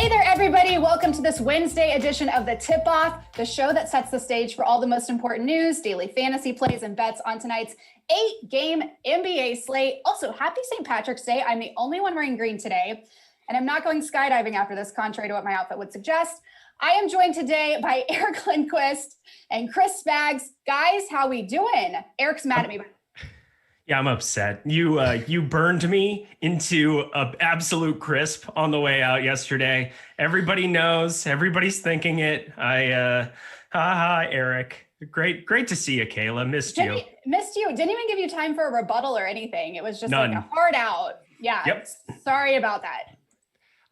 Hey there, everybody. Welcome to this Wednesday edition of The Tip-Off, the show that sets the stage for all the most important news, daily fantasy plays, and bets on tonight's 8-game NBA slate. Also, happy St. Patrick's Day. I'm the only one wearing green today, and I'm not going skydiving after this, contrary to what my outfit would suggest. I am joined today by Eric Lindquist and Chris Spags. Guys, how we doing? Eric's mad at me. Yeah, I'm upset. You burned me into an absolute crisp on the way out yesterday. Everybody knows. Everybody's thinking it. Eric. Great to see you, Kayla. Missed you. Didn't even give you time for a rebuttal or anything. It was just None. like a hard out. Yeah. Yep. Sorry about that.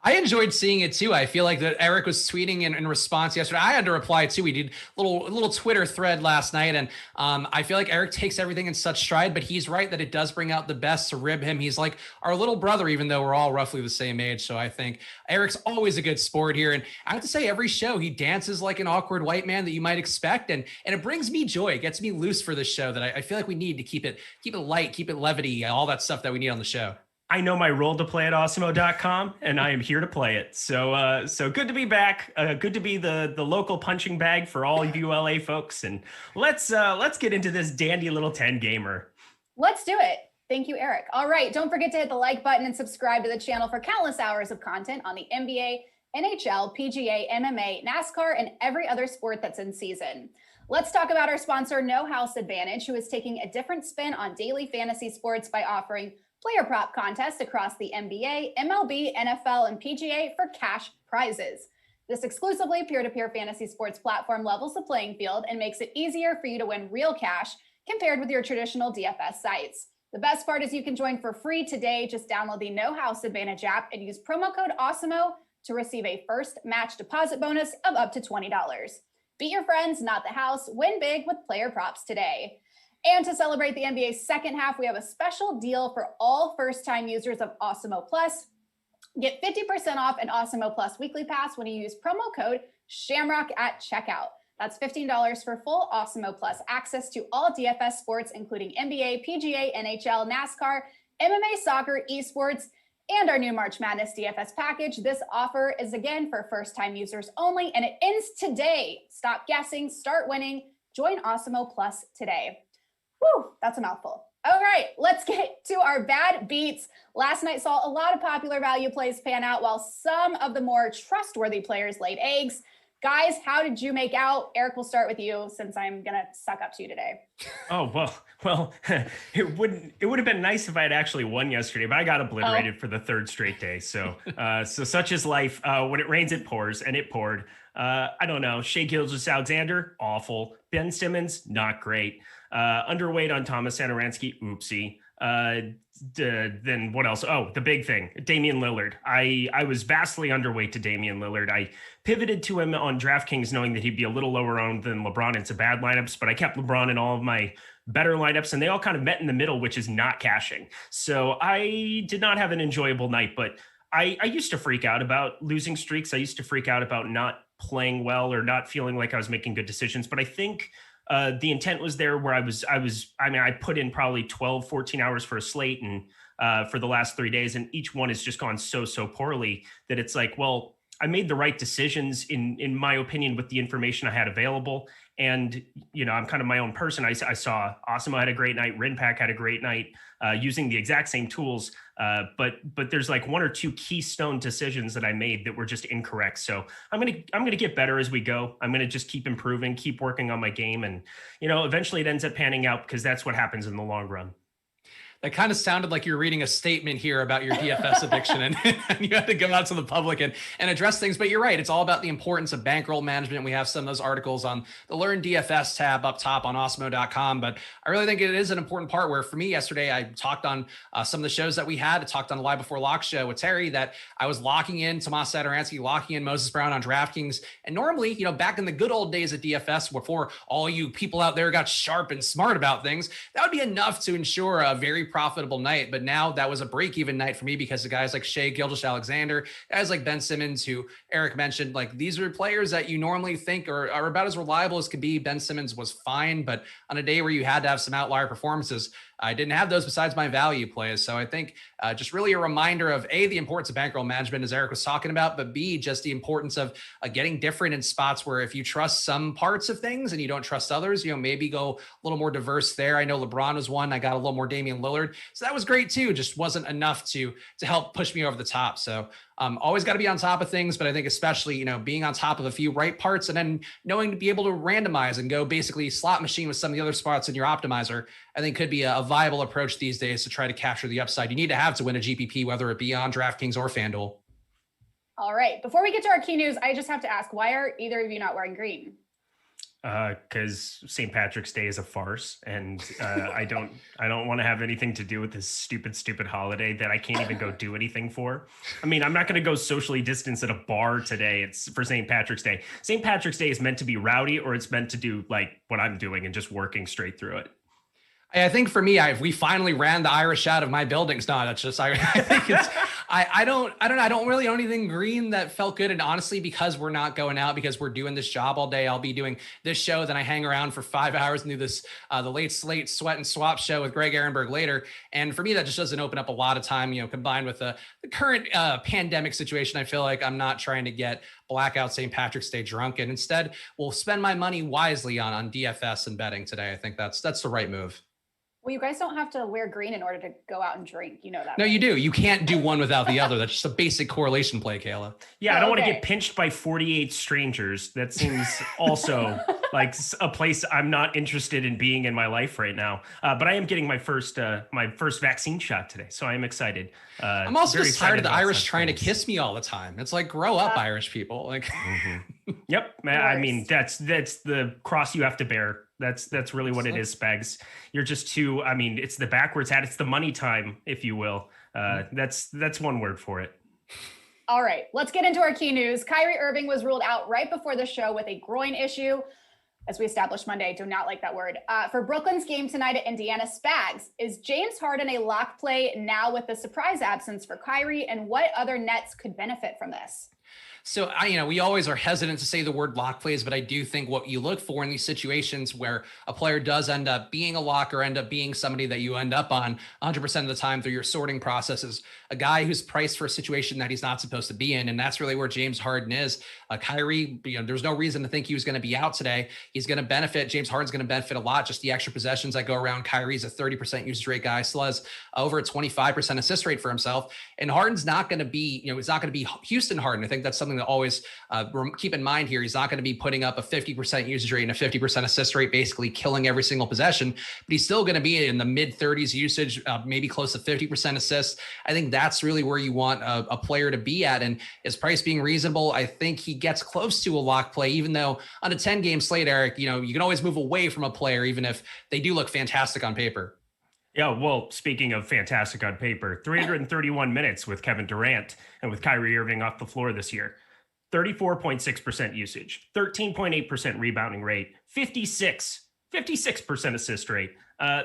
I enjoyed seeing it too. I feel like that Eric was tweeting in response yesterday. I had to reply too. We did a little Twitter thread last night, and I feel like Eric takes everything in such stride, but he's right that it does bring out the best to rib him. He's like our little brother, even though we're all roughly the same age. So I think Eric's always a good sport here. And I have to say, every show he dances like an awkward white man that you might expect. And it brings me joy. It gets me loose for this show that I feel like we need to keep it light, keep it levity, all that stuff that we need on the show. I know my role to play at Awesemo.com, and I am here to play it. So good to be back. Good to be the local punching bag for all you LA folks. And let's get into this dandy little 10-gamer. Let's do it. Thank you, Eric. All right. Don't forget to hit the like button and subscribe to the channel for countless hours of content on the NBA, NHL, PGA, MMA, NASCAR, and every other sport that's in season. Let's talk about our sponsor, No House Advantage, who is taking a different spin on daily fantasy sports by offering player prop contests across the NBA, MLB, NFL, and PGA for cash prizes. This exclusively peer-to-peer fantasy sports platform levels the playing field and makes it easier for you to win real cash compared with your traditional DFS sites. The best part is you can join for free today. Just download the No House Advantage app and use promo code Awesemo to receive a first match deposit bonus of up to $20. Beat your friends, not the house. Win big with player props today. And to celebrate the NBA's second half, we have a special deal for all first-time users of Awesemo Plus. Get 50% off an Awesemo Plus weekly pass when you use promo code SHAMROCK at checkout. That's $15 for full Awesemo Plus access to all DFS sports, including NBA, PGA, NHL, NASCAR, MMA, soccer, esports, and our new March Madness DFS package. This offer is, again, for first-time users only, and it ends today. Stop guessing, start winning. Join Awesemo Plus today. Whew, that's a mouthful. All right, let's get to our bad beats. Last night saw a lot of popular value plays pan out while some of the more trustworthy players laid eggs. Guys, how did you make out? Eric, we'll start with you since I'm going to suck up to you today. Oh, well, it would have been nice if I had actually won yesterday, but I got obliterated for the third straight day. So such is life. When it rains, it pours, and it poured. I don't know. Shai Gilgeous-Alexander, awful. Ben Simmons, not great. Underweight on Thomas Satoransky, oopsie. Then what else? Oh, the big thing, Damian Lillard. I was vastly underweight to Damian Lillard. I pivoted to him on DraftKings knowing that he'd be a little lower owned than LeBron in some bad lineups, but I kept LeBron in all of my better lineups, and they all kind of met in the middle, which is not cashing. So I did not have an enjoyable night, but I used to freak out about losing streaks. I used to freak out about not playing well or not feeling like I was making good decisions. But I think the intent was there where I put in probably 12, 14 hours for a slate and for the last 3 days, and each one has just gone so poorly that it's like, well, I made the right decisions in my opinion with the information I had available. And, you know, I'm kind of my own person. I saw Awesemo had a great night. Rinpack had a great night using the exact same tools. But there's like one or two keystone decisions that I made that were just incorrect. So I'm going to get better as we go. I'm going to just keep improving, keep working on my game. And, you know, eventually it ends up panning out because that's what happens in the long run. That kind of sounded like you're reading a statement here about your DFS addiction and you had to go out to the public and address things. But you're right. It's all about the importance of bankroll management. We have some of those articles on the Learn DFS tab up top on Awesemo.com. But I really think it is an important part where for me yesterday, I talked on some of the shows that we had. I talked on the Live Before Lock show with Terry that I was locking in Tomas Satoransky, locking in Moses Brown on DraftKings. And normally, you know, back in the good old days of DFS, before all you people out there got sharp and smart about things, that would be enough to ensure a very profitable night. But now that was a break-even night for me because the guys like Shai Gilgeous-Alexander, guys like Ben Simmons, who Eric mentioned, like these are players that you normally think are about as reliable as could be. Ben Simmons was fine, but on a day where you had to have some outlier performances, I didn't have those besides my value plays. So I think just really a reminder of A, the importance of bankroll management, as Eric was talking about, but B, just the importance of getting different in spots where if you trust some parts of things and you don't trust others, maybe go a little more diverse there. I know LeBron was one. I got a little more Damian Lillard. So that was great too. Just wasn't enough to help push me over the top. So always got to be on top of things, but I think especially, being on top of a few right parts and then knowing to be able to randomize and go basically slot machine with some of the other spots in your optimizer, I think could be a viable approach these days to try to capture the upside you need to have to win a GPP, whether it be on DraftKings or FanDuel. All right. Before we get to our key news, I just have to ask, why are either of you not wearing green? Because St. Patrick's Day is a farce, and I don't want to have anything to do with this stupid holiday that I can't even go do anything for. I mean, I'm not going to go socially distance at a bar today. It's for St. Patrick's Day. St. Patrick's Day is meant to be rowdy, or it's meant to do like what I'm doing and just working straight through it. I think for me, we finally ran the Irish out of my buildings. No, that's just, I think it's, I don't really own anything green that felt good. And honestly, because we're not going out, because we're doing this job all day, I'll be doing this show. Then I hang around for 5 hours and do this, the late slate sweat and swap show with Greg Ehrenberg later. And for me, that just doesn't open up a lot of time, combined with the current pandemic situation. I feel like I'm not trying to get blackout St. Patrick's Day drunk, and instead we'll spend my money wisely on DFS and betting today. I think that's the right move. Well, you guys don't have to wear green in order to go out and drink. You know that. No, right? You do. You can't do one without the other. That's just a basic correlation play, Kayla. Yeah, I don't want to get pinched by 48 strangers. That seems also like a place I'm not interested in being in my life right now. But I am getting my first vaccine shot today, so I am excited. I'm also just tired of the Irish trying to kiss me all the time. It's like, grow up, Irish people. Like, Yep. I mean, that's the cross you have to bear. That's really what it is, Spags. You're just too, I mean, it's the backwards hat. It's the money time, if you will. That's one word for it. All right, let's get into our key news. Kyrie Irving was ruled out right before the show with a groin issue. As we established Monday, I do not like that word. For Brooklyn's game tonight at Indiana, Spags, is James Harden a lock play now with the surprise absence for Kyrie? And what other Nets could benefit from this? So, we always are hesitant to say the word lock plays, but I do think what you look for in these situations where a player does end up being a lock or end up being somebody that you end up on 100% of the time through your sorting process is a guy who's priced for a situation that he's not supposed to be in. And that's really where James Harden is. Kyrie, there's no reason to think he was going to be out today. He's going to benefit. James Harden's going to benefit a lot. Just the extra possessions that go around. Kyrie's a 30% usage rate guy, still has over a 25% assist rate for himself. And Harden's not going to be, he's not going to be Houston Harden. I think that's something to always keep in mind here. He's not going to be putting up a 50% usage rate and a 50% assist rate, basically killing every single possession, but he's still going to be in the mid 30s usage, maybe close to 50% assists. I think that's really where you want a player to be at. And his price being reasonable, I think he gets close to a lock play, even though on a 10-game slate, Eric, you can always move away from a player, even if they do look fantastic on paper. Yeah, well, speaking of fantastic on paper, 331 minutes with Kevin Durant and with Kyrie Irving off the floor this year. 34.6% usage, 13.8% rebounding rate, 56% assist rate.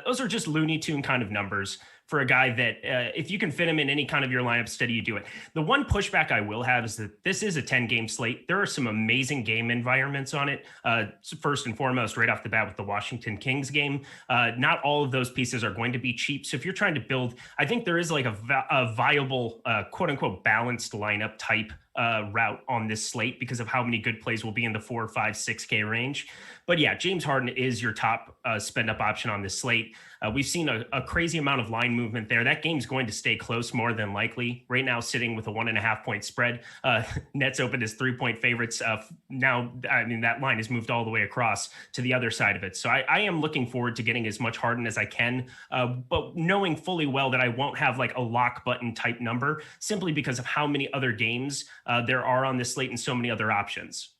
Those are just Looney Tune kind of numbers for a guy that if you can fit him in any kind of your lineup, steady, you do it. The one pushback I will have is that this is a 10-game slate. There are some amazing game environments on it. First and foremost, right off the bat with the Washington Kings game, not all of those pieces are going to be cheap. So if you're trying to build, I think there is like a viable, quote unquote, balanced lineup type route on this slate because of how many good plays will be in the 4, 5, 6K range. But yeah, James Harden is your top spend up option on this slate. We've seen a crazy amount of line movement there. That game's going to stay close more than likely. Right now, sitting with a 1.5 point spread. Nets opened as 3-point favorites. Now, I mean, that line has moved all the way across to the other side of it. So I am looking forward to getting as much Harden as I can, but knowing fully well that I won't have like a lock button type number simply because of how many other games there are on this slate and so many other options.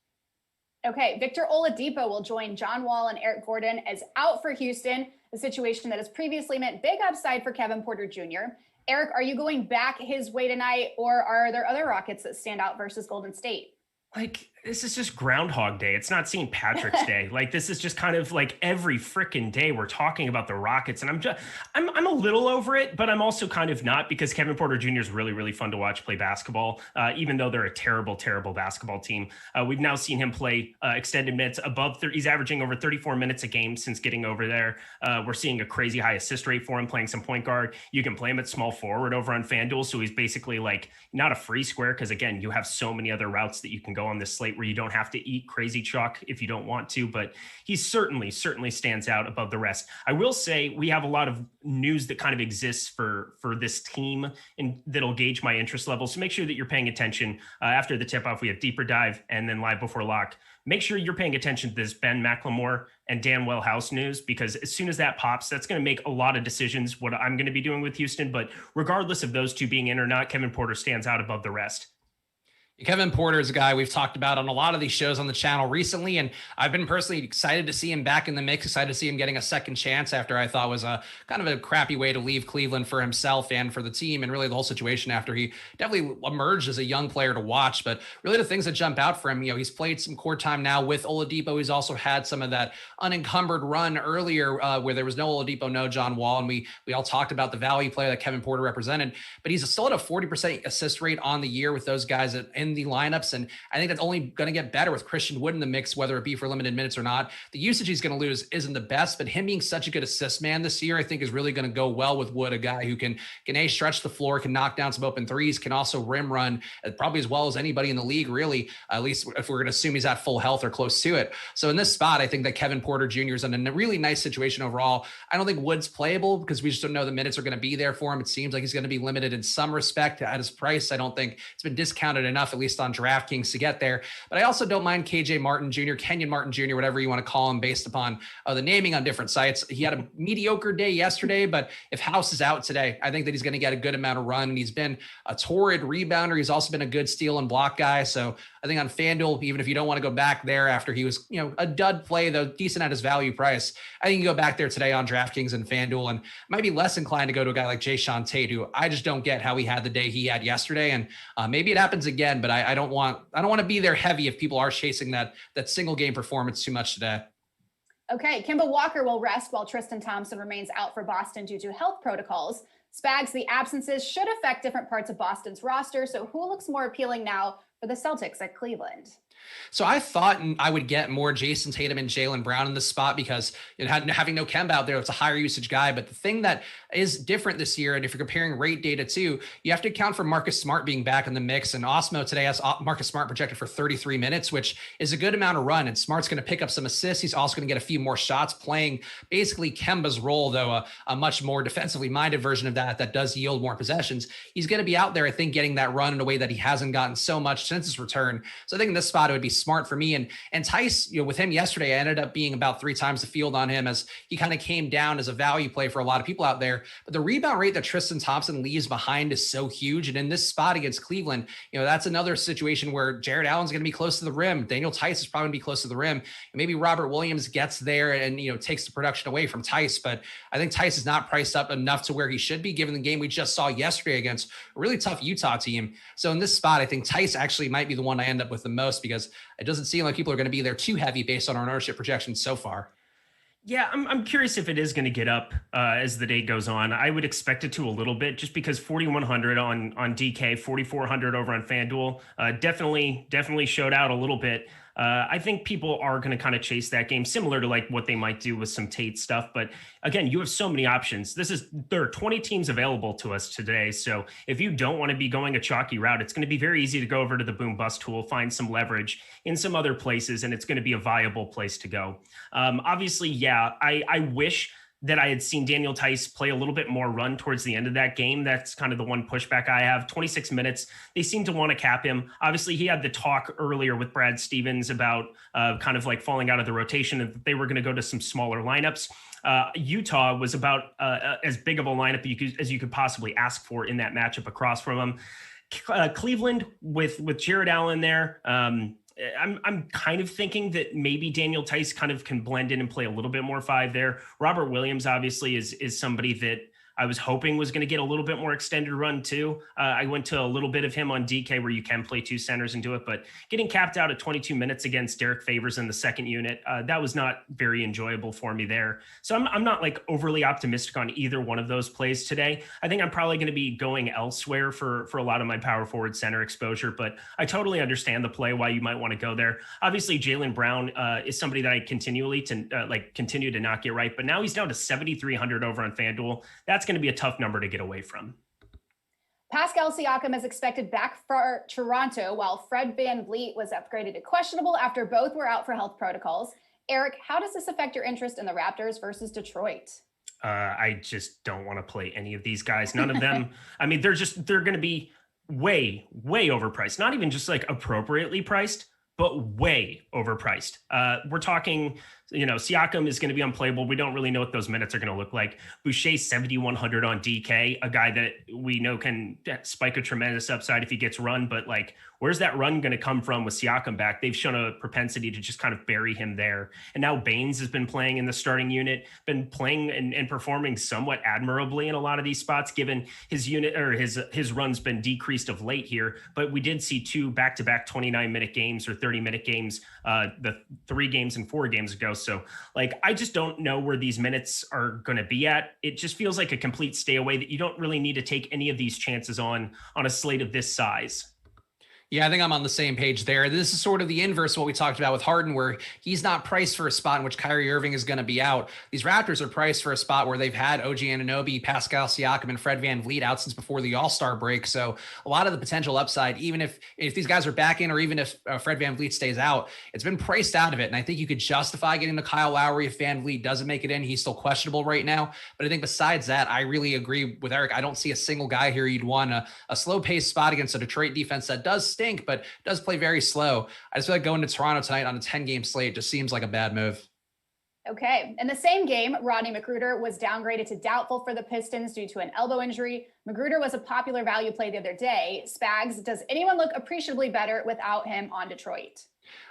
Okay, Victor Oladipo will join John Wall and Eric Gordon as out for Houston, a situation that has previously meant big upside for Kevin Porter Jr. Eric, are you going back his way tonight, or are there other Rockets that stand out versus Golden State? Like, this is just Groundhog Day. It's not St. Patrick's Day. Like, this is just kind of like every freaking day we're talking about the Rockets, and I'm a little over it, but I'm also kind of not, because Kevin Porter Jr. is really, really fun to watch play basketball, even though they're a terrible, terrible basketball team. We've now seen him play extended minutes above 30. He's averaging over 34 minutes a game since getting over there. We're seeing a crazy high assist rate for him, playing some point guard. You can play him at small forward over on FanDuel, so he's basically like not a free square, because again, you have so many other routes that you can go on this slate where you don't have to eat crazy chalk if you don't want to, but he certainly stands out above the rest. I will say we have a lot of news that kind of exists for this team and that'll gauge my interest level. So make sure that you're paying attention. After the tip off, we have deeper dive and then live before lock. Make sure you're paying attention to this Ben McLemore and Dan Wellhouse news, because as soon as that pops, that's going to make a lot of decisions what I'm going to be doing with Houston. But regardless of those two being in or not, Kevin Porter stands out above the rest. Kevin Porter is a guy we've talked about on a lot of these shows on the channel recently, and I've been personally excited to see him back in the mix, excited to see him getting a second chance after I thought was a kind of a crappy way to leave Cleveland for himself and for the team, and really the whole situation after he definitely emerged as a young player to watch. But really the things that jump out for him, he's played some court time now with Oladipo. He's also had some of that unencumbered run earlier where there was no Oladipo, no John Wall, and we all talked about the value player that Kevin Porter represented, but he's still at a 40% assist rate on the year with those guys in the lineups. And I think that's only going to get better with Christian Wood in the mix, whether it be for limited minutes or not. The usage he's going to lose isn't the best, but him being such a good assist man this year, I think is really going to go well with Wood, a guy who can stretch the floor, can knock down some open threes, can also rim run probably as well as anybody in the league, really, at least if we're going to assume he's at full health or close to it. So in this spot, I think that Kevin Porter Jr. is in a really nice situation overall. I don't think Wood's playable because we just don't know the minutes are going to be there for him. It seems like he's going to be limited in some respect at his price. I don't think it's been discounted enough, at least on DraftKings, to get there. But I also don't mind KJ Martin Jr., Kenyon Martin Jr., whatever you want to call him based upon the naming on different sites. He had a mediocre day yesterday, but if House is out today, I think that he's going to get a good amount of run. And he's been a torrid rebounder. He's also been a good steal and block guy. So I think on FanDuel, even if you don't want to go back there after he was, a dud play, though decent at his value price, I think you go back there today on DraftKings and FanDuel, and might be less inclined to go to a guy like Shantay, who I just don't get how he had the day he had yesterday. And maybe it happens again, but I don't want to be there heavy if people are chasing that single game performance too much today. Okay, Kemba Walker will rest while Tristan Thompson remains out for Boston due to health protocols. Spags, the absences should affect different parts of Boston's roster. So who looks more appealing now for the Celtics at Cleveland? So I thought I would get more Jayson Tatum and Jaylen Brown in this spot because having no Kemba out there, it's a higher usage guy. But the thing that is different this year, and if you're comparing rate data too, you have to account for Marcus Smart being back in the mix. And Awesemo today has Marcus Smart projected for 33 minutes, which is a good amount of run. And Smart's going to pick up some assists. He's also going to get a few more shots, playing basically Kemba's role, though a much more defensively minded version of that does yield more possessions. He's going to be out there, I think, getting that run in a way that he hasn't gotten so much since his return. So I think in this spot, it would be Smart for me. And Tice, with him yesterday, I ended up being about 3 times the field on him as he kind of came down as a value play for a lot of people out there. But the rebound rate that Tristan Thompson leaves behind is so huge. And in this spot against Cleveland, that's another situation where Jared Allen's going to be close to the rim. Daniel Tice is probably going to be close to the rim. And maybe Robert Williams gets there and, takes the production away from Tice. But I think Tice is not priced up enough to where he should be, given the game we just saw yesterday against a really tough Utah team. So in this spot, I think Tice actually might be the one I end up with the most, because it doesn't seem like people are going to be there too heavy based on our ownership projections so far. Yeah, I'm curious if it is going to get up as the day goes on. I would expect it to a little bit, just because 4,100 on DK, 4,400 over on FanDuel definitely showed out a little bit. I think people are going to kind of chase that game, similar to like what they might do with some Tate stuff. But again, you have so many options. There are 20 teams available to us today. So if you don't want to be going a chalky route, it's going to be very easy to go over to the boom bust tool, find some leverage in some other places, and it's going to be a viable place to go. Obviously, yeah, I wish that I had seen Daniel Tice play a little bit more run towards the end of that game. That's kind of the one pushback I have. 26 minutes. They seem to want to cap him. Obviously, he had the talk earlier with Brad Stevens about kind of like falling out of the rotation, and they were going to go to some smaller lineups. Utah was about as big of a lineup as you could possibly ask for in that matchup across from him. Cleveland with Jared Allen there. I'm kind of thinking that maybe Daniel Tice kind of can blend in and play a little bit more 5 there. Robert Williams obviously is somebody that I was hoping was going to get a little bit more extended run too. I went to a little bit of him on DK where you can play 2 centers and do it, but getting capped out at 22 minutes against Derek Favors in the second unit, that was not very enjoyable for me there. So I'm not like overly optimistic on either one of those plays today. I think I'm probably going to be going elsewhere for a lot of my power forward center exposure, but I totally understand the play why you might want to go there. Obviously, Jaylen Brown is somebody that I continue to not get right, but now he's down to 7,300 over on FanDuel. That's going to be a tough number to get away from. Pascal Siakam is expected back for Toronto, while Fred VanVleet was upgraded to questionable after both were out for health protocols. Eric, how does this affect your interest in the Raptors versus Detroit? I just don't want to play any of these guys. None of them. I mean, they're going to be way, way overpriced. Not even just like appropriately priced, but way overpriced. We're talking, Siakam is going to be unplayable. We don't really know what those minutes are going to look like. Boucher 7,100 on DK, a guy that we know can spike a tremendous upside if he gets run, but like, where's that run going to come from with Siakam back? They've shown a propensity to just kind of bury him there. And now Baines has been playing in the starting unit, been playing and performing somewhat admirably in a lot of these spots, given his unit or his run's been decreased of late here. But we did see 2 back-to-back 29-minute games or 30-minute games, the 3 games and 4 games ago. So like, I just don't know where these minutes are going to be at. It just feels like a complete stay away that you don't really need to take any of these chances on a slate of this size. Yeah, I think I'm on the same page there. This is sort of the inverse of what we talked about with Harden, where he's not priced for a spot in which Kyrie Irving is going to be out. These Raptors are priced for a spot where they've had OG Anunoby, Pascal Siakam, and Fred VanVleet out since before the All-Star break. So a lot of the potential upside, even if these guys are back in, or even if Fred VanVleet stays out, it's been priced out of it. And I think you could justify getting the Kyle Lowry if VanVleet doesn't make it in. He's still questionable right now. But I think besides that, I really agree with Eric. I don't see a single guy here you'd want a slow-paced spot against a Detroit defense that does stink, but does play very slow. I just feel like going to Toronto tonight on a 10-game slate just seems like a bad move. Okay. In the same game, Rodney Magruder was downgraded to doubtful for the Pistons due to an elbow injury. Magruder was a popular value play the other day. Spags, does anyone look appreciably better without him on Detroit?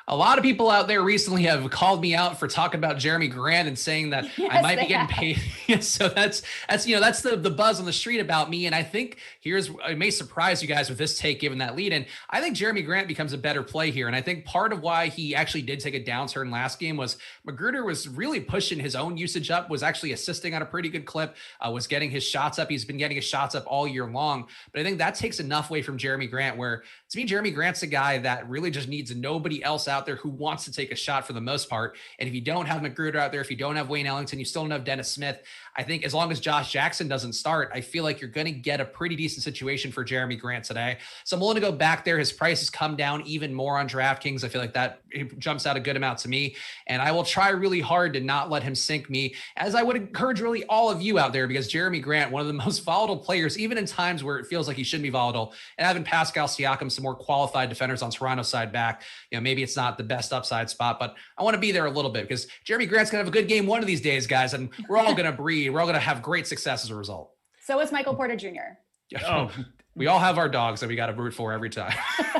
A lot of people out there recently have called me out for talking about Jeremy Grant and saying that I might be getting paid. So that's the buzz on the street about me. And I think it may surprise you guys with this take, given that lead. And I think Jeremy Grant becomes a better play here. And I think part of why he actually did take a downturn last game was Magruder was really pushing his own usage up, was actually assisting at a pretty good clip, was getting his shots up. He's been getting his shots up all year long. But I think that takes enough away from Jeremy Grant, where to me, Jeremy Grant's a guy that really just needs nobody else out there who wants to take a shot for the most part. And if you don't have Magruder out there, if you don't have Wayne Ellington, you still don't have Dennis Smith. I think as long as Josh Jackson doesn't start, I feel like you're going to get a pretty decent situation for Jeremy Grant today. So I'm willing to go back there. His price has come down even more on DraftKings. I feel like that jumps out a good amount to me. And I will try really hard to not let him sink me, as I would encourage really all of you out there, because Jeremy Grant, one of the most volatile players, even in times where it feels like he shouldn't be volatile, and having Pascal Siakam, some more qualified defenders on Toronto's side back, maybe it's not the best upside spot, but I want to be there a little bit because Jeremy Grant's going to have a good game one of these days, guys, and we're all going to breathe. We're all going to have great success as a result. So is Michael Porter Jr. Oh, we all have our dogs that we got to root for every time.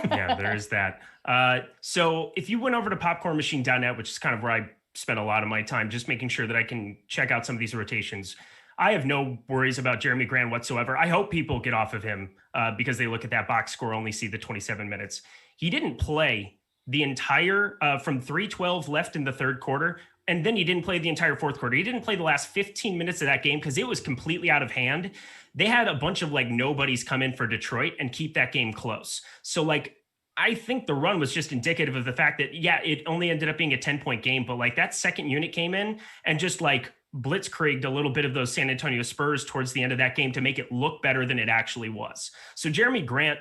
Yeah, there is that. So if you went over to popcornmachine.net, which is kind of where I spent a lot of my time, just making sure that I can check out some of these rotations, I have no worries about Jeremy Grant whatsoever. I hope people get off of him because they look at that box score, only see the 27 minutes. He didn't play the entire from 3:12 left in the third quarter. And then he didn't play the entire fourth quarter. He didn't play the last 15 minutes of that game because it was completely out of hand. They had a bunch of like nobodies come in for Detroit and keep that game close. So like, I think the run was just indicative of the fact that, yeah, it only ended up being a 10-point game, but like that second unit came in and just like blitzkrieged a little bit of those San Antonio Spurs towards the end of that game to make it look better than it actually was. So Jeremy Grant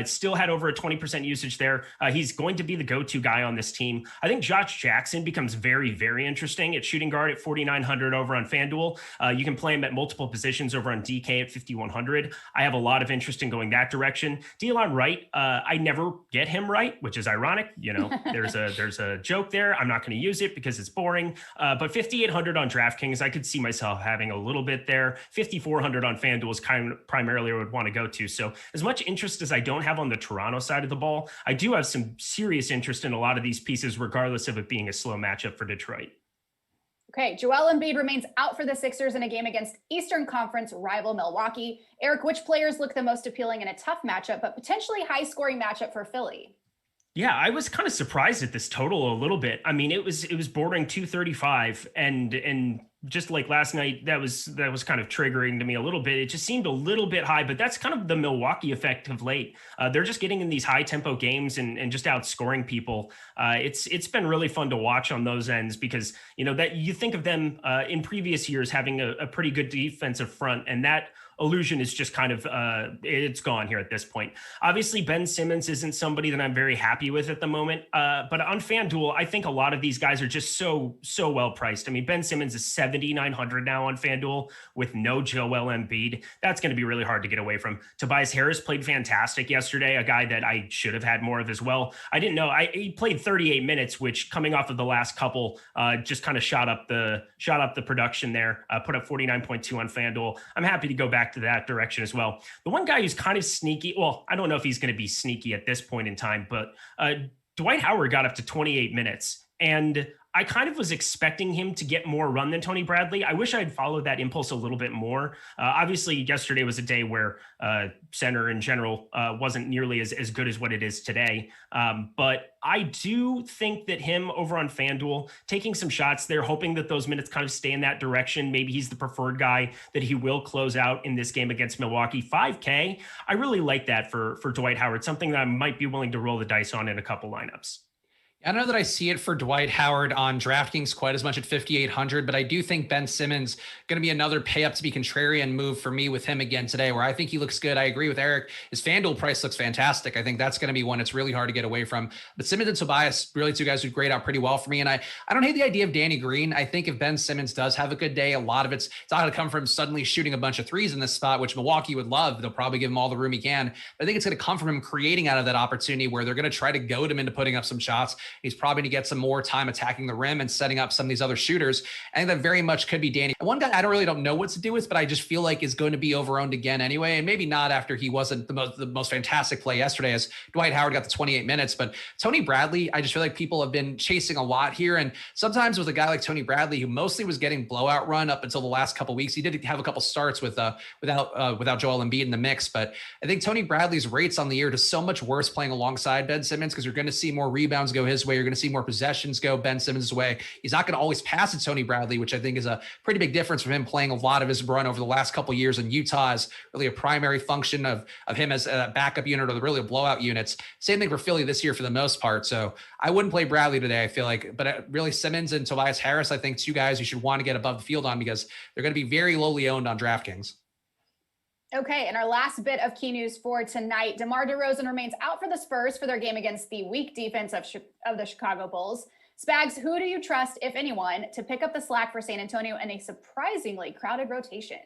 still had over a 20% usage there. He's going to be the go-to guy on this team. I think Josh Jackson becomes very, very interesting at shooting guard at 4,900 over on FanDuel. You can play him at multiple positions over on DK at 5,100. I have a lot of interest in going that direction. Delon Wright, I never get him right, which is ironic. There's a joke there. I'm not going to use it because it's boring. But 5,800 on DraftKings, I could see myself having a little bit there. 5,400 on FanDuel is kind of primarily where I would want to go to. So as much interest as I don't have on the Toronto side of the ball, I do have some serious interest in a lot of these pieces, regardless of it being a slow matchup for Detroit. Okay, Joel Embiid remains out for the Sixers in a game against Eastern Conference rival Milwaukee. Eric, which players look the most appealing in a tough matchup, but potentially high-scoring matchup for Philly? Yeah, I was kind of surprised at this total a little bit. I mean, it was bordering 235, and just like last night, that was kind of triggering to me a little bit. It just seemed a little bit high, but that's kind of the Milwaukee effect of late. They're just getting in these high tempo games and just outscoring people. It's been really fun to watch on those ends because that you think of them in previous years having a pretty good defensive front, and that illusion is just kind of it's gone here at this point. Obviously, Ben Simmons isn't somebody that I'm very happy with at the moment. But on FanDuel, I think a lot of these guys are just so well priced. I mean, Ben Simmons is 7,900 now on FanDuel with no Joel Embiid. That's going to be really hard to get away from. Tobias Harris played fantastic yesterday, a guy that I should have had more of as well. I didn't know he played 38 minutes, which coming off of the last couple just kind of shot up the production there. Put up 49.2 on FanDuel. I'm happy to go back to that direction as well. The one guy who's kind of sneaky, well, I don't know if he's going to be sneaky at this point in time, but Dwight Howard got up to 28 minutes, and I kind of was expecting him to get more run than Tony Bradley. I wish I'd followed that impulse a little bit more. Obviously, yesterday was a day where center in general wasn't nearly as good as what it is today. But I do think that him over on FanDuel, taking some shots there, hoping that those minutes kind of stay in that direction. Maybe he's the preferred guy that he will close out in this game against Milwaukee. 5K, I really like that for Dwight Howard, something that I might be willing to roll the dice on in a couple lineups. I don't know that I see it for Dwight Howard on DraftKings quite as much at 5,800, but I do think Ben Simmons going to be another pay up to be contrarian move for me with him again today, where I think he looks good. I agree with Eric. His FanDuel price looks fantastic. I think that's going to be one it's really hard to get away from. But Simmons and Tobias, really two guys who grade out pretty well for me. And I don't hate the idea of Danny Green. I think if Ben Simmons does have a good day, a lot of it's not going to come from suddenly shooting a bunch of threes in this spot, which Milwaukee would love. They'll probably give him all the room he can. But I think it's going to come from him creating out of that opportunity where they're going to try to goad him into putting up some shots. He's probably going to get some more time attacking the rim and setting up some of these other shooters. I think that very much could be Danny. One guy I don't know what to do with, but I just feel like is going to be overowned again anyway. And maybe not after he wasn't the most fantastic play yesterday as Dwight Howard got the 28 minutes. But Tony Bradley, I just feel like people have been chasing a lot here. And sometimes with a guy like Tony Bradley, who mostly was getting blowout run up until the last couple of weeks, he did have a couple starts without Joel Embiid in the mix. But I think Tony Bradley's rates on the year is so much worse playing alongside Ben Simmons because you're going to see more rebounds go his way. You're going to see more possessions go Ben Simmons' way. He's not going to always pass it Tony Bradley, which I think is a pretty big difference from him playing a lot of his run over the last couple of years in Utah is really a primary function of him as a backup unit or really a blowout units. Same thing for Philly this year for the most part. So I wouldn't play Bradley today, I feel like, but really Simmons and Tobias Harris, I think two guys you should want to get above the field on because they're going to be very lowly owned on DraftKings. Okay, and our last bit of key news for tonight, DeMar DeRozan remains out for the Spurs for their game against the weak defense of the Chicago Bulls. Spags, who do you trust, if anyone, to pick up the slack for San Antonio in a surprisingly crowded rotation?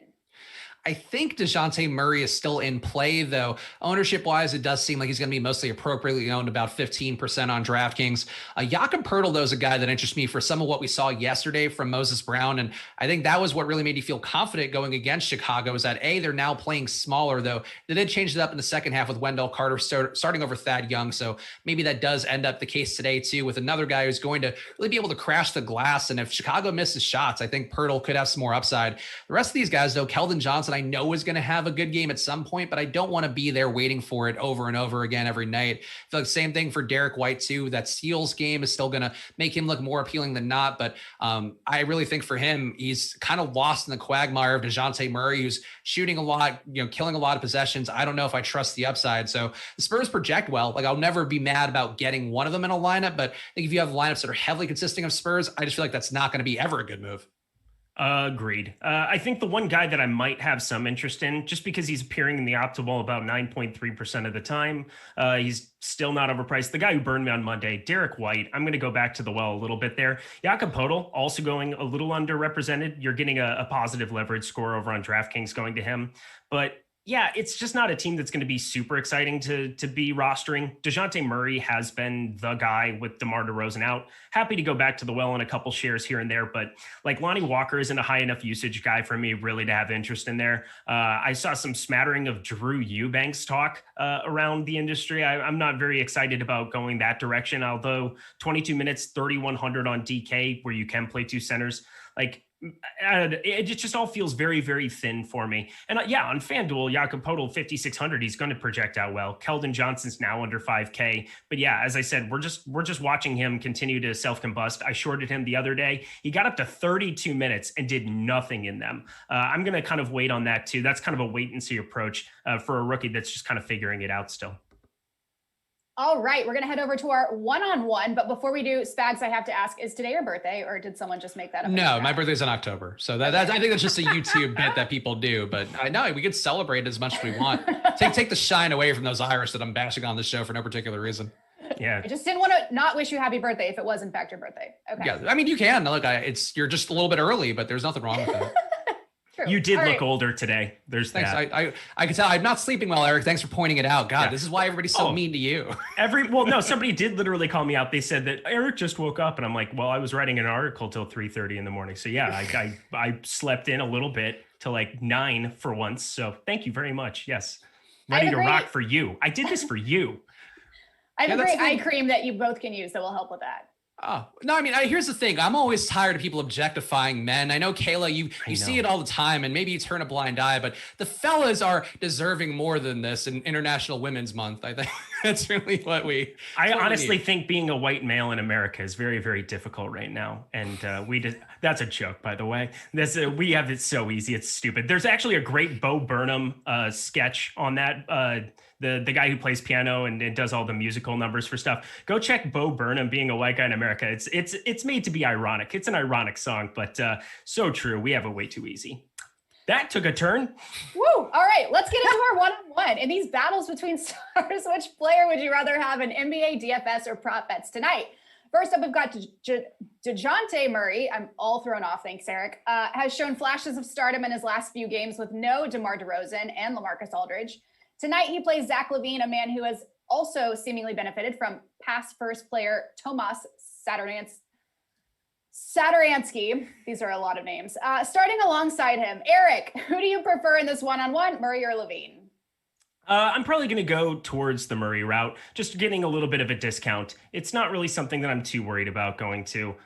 I think DeJounte Murray is still in play, though. Ownership-wise, it does seem like he's going to be mostly appropriately owned, about 15% on DraftKings. Jakob Poeltl, though, is a guy that interests me for some of what we saw yesterday from Moses Brown, and I think that was what really made you feel confident going against Chicago, is that, A, they're now playing smaller, though. They did change it up in the second half with Wendell Carter starting over Thad Young, so maybe that does end up the case today, too, with another guy who's going to really be able to crash the glass, and if Chicago misses shots, I think Poeltl could have some more upside. The rest of these guys, though, Keldon Johnson, I know is going to have a good game at some point, but I don't want to be there waiting for it over and over again every night. I feel like the same thing for Derek White too. That steals game is still going to make him look more appealing than not. But I really think for him, he's kind of lost in the quagmire of DeJounte Murray, who's shooting a lot, killing a lot of possessions. I don't know if I trust the upside. So the Spurs project well. Like I'll never be mad about getting one of them in a lineup, but I think if you have lineups that are heavily consisting of Spurs, I just feel like that's not going to be ever a good move. Agreed. I think the one guy that I might have some interest in, just because he's appearing in the optimal about 9.3% of the time, he's still not overpriced. The guy who burned me on Monday, Derek White. I'm going to go back to the well a little bit there. Jakob Poeltl also going a little underrepresented. You're getting a positive leverage score over on DraftKings going to him, but yeah, it's just not a team that's going to be super exciting to be rostering. DeJounte Murray has been the guy with DeMar DeRozan out. Happy to go back to the well on a couple shares here and there, but like Lonnie Walker isn't a high enough usage guy for me really to have interest in there. I saw some smattering of Drew Eubanks talk around the industry. I'm not very excited about going that direction, although 22 minutes, 3,100 on DK where you can play two centers Like, it just all feels very, very thin for me. And yeah, on FanDuel, Jakob Poeltl 5,600, he's going to project out well. Keldon Johnson's now under 5K. But yeah, as I said, we're just watching him continue to self-combust. I shorted him the other day. He got up to 32 minutes and did nothing in them. I'm going to kind of wait on that too. That's kind of a wait and see approach for a rookie that's just kind of figuring it out still. All right, we're going to head over to our one-on-one. But before we do, Spags, I have to ask, is today your birthday or did someone just make that up? No, my birthday's in October. So I think that's just a YouTube bit that people do. But I know we could celebrate as much as we want. Take the shine away from those Irish that I'm bashing on the show for no particular reason. Yeah. I just didn't want to not wish you happy birthday if it was in fact your birthday. Okay. Yeah, I mean, you can. Look, you're just a little bit early, but there's nothing wrong with that. True. You did look older today. There's Thanks. that. I can tell I'm not sleeping well, Eric. Thanks for pointing it out. God, This is why everybody's so mean to you. Well, no, somebody did literally call me out. They said that Eric just woke up, and I'm like, well, I was writing an article till 3:30 in the morning. So yeah, I slept in a little bit till like 9 for once. So thank you very much. Yes, ready to rock for you. I did this for you. I have a great eye cream that you both can use that will help with that. Oh, no, I mean, here's the thing. I'm always tired of people objectifying men. I know, Kayla, you see it all the time, and maybe you turn a blind eye, but the fellas are deserving more than this in International Women's Month. I think that's really what I honestly think being a white male in America is very, very difficult right now. And that's a joke, by the way. We have it so easy. It's stupid. There's actually a great Bo Burnham sketch on that. The guy who plays piano and does all the musical numbers for stuff. Go check Bo Burnham being a white guy in America. It's made to be ironic. It's an ironic song, but so true. We have it way too easy. That took a turn. Woo! All right, let's get into our one-on-one. In these battles between stars, which player would you rather have in NBA DFS or prop bets tonight? First up, we've got DeJounte Murray. I'm all thrown off, thanks, Eric. Has shown flashes of stardom in his last few games with no DeMar DeRozan and LaMarcus Aldridge. Tonight, he plays Zach LaVine, a man who has also seemingly benefited from past first player Tomas Satoransky. These are a lot of names. Starting alongside him, Eric, who do you prefer in this one-on-one, Murray or LaVine? I'm probably going to go towards the Murray route, just getting a little bit of a discount. It's not really something that I'm too worried about going to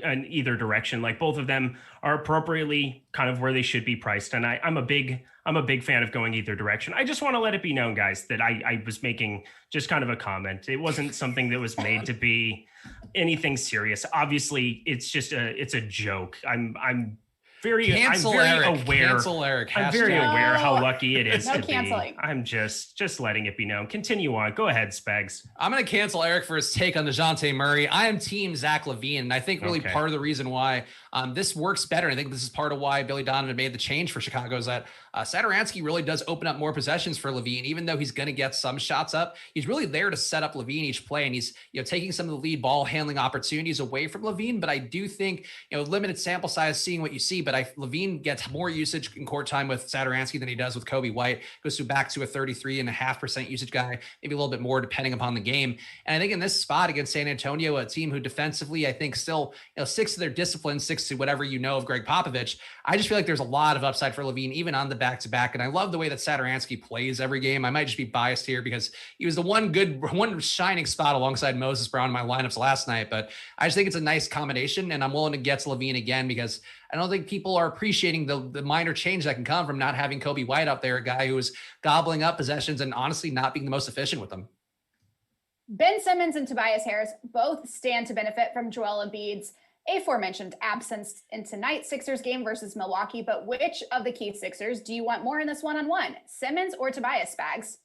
in either direction. Like both of them are appropriately kind of where they should be priced. And I'm a big fan of going either direction. I just want to let it be known, guys, that I was making just kind of a comment. It wasn't something that was made to be anything serious. Obviously, it's a joke. I'm very aware. Cancel Eric. I'm very aware how lucky it is to canceling. be. I'm just letting it be known. Continue on. Go ahead, Spags. I'm going to cancel Eric for his take on DeJounte Murray. I am team Zach LaVine, and I think really part of the reason why this works better, I think this is part of why Billy Donovan made the change for Chicago, is that Satoransky really does open up more possessions for LaVine. Even though he's going to get some shots up, he's really there to set up LaVine each play, and he's taking some of the lead ball handling opportunities away from LaVine. But I do think limited sample size, seeing what you see, but LaVine gets more usage in court time with Satoransky than he does with Kobe White. Goes back to a 33.5% usage guy, maybe a little bit more depending upon the game. And I think in this spot against San Antonio, a team who defensively, I think still, sticks to their discipline, sticks to whatever of Greg Popovich, I just feel like there's a lot of upside for LaVine, even on the back-to-back. And I love the way that Satoransky plays every game. I might just be biased here because he was the one shining spot alongside Moses Brown in my lineups last night. But I just think it's a nice combination, and I'm willing to get to LaVine again because I don't think people are appreciating the minor change that can come from not having Kobe White up there, a guy who is gobbling up possessions and honestly not being the most efficient with them. Ben Simmons and Tobias Harris both stand to benefit from Joel Embiid's aforementioned absence in tonight's Sixers game versus Milwaukee. But which of the key Sixers do you want more in this one-on-one? Simmons or Tobias, Spags?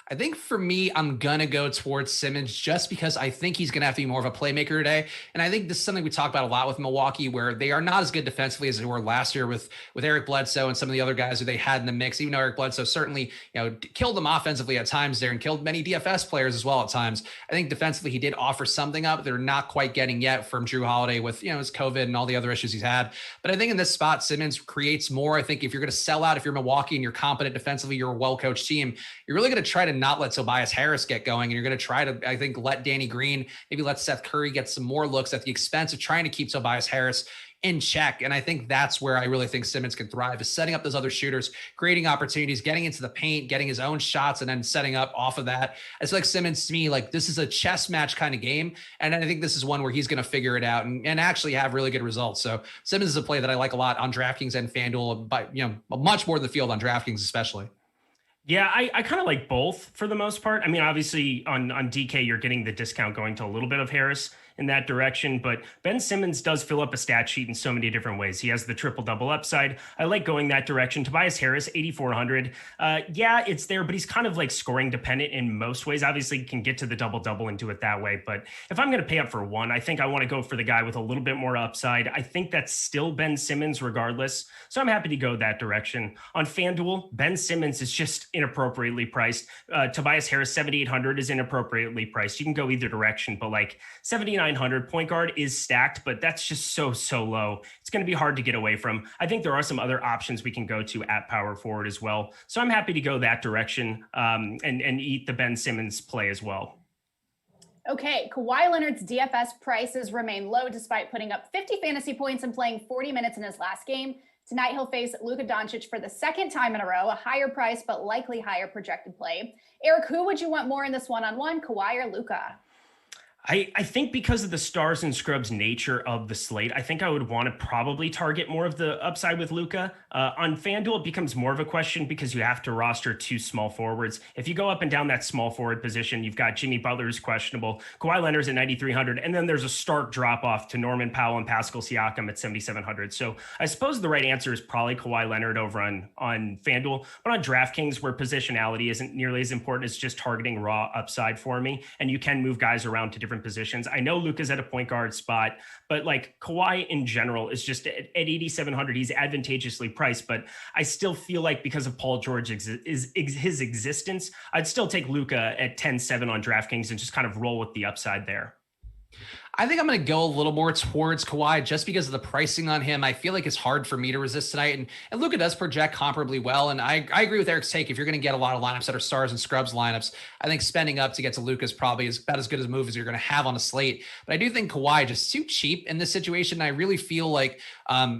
I think for me, I'm going to go towards Simmons just because I think he's going to have to be more of a playmaker today. And I think this is something we talk about a lot with Milwaukee, where they are not as good defensively as they were last year with Eric Bledsoe and some of the other guys who they had in the mix, even though Eric Bledsoe certainly, killed them offensively at times there and killed many DFS players as well at times. I think defensively, he did offer something up they're not quite getting yet from Jrue Holiday with, his COVID and all the other issues he's had. But I think in this spot, Simmons creates more. I think if you're going to sell out, if you're Milwaukee and you're competent defensively, you're a well-coached team, you're really going to try to not let Tobias Harris get going. And you're going to try to, I think, let Danny Green, maybe let Seth Curry get some more looks at the expense of trying to keep Tobias Harris, in check. And I think that's where I really think Simmons can thrive, is setting up those other shooters, creating opportunities, getting into the paint, getting his own shots, and then setting up off of that. I feel like Simmons, to me, like this is a chess match kind of game. And I think this is one where he's going to figure it out and actually have really good results. So Simmons is a play that I like a lot on DraftKings and FanDuel, but much more than the field on DraftKings, especially. Yeah, I kind of like both for the most part. I mean, obviously on DK, you're getting the discount going to a little bit of Harris in that direction, but Ben Simmons does fill up a stat sheet in so many different ways. He has the triple double upside. I like going that direction. Tobias Harris, 8,400. Yeah, it's there, but he's kind of like scoring dependent in most ways. Obviously, you can get to the double double and do it that way. But if I'm going to pay up for one, I think I want to go for the guy with a little bit more upside. I think that's still Ben Simmons regardless. So I'm happy to go that direction. On FanDuel, Ben Simmons is just inappropriately priced. Tobias Harris, 7,800 is inappropriately priced. You can go either direction, but like 7,900 point guard is stacked, but that's just so low. It's going to be hard to get away from. I think there are some other options we can go to at power forward as well. So I'm happy to go that direction and eat the Ben Simmons play as well. Okay, Kawhi Leonard's DFS prices remain low despite putting up 50 fantasy points and playing 40 minutes in his last game. Tonight, he'll face Luka Doncic for the second time in a row, a higher price but likely higher projected play. Eric, who would you want more in this one-on-one, Kawhi or Luka? I think because of the stars and scrubs nature of the slate, I think I would want to probably target more of the upside with Luka. On FanDuel, it becomes more of a question because you have to roster two small forwards. If you go up and down that small forward position, you've got Jimmy Butler, who's questionable, Kawhi Leonard's at 9,300, and then there's a stark drop off to Norman Powell and Pascal Siakam at 7,700. So I suppose the right answer is probably Kawhi Leonard over on FanDuel, but on DraftKings, where positionality isn't nearly as important as just targeting raw upside for me, and you can move guys around to different positions. I know Luka's at a point guard spot, but like Kawhi in general is just at 8,700. He's advantageously priced, but I still feel like because of Paul George's his existence, I'd still take Luka at 10-7 on DraftKings and just kind of roll with the upside there. I think I'm going to go a little more towards Kawhi just because of the pricing on him. I feel like it's hard for me to resist tonight. And Luka does project comparably well. And I agree with Eric's take. If you're going to get a lot of lineups that are stars and scrubs lineups, I think spending up to get to Luka is probably about as good a move as you're going to have on a slate. But I do think Kawhi just too cheap in this situation. I really feel like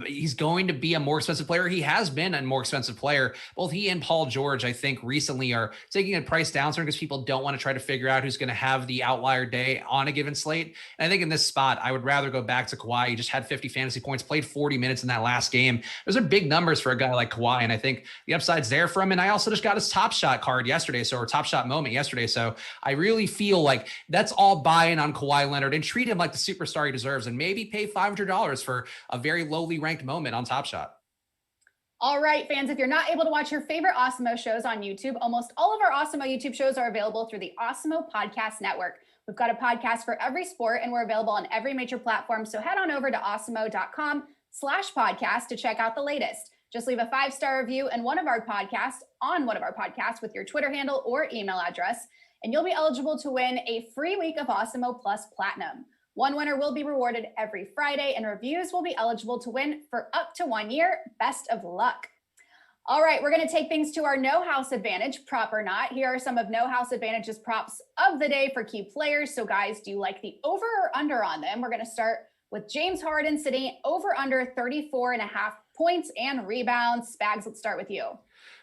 he's going to be a more expensive player. He has been a more expensive player. Both he and Paul George, I think, recently are taking a price downturn because people don't want to try to figure out who's going to have the outlier day on a given slate. And I think in this spot, I would rather go back to Kawhi. He just had 50 fantasy points, played 40 minutes in that last game. Those are big numbers for a guy like Kawhi, and I think the upside's there for him. And I also just got his Top Shot card yesterday, or Top Shot moment yesterday. So I really feel like that's all buy-in on Kawhi Leonard and treat him like the superstar he deserves, and maybe pay $500 for a very lowly ranked moment on Top Shot. All right, fans, if you're not able to watch your favorite Awesemo shows on YouTube, almost all of our Awesemo YouTube shows are available through the Awesemo Podcast Network. We've got a podcast for every sport, and we're available on every major platform. So head on over to awesemo.com/podcast to check out the latest. Just leave a 5-star review and one of our podcasts with your Twitter handle or email address, and you'll be eligible to win a free week of Awesemo Plus Platinum. One winner will be rewarded every Friday, and reviews will be eligible to win for up to 1 year. Best of luck. All right, we're going to take things to our No House Advantage, prop or not. Here are some of No House Advantage's props of the day for key players. So guys, do you like the over or under on them? We're going to start with James Harden sitting over under 34.5 points and rebounds. Spags, let's start with you.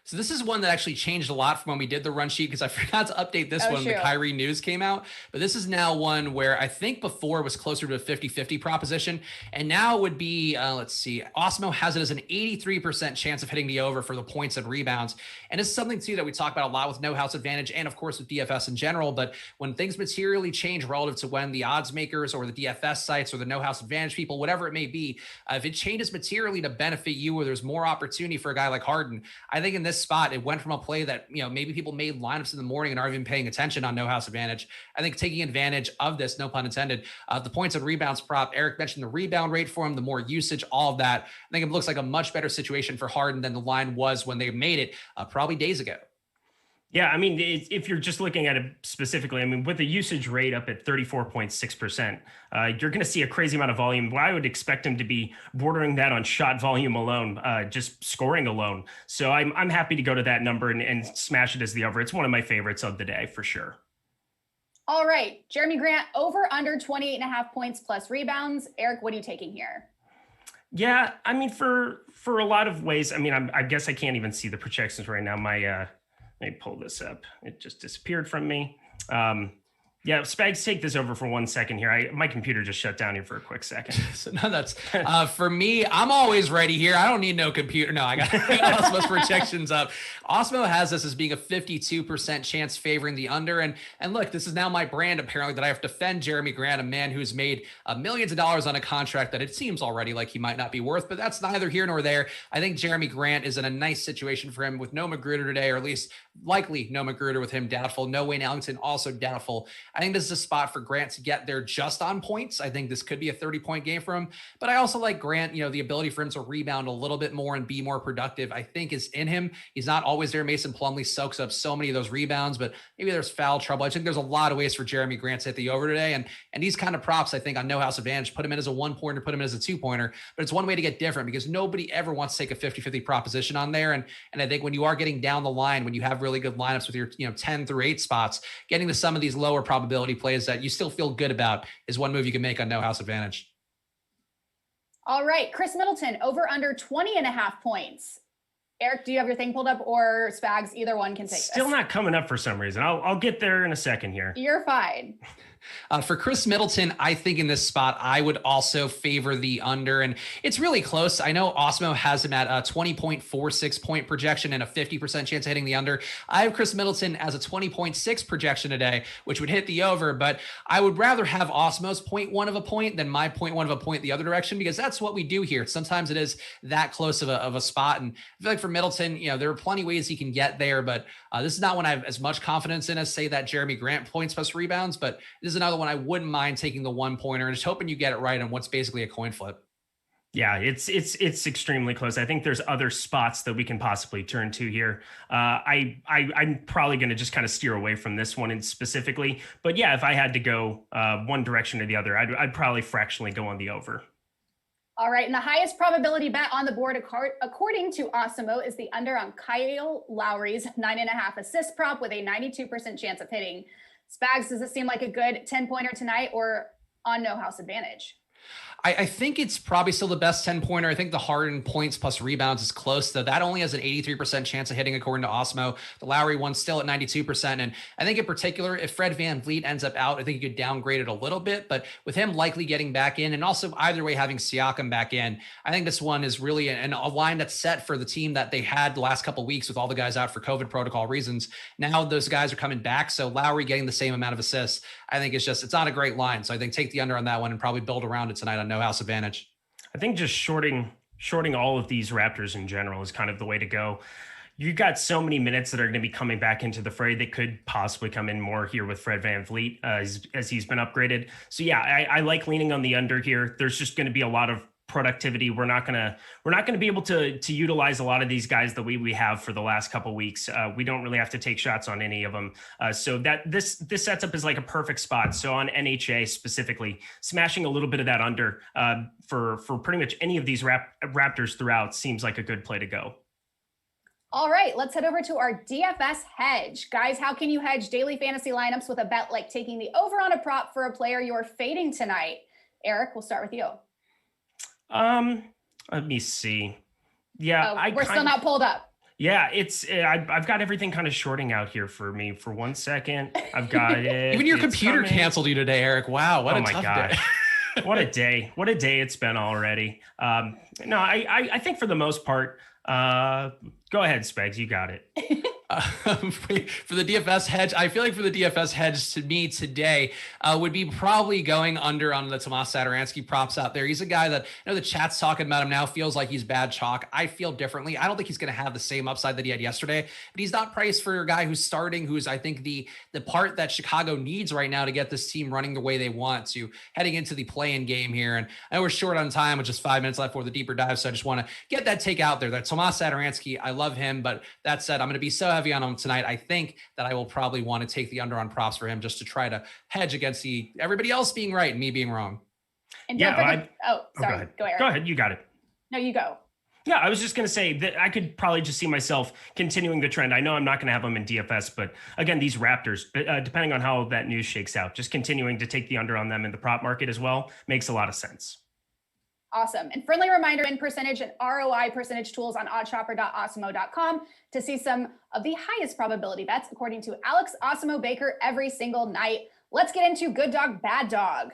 So this is one that actually changed a lot from when we did the run sheet because I forgot to update this one when the Kyrie news came out. But this is now one where I think before it was closer to a 50-50 proposition. And now it would be, let's see, Awesemo has it as an 83% chance of hitting the over for the points and rebounds. And it's something too that we talk about a lot with No House Advantage and of course with DFS in general. But when things materially change relative to when the odds makers or the DFS sites or the No House Advantage people, whatever it may be, if it changes materially to benefit you or there's more opportunity for a guy like Harden, I think in this spot, it went from a play that, maybe people made lineups in the morning and aren't even paying attention on No House Advantage. I think taking advantage of this, no pun intended, the points and rebounds prop, Eric mentioned the rebound rate for him, the more usage, all of that. I think it looks like a much better situation for Harden than the line was when they made it probably days ago. Yeah, I mean, if you're just looking at it specifically, I mean, with the usage rate up at 34.6%, you're going to see a crazy amount of volume. Well, I would expect him to be bordering that on shot volume alone, just scoring alone. So I'm happy to go to that number and smash it as the over. It's one of my favorites of the day for sure. All right, Jeremy Grant over under 28.5 points plus rebounds. Eric, what are you taking here? Yeah, I mean, for a lot of ways, I mean, I guess I can't even see the projections right now. Let me pull this up. It just disappeared from me. Yeah, Spags, take this over for 1 second here. My computer just shut down here for a quick second. So no, that's for me. I'm always ready here. I don't need no computer. No, I got Awesemo's projections up. Awesemo has this as being a 52% chance favoring the under. And look, this is now my brand apparently that I have to defend Jeremy Grant, a man who's made millions of dollars on a contract that it seems already like he might not be worth. But that's neither here nor there. I think Jeremy Grant is in a nice situation for him with no Magruder today, or at least likely no Magruder with him doubtful. No Wayne Ellington also doubtful. I think this is a spot for Grant to get there just on points. I think this could be a 30-point game for him, but I also like Grant, the ability for him to rebound a little bit more and be more productive, I think is in him. He's not always there. Mason Plumley soaks up so many of those rebounds, but maybe there's foul trouble. I think there's a lot of ways for Jeremy Grant to hit the over today. And these kind of props, I think on No House Advantage, put him in as a 1-pointer, put him in as a 2-pointer, but it's one way to get different because nobody ever wants to take a 50-50 proposition on there. And I think when you are getting down the line, when you have really good lineups with your 10 through 8 spots, getting to some of these lower probability plays that you still feel good about is one move you can make on No House Advantage. All right, Chris Middleton, over under 20.5 points. Eric, do you have your thing pulled up, or Spags? Either one can take Still this. Not coming up for some reason. I'll get there in a second here. You're fine. For Chris Middleton, I think in this spot, I would also favor the under, and it's really close. I know Awesemo has him at a 20.46 point projection and a 50% chance of hitting the under. I have Chris Middleton as a 20.6 projection today, which would hit the over, but I would rather have Awesemo's 0.1 of a point than my 0.1 of a point the other direction, because that's what we do here. Sometimes it is that close of a spot, and I feel like for Middleton, there are plenty of ways he can get there, but this is not one I have as much confidence in as, say, that Jeremy Grant points plus rebounds, but this is another one I wouldn't mind taking the 1-pointer and just hoping you get it right on what's basically a coin flip. Yeah, it's extremely close. I think there's other spots that we can possibly turn to here. I'm probably going to just kind of steer away from this one in specifically, but yeah, if I had to go one direction or the other, I'd probably fractionally go on the over. All right, and the highest probability bet on the board, according to Awesemo, is the under on Kyle Lowry's 9.5 assist prop with a 92% chance of hitting. Spags, does it seem like a good 10-pointer tonight, or on No House Advantage? I think it's probably still the best 10-pointer. I think the Harden points plus rebounds is close, though. That only has an 83% chance of hitting according to Awesemo. The Lowry one's still at 92%. And I think in particular, if Fred VanVleet ends up out, I think you could downgrade it a little bit. But with him likely getting back in, and also either way having Siakam back in, I think this one is really a line that's set for the team that they had the last couple of weeks with all the guys out for COVID protocol reasons. Now those guys are coming back. So Lowry getting the same amount of assists, I think it's not a great line. So I think take the under on that one and probably build around it tonight on No House Advantage. I think just shorting all of these Raptors in general is kind of the way to go. You've got so many minutes that are going to be coming back into the fray that could possibly come in more here with Fred VanVleet as he's been upgraded. So yeah, I like leaning on the under here. There's just going to be a lot of productivity. We're not going to be able to utilize a lot of these guys the way we have for the last couple of weeks. We don't really have to take shots on any of them. So that this sets up as like a perfect spot. So on NHA specifically, smashing a little bit of that under for pretty much any of these Raptors throughout seems like a good play to go. All right, let's head over to our DFS hedge. Guys, how can you hedge daily fantasy lineups with a bet like taking the over on a prop for a player you're fading tonight? Eric, we'll start with you. Let me see. Yeah, we're still not pulled up. Yeah, I've got everything kind of shorting out here for me for 1 second. I've got it. Even your computer canceled you today, Eric. Wow, what a tough day. What a day. What a day it's been already. No, I think for the most part, go ahead, Spags, you got it. For the DFS hedge, I feel like for the DFS hedge to me today would be probably going under on the Tomas Satoransky props out there. He's a guy that I know the chat's talking about him now, feels like he's bad chalk. I feel differently. I don't think he's going to have the same upside that he had yesterday, but he's not priced for a guy who's starting, who's I think the part that Chicago needs right now to get this team running the way they want to heading into the play-in game here. And I know we're short on time with just 5 minutes left for the deeper dive, so I just want to get that take out there. That Tomas Satoransky, I love him, but that said, I'm going to be so heavy on him tonight. I think that I will probably want to take the under on props for him just to try to hedge against everybody else being right and me being wrong. And don't forget, sorry. Go Eric. Go ahead. You got it. No, you go. Yeah, I was just going to say that I could probably just see myself continuing the trend. I know I'm not going to have them in DFS, but again, these Raptors, depending on how that news shakes out, just continuing to take the under on them in the prop market as well makes a lot of sense. Awesome. And friendly reminder, win percentage and ROI percentage tools on oddshopper.awesemo.com to see some of the highest probability bets according to Alex Awesemo Baker every single night. Let's get into good dog, bad dog.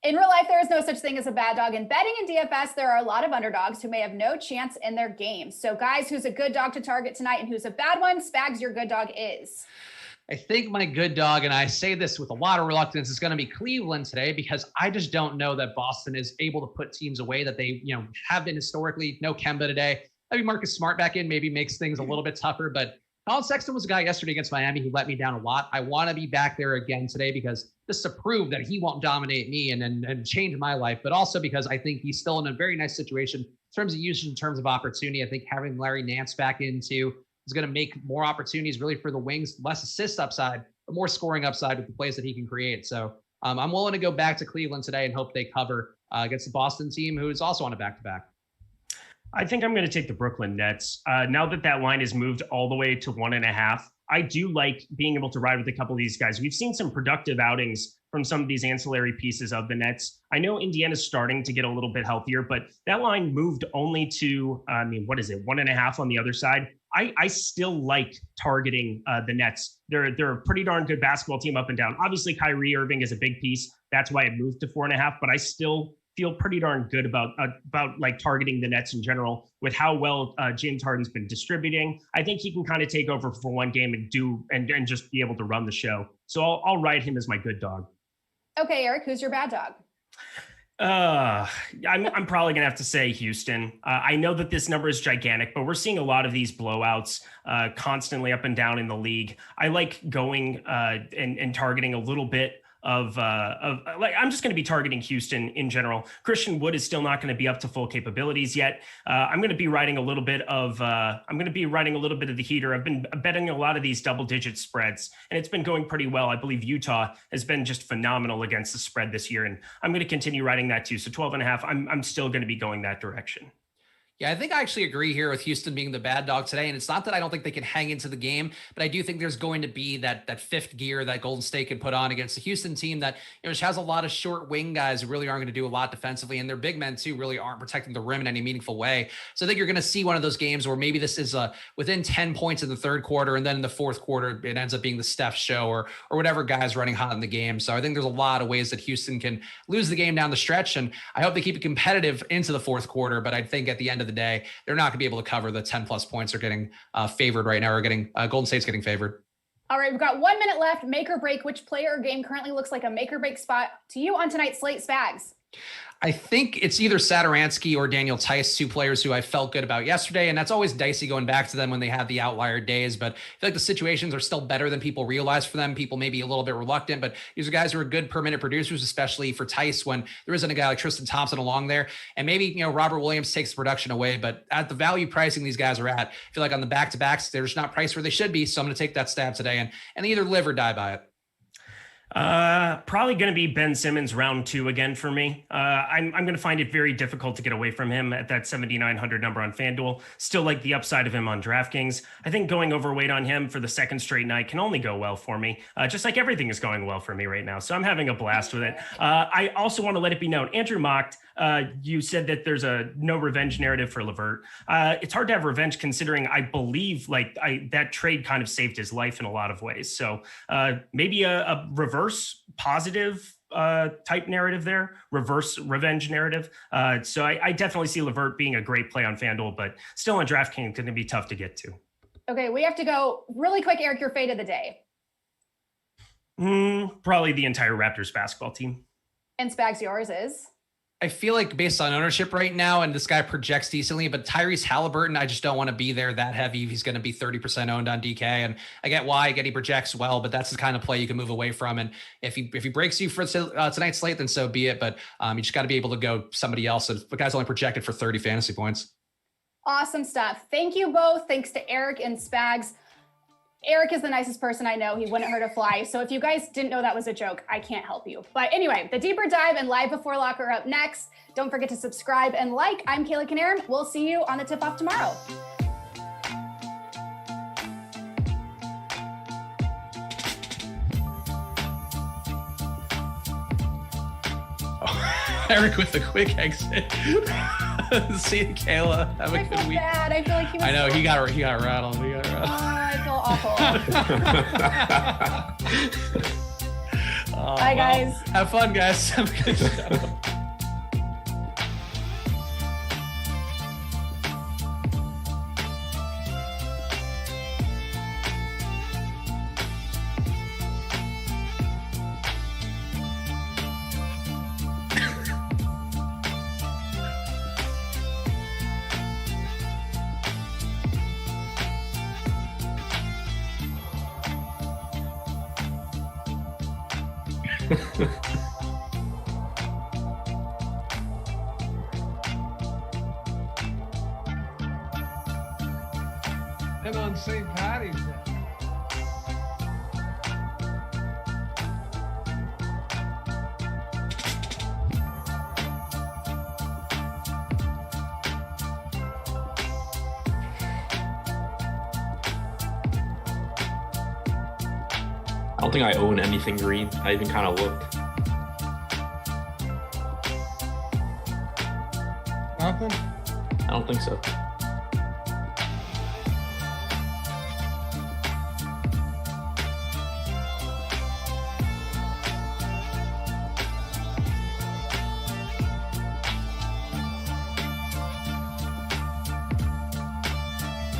In real life, there is no such thing as a bad dog. In betting and DFS, there are a lot of underdogs who may have no chance in their games. So guys, who's a good dog to target tonight and who's a bad one? Spags, your good dog is. I think my good dog, and I say this with a lot of reluctance, is going to be Cleveland today because I just don't know that Boston is able to put teams away that they, have been historically. No Kemba today. Maybe Marcus Smart back in maybe makes things a little bit tougher, but Colin Sexton was a guy yesterday against Miami who let me down a lot. I want to be back there again today because just to prove that he won't dominate me and change my life, but also because I think he's still in a very nice situation in terms of usage, in terms of opportunity. I think having Larry Nance back in too is going to make more opportunities really for the wings, less assist upside, but more scoring upside with the plays that he can create. So I'm willing to go back to Cleveland today and hope they cover against the Boston team, who is also on a back-to-back. I think I'm going to take the Brooklyn Nets. Now that line is moved all the way to 1.5, I do like being able to ride with a couple of these guys. We've seen some productive outings from some of these ancillary pieces of the Nets. I know Indiana's starting to get a little bit healthier, but that line moved only to, 1.5 on the other side. I still like targeting the Nets. They're a pretty darn good basketball team up and down. Obviously, Kyrie Irving is a big piece. That's why it moved to 4.5, but I still feel pretty darn good about like targeting the Nets in general with how well James Harden's been distributing. I think he can kind of take over for one game and just be able to run the show. So I'll ride him as my good dog. Okay, Eric, who's your bad dog? I'm probably gonna have to say Houston. I know that this number is gigantic, but we're seeing a lot of these blowouts constantly up and down in the league. I like going and targeting a little bit of I'm just going to be targeting Houston in general. Christian Wood is still not going to be up to full capabilities yet. I'm going to be riding a little bit of the heater. I've been betting a lot of these double-digit spreads, and it's been going pretty well. I believe Utah has been just phenomenal against the spread this year, and I'm going to continue riding that too. So 12.5, I'm still going to be going that direction. Yeah, I think I actually agree here with Houston being the bad dog today. And it's not that I don't think they can hang into the game, but I do think there's going to be that fifth gear that Golden State can put on against the Houston team that just has a lot of short wing guys who really aren't going to do a lot defensively. And their big men too really aren't protecting the rim in any meaningful way. So I think you're going to see one of those games where maybe this is within 10 points in the third quarter. And then in the fourth quarter, it ends up being the Steph show or whatever guy's running hot in the game. So I think there's a lot of ways that Houston can lose the game down the stretch. And I hope they keep it competitive into the fourth quarter. But I think at the end of the day, they're not going to be able to cover the 10 plus points they're getting favored right now, or getting Golden State's getting favored. All right, we've got 1 minute left. Make or break. Which player or game currently looks like a make or break spot to you on tonight's slate, Spags? I think it's either Satoransky or Daniel Tice, two players who I felt good about yesterday. And that's always dicey going back to them when they have the outlier days. But I feel like the situations are still better than people realize for them. People may be a little bit reluctant, but these are guys who are good per minute producers, especially for Tice when there isn't a guy like Tristan Thompson along there. And maybe, Robert Williams takes the production away. But at the value pricing these guys are at, I feel like on the back-to-backs, they're just not priced where they should be. So I'm going to take that stab today and either live or die by it. Probably going to be Ben Simmons round 2 again for me. I'm going to find it very difficult to get away from him at that 7,900 number on FanDuel. Still like the upside of him on DraftKings. I think going overweight on him for the second straight night can only go well for me. Just like everything is going well for me right now. So I'm having a blast with it. I also want to let it be known, Andrew mocked. You said that there's a no revenge narrative for LeVert. It's hard to have revenge considering I believe that trade kind of saved his life in a lot of ways. So maybe a reverse positive type narrative there, reverse revenge narrative. So I definitely see LeVert being a great play on FanDuel, but still on DraftKings going to be tough to get to. Okay, we have to go really quick. Eric, your fate of the day. Probably the entire Raptors basketball team. And Spags, yours is? I feel like based on ownership right now, and this guy projects decently, but Tyrese Halliburton, I just don't want to be there that heavy. He's going to be 30% owned on DK. And I get why, he projects well, but that's the kind of play you can move away from. And if he breaks you for tonight's slate, then so be it. But you just got to be able to go somebody else. The guy's only projected for 30 fantasy points. Awesome stuff. Thank you both. Thanks to Eric and Spags. Eric is the nicest person I know. He wouldn't hurt a fly. So if you guys didn't know that was a joke, I can't help you. But anyway, the deeper dive and live before lock are up next. Don't forget to subscribe and like. I'm Kayla Knierim. We'll see you on the tip-off tomorrow. Eric with a quick exit. See you, Kayla. Have a I good feel week. bad. I feel like he was. I know he got rattled. Oh, I feel awful. Bye, guys. Have fun, guys. Have a good show. And on St. Patty's Day. I don't think I own anything green. I even kind of looked. Nothing? I don't think so.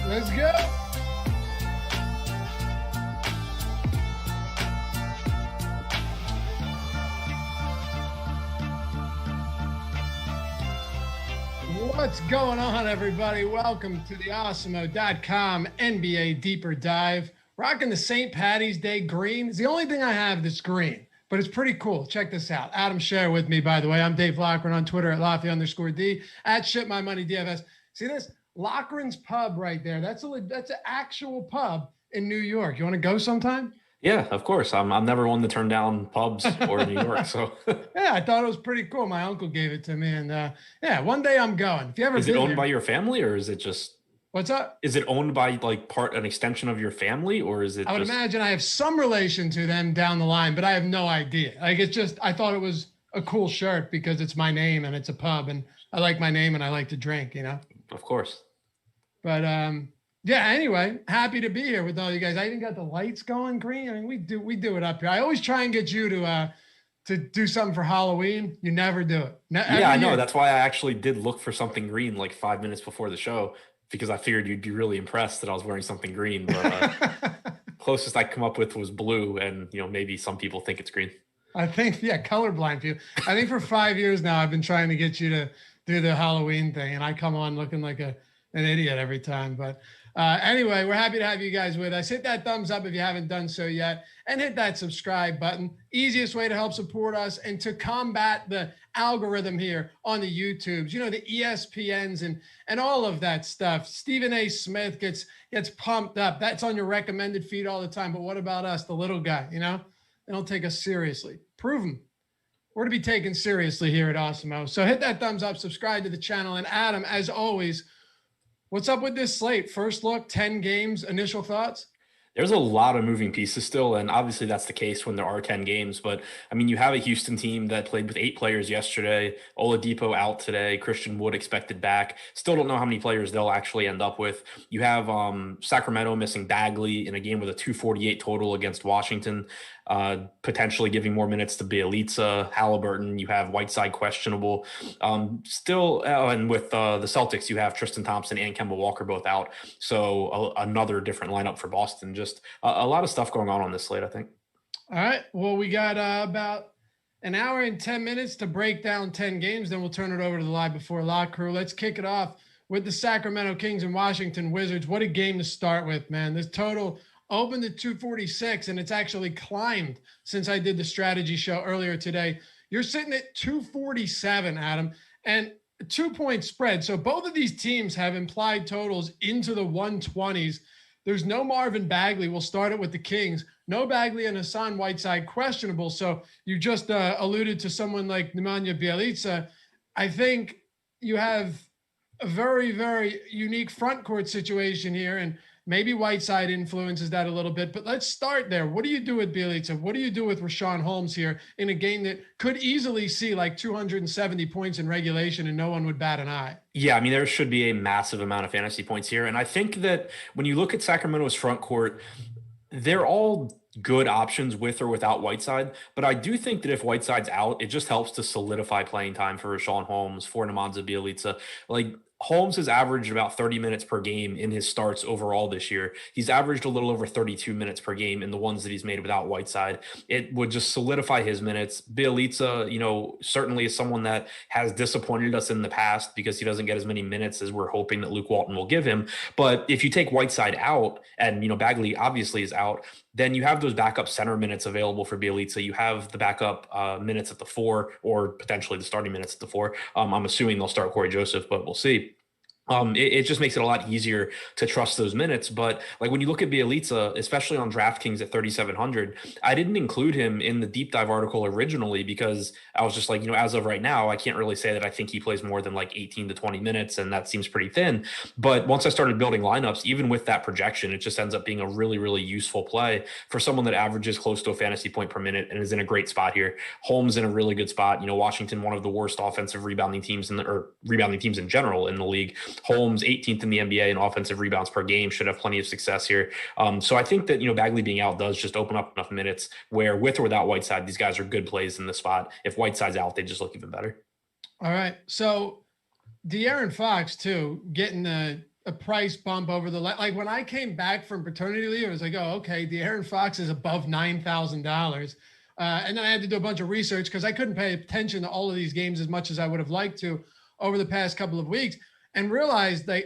Let's go. What's going on, everybody? Welcome to the Awesemo.com NBA Deeper Dive. Rocking the St. Patty's Day green. It's the only thing I have that's green, but it's pretty cool. Check this out. Adam Scherer with me, by the way. I'm Dave Loughran on Twitter at Lofty_D, at ShipMyMoney DFS. See this? Loughran's Pub right there. That's an actual pub in New York. You want to go sometime? Yeah, of course. I'm never one to turn down pubs or New York. So Yeah, I thought it was pretty cool. My uncle gave it to me, and yeah, one day I'm going. If you ever is it been owned there- by your family, or is it just? What's up? Is it owned by like an extension of your family, or is it? I would imagine I have some relation to them down the line, but I have no idea. Like, it's just, I thought it was a cool shirt because it's my name and it's a pub, and I like my name and I like to drink, you know? Of course. But yeah, anyway, happy to be here with all you guys. I even got the lights going green. I mean, we do it up here. I always try and get you to do something for Halloween. You never do it. Yeah, I know. That's why I actually did look for something green like 5 minutes before the show, because I figured you'd be really impressed that I was wearing something green. But closest I come up with was blue, and maybe some people think it's green. I think, yeah, colorblind for you. I think for 5 years now, I've been trying to get you to do the Halloween thing, and I come on looking like an idiot every time. But anyway, we're happy to have you guys with us. Hit that thumbs up if you haven't done so yet, and hit that subscribe button. Easiest way to help support us and to combat the algorithm here on the YouTubes, the ESPNs and all of that stuff. Stephen A. Smith gets pumped up. That's on your recommended feed all the time. But what about us, the little guy? They don't take us seriously. Prove them. We're to be taken seriously here at Awesemo. So hit that thumbs up, subscribe to the channel. And Adam, as always, what's up with this slate? First look, 10 games, initial thoughts? There's a lot of moving pieces still, and obviously that's the case when there are 10 games. But, I mean, you have a Houston team that played with 8 players yesterday. Oladipo out today. Christian Wood expected back. Still don't know how many players they'll actually end up with. You have Sacramento missing Bagley in a game with a 248 total against Washington, potentially giving more minutes to Bjelica, Halliburton. You have Whiteside questionable. And with the Celtics, you have Tristan Thompson and Kemba Walker both out. So another different lineup for Boston. Just a lot of stuff going on this slate, I think. All right. Well, we got about an hour and 10 minutes to break down 10 games. Then we'll turn it over to the Live Before Lock crew. Let's kick it off with the Sacramento Kings and Washington Wizards. What a game to start with, man. This total opened at 246, and it's actually climbed since I did the strategy show earlier today. You're sitting at 247, Adam, and a 2-point spread. So both of these teams have implied totals into the 120s. There's no Marvin Bagley. We'll start it with the Kings. No Bagley and Hassan Whiteside questionable. So you just alluded to someone like Nemanja Bjelica. I think you have a very, very unique front court situation here. And Maybe Whiteside influences that a little bit, but let's start there. What do you do with Bjelica? What do you do with Richaun Holmes here in a game that could easily see like 270 points in regulation and no one would bat an eye? Yeah, I mean, there should be a massive amount of fantasy points here. And I think that when you look at Sacramento's front court, they're all good options with or without Whiteside. But I do think that if Whiteside's out, it just helps to solidify playing time for Richaun Holmes, for Nemanja Bjelica. Like, Holmes has averaged about 30 minutes per game in his starts overall this year. He's averaged a little over 32 minutes per game in the ones that he's made without Whiteside. It would just solidify his minutes. Bjelica, certainly is someone that has disappointed us in the past because he doesn't get as many minutes as we're hoping that Luke Walton will give him. But if you take Whiteside out and, Bagley obviously is out, then you have those backup center minutes available for Bjelica. You have the backup minutes at the 4 or potentially the starting minutes at the 4. I'm assuming they'll start Corey Joseph, but we'll see. It just makes it a lot easier to trust those minutes. But like when you look at Bjelica, especially on DraftKings at 3,700, I didn't include him in the deep dive article originally because I was just like, as of right now, I can't really say that I think he plays more than like 18 to 20 minutes. And that seems pretty thin. But once I started building lineups, even with that projection, it just ends up being a really, really useful play for someone that averages close to a fantasy point per minute and is in a great spot here. Holmes in a really good spot. Washington, one of the worst offensive rebounding teams rebounding teams in general in the league. Holmes 18th in the NBA in offensive rebounds per game, should have plenty of success here. So I think that, Bagley being out does just open up enough minutes where with or without Whiteside, these guys are good plays in the spot. If Whiteside's out, they just look even better. All right. So De'Aaron Fox too, getting a price bump over the, like when I came back from paternity leave, I was like, oh, okay. De'Aaron Fox is above $9,000. And then I had to do a bunch of research because I couldn't pay attention to all of these games as much as I would have liked to over the past couple of weeks. And realized this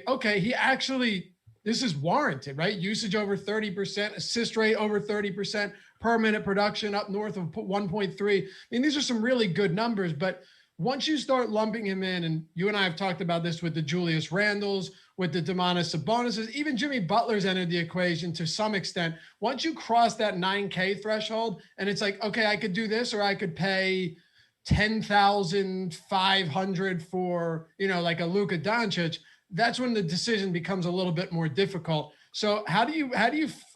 is warranted, right? Usage over 30%, assist rate over 30%, per minute production up north of 1.3. I mean, these are some really good numbers, but once you start lumping him in, and you and I have talked about this with the Julius Randles, with the Domantas Sabonis, even Jimmy Butler's entered the equation to some extent. Once you cross that 9K threshold and it's like, okay, I could do this, or I could pay 10,500 for, like a Luka Doncic, that's when the decision becomes a little bit more difficult. So how do you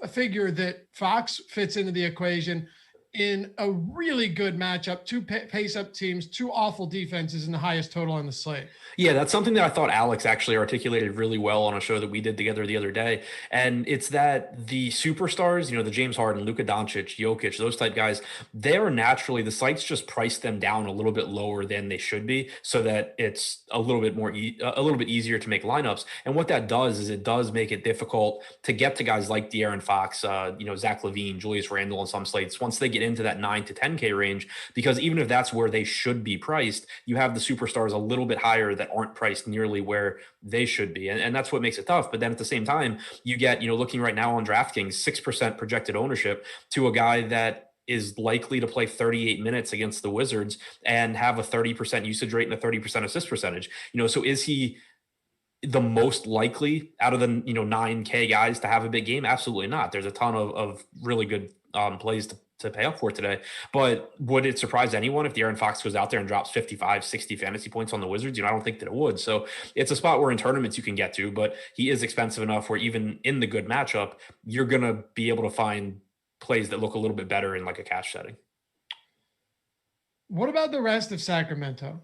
figure that Fox fits into the equation in a really good matchup, two pace up teams, two awful defenses, and the highest total on the slate? Yeah, that's something that I thought Alex actually articulated really well on a show that we did together the other day. And it's that the superstars, the James Harden, Luka Doncic, Jokic, those type guys, they're naturally, the sites just price them down a little bit lower than they should be so that it's a little bit more, a little bit easier to make lineups. And what that does is it does make it difficult to get to guys like De'Aaron Fox, Zach LaVine, Julius Randle on some slates once they get into that 9 to 10K range, because even if that's where they should be priced, you have the superstars a little bit higher that aren't priced nearly where they should be. And that's what makes it tough. But then at the same time, you get, looking right now on DraftKings, 6% projected ownership to a guy that is likely to play 38 minutes against the Wizards and have a 30% usage rate and a 30% assist percentage. So is he the most likely out of the 9K guys to have a big game? Absolutely not. There's a ton of really good plays to pay up for today. But would it surprise anyone if De'Aaron Fox goes out there and drops 55, 60 fantasy points on the Wizards? I don't think that it would. So it's a spot where in tournaments you can get to, but he is expensive enough where even in the good matchup, you're going to be able to find plays that look a little bit better in like a cash setting. What about the rest of Sacramento?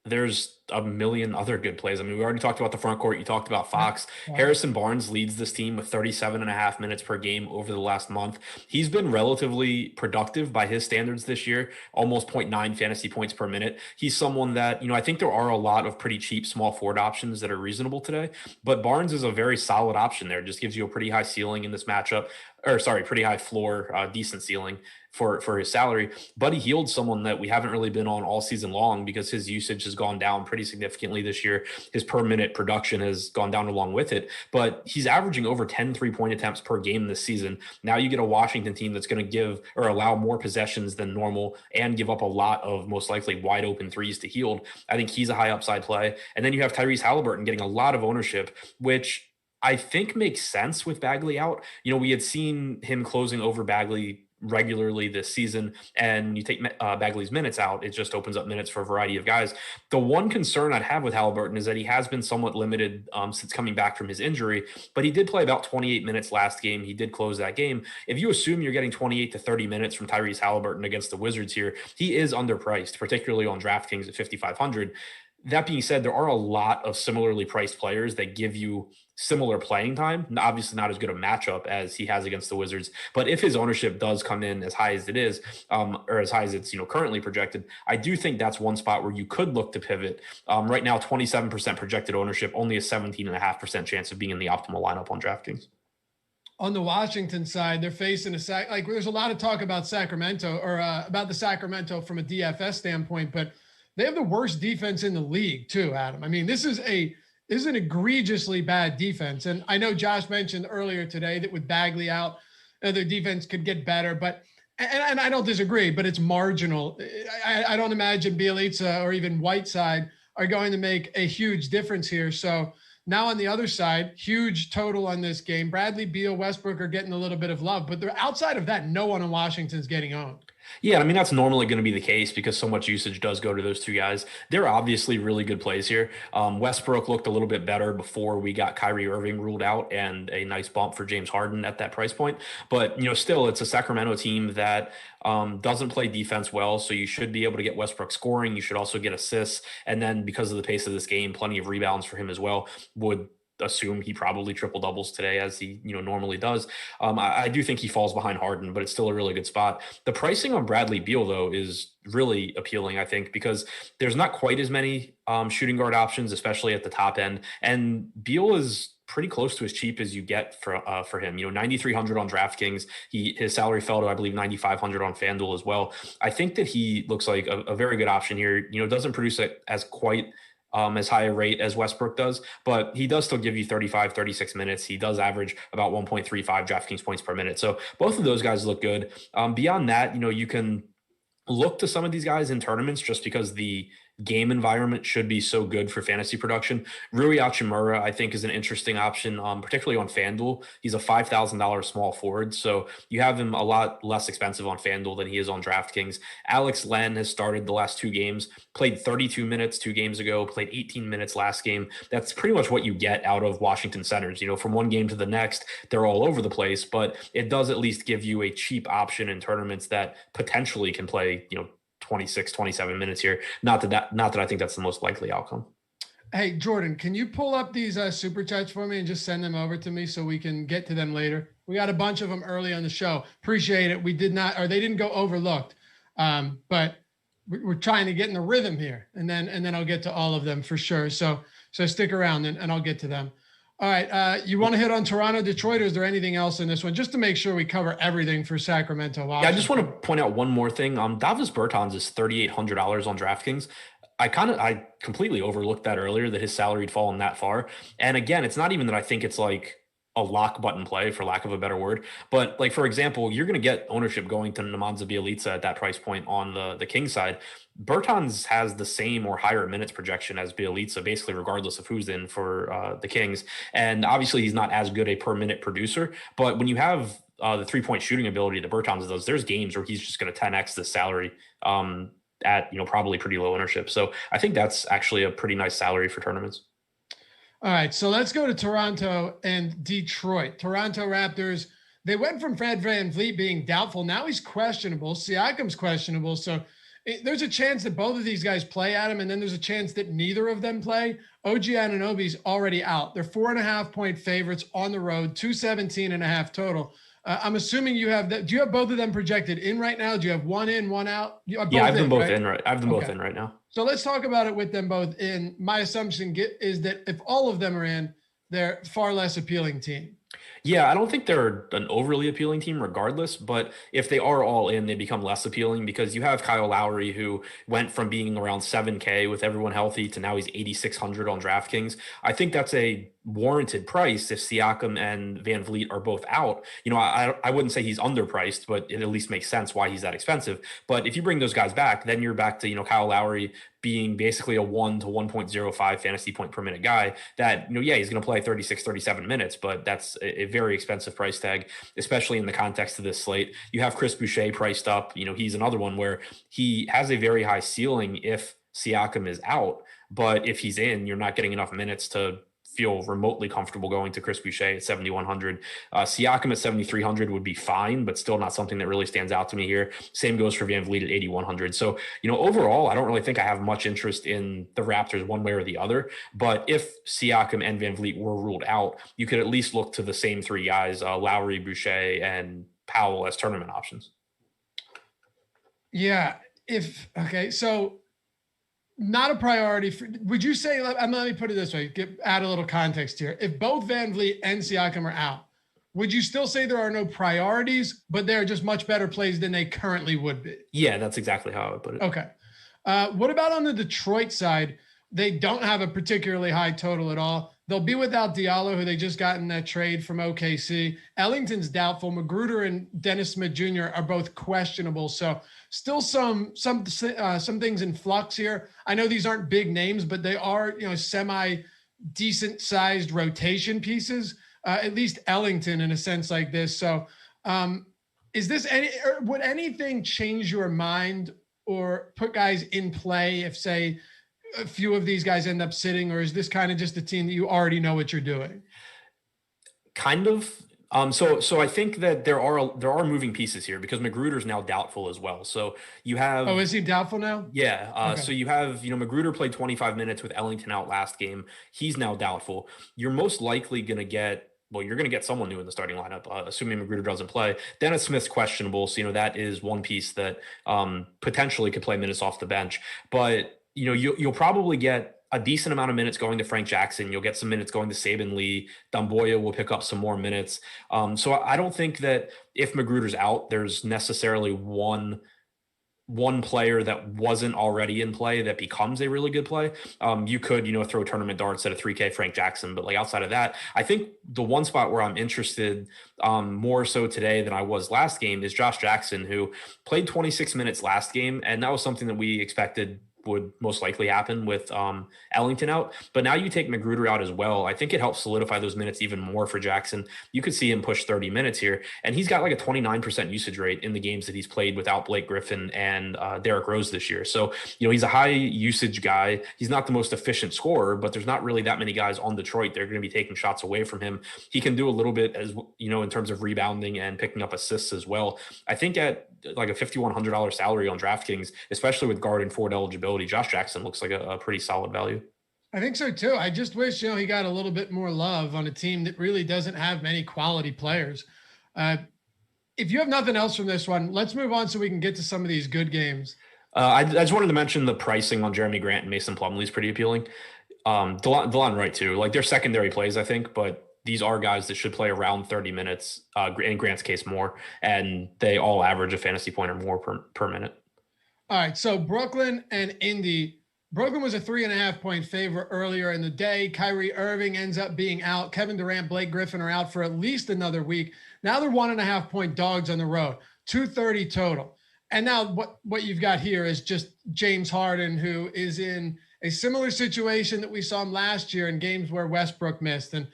There's a million other good plays. I mean, we already talked about the front court. You talked about Fox. Harrison Barnes leads this team with 37.5 minutes per game over the last month. He's been relatively productive by his standards this year, almost 0.9 fantasy points per minute. He's someone that, I think there are a lot of pretty cheap small forward options that are reasonable today, but Barnes is a very solid option there. Just gives you a pretty high ceiling in this matchup, pretty high floor, decent ceiling for his salary. Buddy Hield's someone that we haven't really been on all season long because his usage has gone down pretty significantly this year. His per minute production has gone down along with it, but he's averaging over 10 3-point attempts per game this season. Now you get a Washington team that's going to give or allow more possessions than normal and give up a lot of most likely wide open threes to Hield. I think he's a high upside play. And then you have Tyrese Halliburton getting a lot of ownership, which I think makes sense with Bagley out. We had seen him closing over Bagley regularly this season. And you take Bagley's minutes out, it just opens up minutes for a variety of guys. The one concern I'd have with Haliburton is that he has been somewhat limited since coming back from his injury, but he did play about 28 minutes last game. He did close that game. If you assume you're getting 28 to 30 minutes from Tyrese Haliburton against the Wizards here, he is underpriced, particularly on DraftKings at 5,500. That being said, there are a lot of similarly priced players that give you similar playing time. Obviously not as good a matchup as he has against the Wizards, but if his ownership does come in as high as it is, or as high as it's currently projected, I do think that's one spot where you could look to pivot. Right now, 27% projected ownership, only a 17.5% chance of being in the optimal lineup on DraftKings. On the Washington side, they're facing there's a lot of talk about Sacramento or about the Sacramento from a DFS standpoint, but they have the worst defense in the league too, Adam. I mean, this is an egregiously bad defense. And I know Josh mentioned earlier today that with Bagley out, their defense could get better, but I don't disagree, but it's marginal. I don't imagine Bjelica or even Whiteside are going to make a huge difference here. So now on the other side, huge total on this game. Bradley Beal, Westbrook are getting a little bit of love, but they're outside of that, no one in Washington is getting owned. Yeah, I mean, that's normally going to be the case because so much usage does go to those two guys. They're obviously really good plays here. Westbrook looked a little bit better before we got Kyrie Irving ruled out, and a nice bump for James Harden at that price point. But, still, it's a Sacramento team that doesn't play defense well, so you should be able to get Westbrook scoring. You should also get assists. And then because of the pace of this game, plenty of rebounds for him as well. Would assume he probably triple doubles today as he normally does. I do think he falls behind Harden, but it's still a really good spot. The pricing on Bradley Beal though is really appealing, I think, because there's not quite as many shooting guard options, especially at the top end. And Beal is pretty close to as cheap as you get for him. 9,300 on DraftKings. His salary fell to, I believe, 9,500 on FanDuel as well. I think that he looks like a very good option here. Doesn't produce it as quite as high a rate as Westbrook does, but he does still give you 35, 36 minutes. He does average about 1.35 DraftKings points per minute. So both of those guys look good. Beyond that, you can look to some of these guys in tournaments just because the game environment should be so good for fantasy production. Rui Hachimura, I think, is an interesting option, particularly on FanDuel. He's a $5,000 small forward, so you have him a lot less expensive on FanDuel than he is on DraftKings. Alex Len has started the last two games, played 32 minutes 2 games ago, played 18 minutes last game. That's pretty much what you get out of Washington centers. From one game to the next, they're all over the place, but it does at least give you a cheap option in tournaments that potentially can play, 26, 27 minutes here. Not that I think that's the most likely outcome. Hey, Jordan, can you pull up these super chats for me and just send them over to me so we can get to them later? We got a bunch of them early on the show. Appreciate it. They didn't go overlooked. But we're trying to get in the rhythm here, and then I'll get to all of them for sure. So stick around and I'll get to them. All right. You want to hit on Toronto, Detroit, or is there anything else in this one? Just to make sure we cover everything for Sacramento. Washington. Yeah, I just want to point out one more thing. Davis Bertans is $3,800 on DraftKings. I completely overlooked that earlier, that his salary had fallen that far. And again, it's not even that I think it's like a lock button play, for lack of a better word. But like, for example, you're going to get ownership going to Nemanja Bjelica at that price point on the Kings side. Bertans has the same or higher minutes projection as Bjelica, basically regardless of who's in for the Kings. And obviously he's not as good a per minute producer, but when you have the 3-point shooting ability that Bertans does, there's games where he's just going to 10x the salary at probably pretty low ownership. So I think that's actually a pretty nice salary for tournaments. All right, so let's go to Toronto and Detroit. Toronto Raptors, they went from Fred VanVleet being doubtful. Now he's questionable. Siakam's questionable. So there's a chance that both of these guys play, Adam, and then there's a chance that neither of them play. OG Anunoby's already out. They're 4.5-point favorites on the road, 217.5 total. I'm assuming you have that. Do you have both of them projected in right now? Do you have one in, one out? I have them both in, right? I have them both in right now. So let's talk about it with them both in. My assumption is that if all of them are in, they're far less appealing team. Yeah, I don't think they're an overly appealing team regardless, but if they are all in, they become less appealing because you have Kyle Lowry, who went from being around 7K with everyone healthy to now he's 8,600 on DraftKings. I think that's a warranted price if Siakam and VanVleet are both out. I wouldn't say he's underpriced, but it at least makes sense why he's that expensive. But if you bring those guys back, then you're back to, Kyle Lowry being basically a 1 to 1.05 fantasy point per minute guy that, yeah, he's going to play 36, 37 minutes, but that's a very expensive price tag, especially in the context of this slate. You have Chris Boucher priced up. He's another one where he has a very high ceiling if Siakam is out, but if he's in, you're not getting enough minutes to feel remotely comfortable going to Chris Boucher at 7,100. Siakam at 7,300 would be fine, but still not something that really stands out to me here. Same goes for Van Vliet at 8,100. So, overall, I don't really think I have much interest in the Raptors one way or the other. But if Siakam and Van Vliet were ruled out, you could at least look to the same three guys, Lowry, Boucher, and Powell as tournament options. Yeah. So not a priority. Would you say, let me put it this way, add a little context here. If both Van Vliet and Siakam are out, would you still say there are no priorities, but they're just much better plays than they currently would be? Yeah, that's exactly how I would put it. Okay. What about on the Detroit side? They don't have a particularly high total at all. They'll be without Diallo, who they just got in that trade from OKC. Ellington's doubtful. Magruder and Dennis Smith Jr. are both questionable. So still some things in flux here. I know these aren't big names, but they are, semi decent sized rotation pieces, at least Ellington in a sense like this. So is this would anything change your mind or put guys in play if, say, a few of these guys end up sitting, or is this kind of just a team that you already know what you're doing? Kind of. So I think that there are moving pieces here because Magruder's now doubtful as well. So you have. Oh, is he doubtful now? Yeah. Okay. So you have, Magruder played 25 minutes with Ellington out last game. He's now doubtful. You're most likely going to get. Well, you're going to get someone new in the starting lineup, assuming Magruder doesn't play. Dennis Smith's questionable. So, that is one piece that potentially could play minutes off the bench. But, you'll probably get a decent amount of minutes going to Frank Jackson. You'll get some minutes going to Saban Lee. Damboya will pick up some more minutes. So I don't think that if Magruder's out, there's necessarily one player that wasn't already in play that becomes a really good play. You could, throw tournament darts at a 3K Frank Jackson, but like outside of that, I think the one spot where I'm interested more so today than I was last game is Josh Jackson, who played 26 minutes last game. And that was something that we expected would most likely happen with Ellington out. But now you take Magruder out as well. I think it helps solidify those minutes even more for Jackson. You could see him push 30 minutes here. And he's got like a 29% usage rate in the games that he's played without Blake Griffin and Derrick Rose this year. So, he's a high usage guy. He's not the most efficient scorer, but there's not really that many guys on Detroit. They're going to be taking shots away from him. He can do a little bit as, in terms of rebounding and picking up assists as well. I think at like a $5,100 salary on DraftKings, especially with guard and forward eligibility, Josh Jackson looks like a pretty solid value. I think so too. I just wish, he got a little bit more love on a team that really doesn't have many quality players. If you have nothing else from this one, let's move on so we can get to some of these good games. I just wanted to mention the pricing on Jeremy Grant and Mason Plumlee is pretty appealing. DeLon Wright too, like they're secondary plays, I think, but these are guys that should play around 30 minutes, in Grant's case more, and they all average a fantasy point or more per minute. All right, so Brooklyn and Indy. Brooklyn was a 3.5 point favorite earlier in the day. Kyrie Irving ends up being out. Kevin Durant, Blake Griffin are out for at least another week. Now they're 1.5 point dogs on the road, 230 total. And now what you've got here is just James Harden, who is in a similar situation that we saw him last year in games where Westbrook missed. And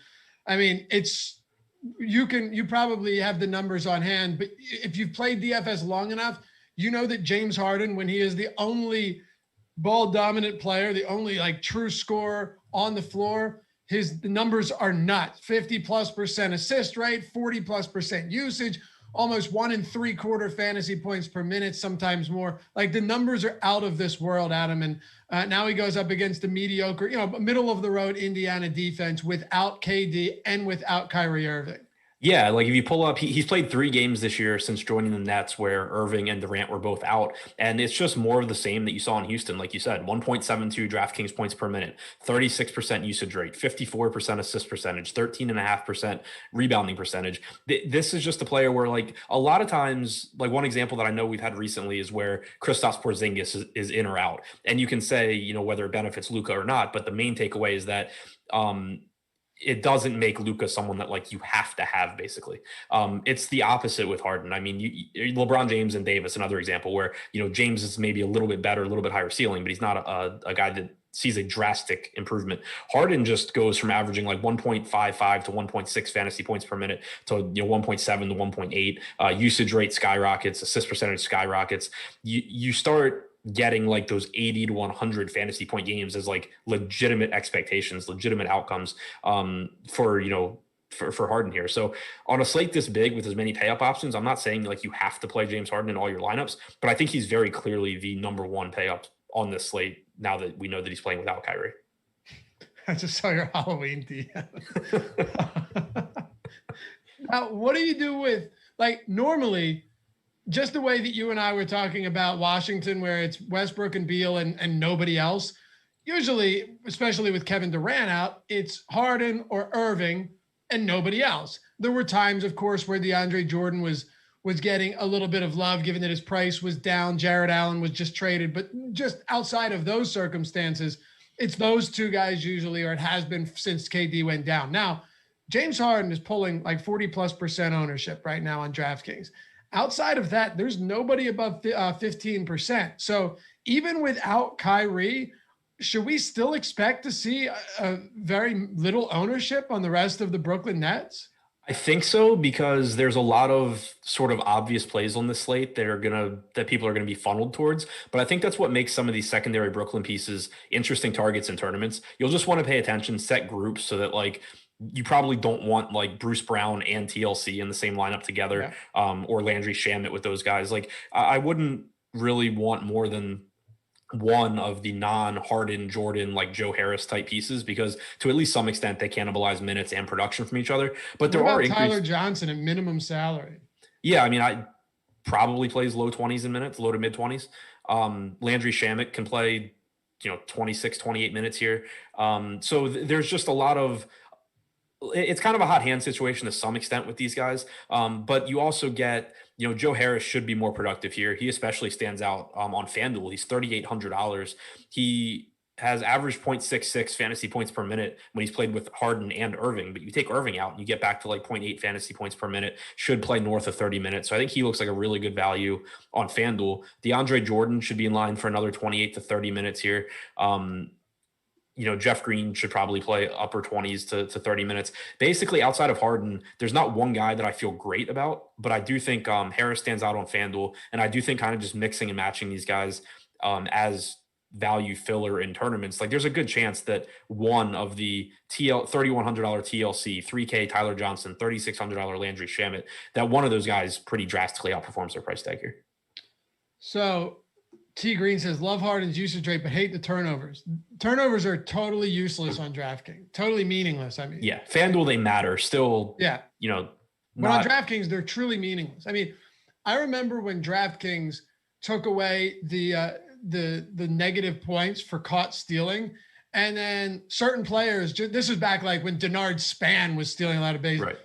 I mean, you probably have the numbers on hand, but if you've played DFS long enough, you know that James Harden, when he is the only ball dominant player, the only like true scorer on the floor, the numbers are nuts. 50+% assist rate, 40+% usage, almost 1 3/4 fantasy points per minute, sometimes more. Like the numbers are out of this world, Adam. And now he goes up against a mediocre, middle of the road Indiana defense without KD and without Kyrie Irving. Yeah, like if you pull up, he's played 3 games this year since joining the Nets where Irving and Durant were both out. And it's just more of the same that you saw in Houston. Like you said, 1.72 DraftKings points per minute, 36% usage rate, 54% assist percentage, 13.5% rebounding percentage. This is just a player where like a lot of times, like one example that I know we've had recently is where Kristaps Porzingis is in or out. And you can say, whether it benefits Luka or not, but the main takeaway is that, it doesn't make Luka someone that like you have to have basically. It's the opposite with Harden. I mean, LeBron James and Davis, another example where, James is maybe a little bit better, a little bit higher ceiling, but he's not a guy that sees a drastic improvement. Harden just goes from averaging like 1.55 to 1.6 fantasy points per minute to 1.7 to 1.8. Usage rate skyrockets, assist percentage skyrockets. You start getting like those 80 to 100 fantasy point games as like legitimate expectations, legitimate outcomes for Harden here. So on a slate this big with as many pay up options, I'm not saying like you have to play James Harden in all your lineups, but I think he's very clearly the number one pay up on this slate now that we know that he's playing without Kyrie. I just saw your Halloween DM. Now, what do you do with, like, normally just the way that you and I were talking about Washington, where it's Westbrook and Beal and nobody else, usually, especially with Kevin Durant out, it's Harden or Irving and nobody else. There were times, of course, where DeAndre Jordan was getting a little bit of love, given that his price was down. Jared Allen was just traded. But just outside of those circumstances, it's those two guys usually, or it has been since KD went down. Now, James Harden is pulling like 40+% ownership right now on DraftKings. Outside of that, there's nobody above 15%. So even without Kyrie, should we still expect to see a very little ownership on the rest of the Brooklyn Nets? I think so, because there's a lot of sort of obvious plays on this slate that people are gonna be funneled towards. But I think that's what makes some of these secondary Brooklyn pieces interesting targets in tournaments. You'll just want to pay attention, set groups so that like you probably don't want like Bruce Brown and TLC in the same lineup together, or Landry Shamet with those guys. Like I wouldn't really want more than one of the non-Harden, Jordan, like Joe Harris type pieces, because to at least some extent they cannibalize minutes and production from each other. But there are Tyler Johnson at minimum salary. Yeah, I mean, I probably plays low 20s in minutes, low to mid 20s. Landry Shamet can play, 26, 28 minutes here. So there's just a lot of, it's kind of a hot hand situation to some extent with these guys. But you also get, Joe Harris should be more productive here. He especially stands out on FanDuel. He's $3,800. He has averaged 0.66 fantasy points per minute when he's played with Harden and Irving. But you take Irving out and you get back to like 0.8 fantasy points per minute, should play north of 30 minutes. So I think he looks like a really good value on FanDuel. DeAndre Jordan should be in line for another 28 to 30 minutes here. Jeff Green should probably play upper 20s to 30 minutes. Basically, outside of Harden, there's not one guy that I feel great about, but I do think Harris stands out on FanDuel, and I do think kind of just mixing and matching these guys as value filler in tournaments, like there's a good chance that one of the $3,100 TLC, $3K Tyler Johnson, $3,600 Landry Shamet, that one of those guys pretty drastically outperforms their price tag here. So T Green says, love Harden's usage rate, but hate the turnovers. Turnovers are totally useless on DraftKings. Totally meaningless. I mean, yeah, FanDuel, they matter still. Yeah. But on DraftKings, they're truly meaningless. I mean, I remember when DraftKings took away the negative points for caught stealing. And then certain players, this was back like when Denard Span was stealing a lot of bases. Right.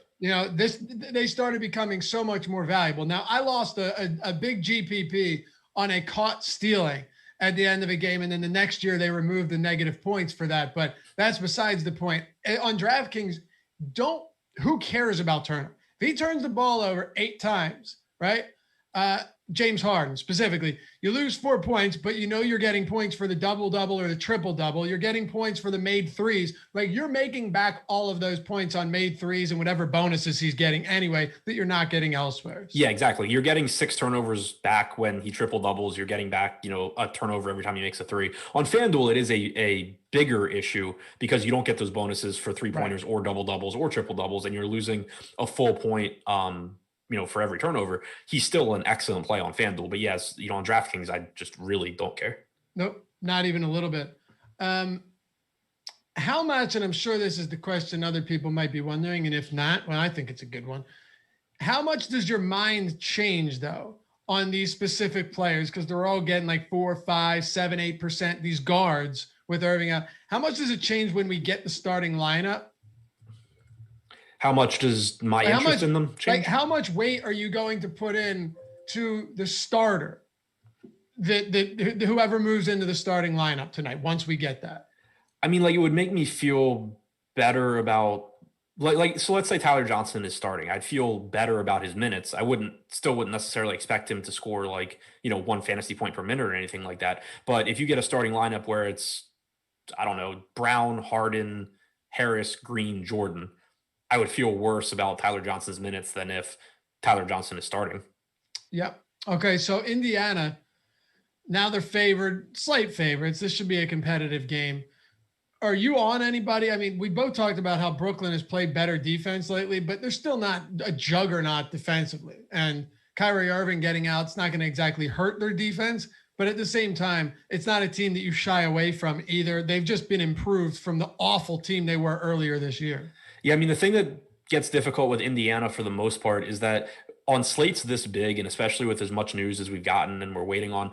They started becoming so much more valuable. Now, I lost a big GPP on a caught stealing at the end of a game. And then the next year they removed the negative points for that. But that's besides the point. On DraftKings, who cares about turnover? If he turns the ball over 8 times, right? James Harden specifically, you lose 4 points, but you're getting points for the double-double or the triple-double. You're getting points for the made threes. Like you're making back all of those points on made threes and whatever bonuses he's getting anyway that you're not getting elsewhere. Yeah, exactly. You're getting 6 turnovers back when he triple doubles. You're getting back, a turnover every time he makes a 3. On FanDuel, it is a bigger issue because you don't get those bonuses for 3-pointers or double doubles or triple doubles, and you're losing a full point for every turnover. He's still an excellent play on FanDuel, but yes, on DraftKings, I just really don't care. Nope, not even a little bit. How much, and I'm sure this is the question other people might be wondering, and if not, well, I think it's a good one. How much does your mind change though on these specific players? Because they're all getting like 4, 5, 7, 8%, these guards with Irving out. How much does it change when we get the starting lineup? How much does my interest in them change? Like how much weight are you going to put in to the starter, whoever moves into the starting lineup tonight, once we get that? I mean, like it would make me feel better about so let's say Tyler Johnson is starting. I'd feel better about his minutes. I still wouldn't necessarily expect him to score like, one fantasy point per minute or anything like that. But if you get a starting lineup where it's, I don't know, Brown, Harden, Harris, Green, Jordan, I would feel worse about Tyler Johnson's minutes than if Tyler Johnson is starting. Yep. Okay. So Indiana, now they're favored, slight favorites. This should be a competitive game. Are you on anybody? I mean, we both talked about how Brooklyn has played better defense lately, but they're still not a juggernaut defensively. And Kyrie Irving getting out, it's not going to exactly hurt their defense. But at the same time, it's not a team that you shy away from either. They've just been improved from the awful team they were earlier this year. Yeah, I mean, the thing that gets difficult with Indiana for the most part is that on slates this big, and especially with as much news as we've gotten and we're waiting on,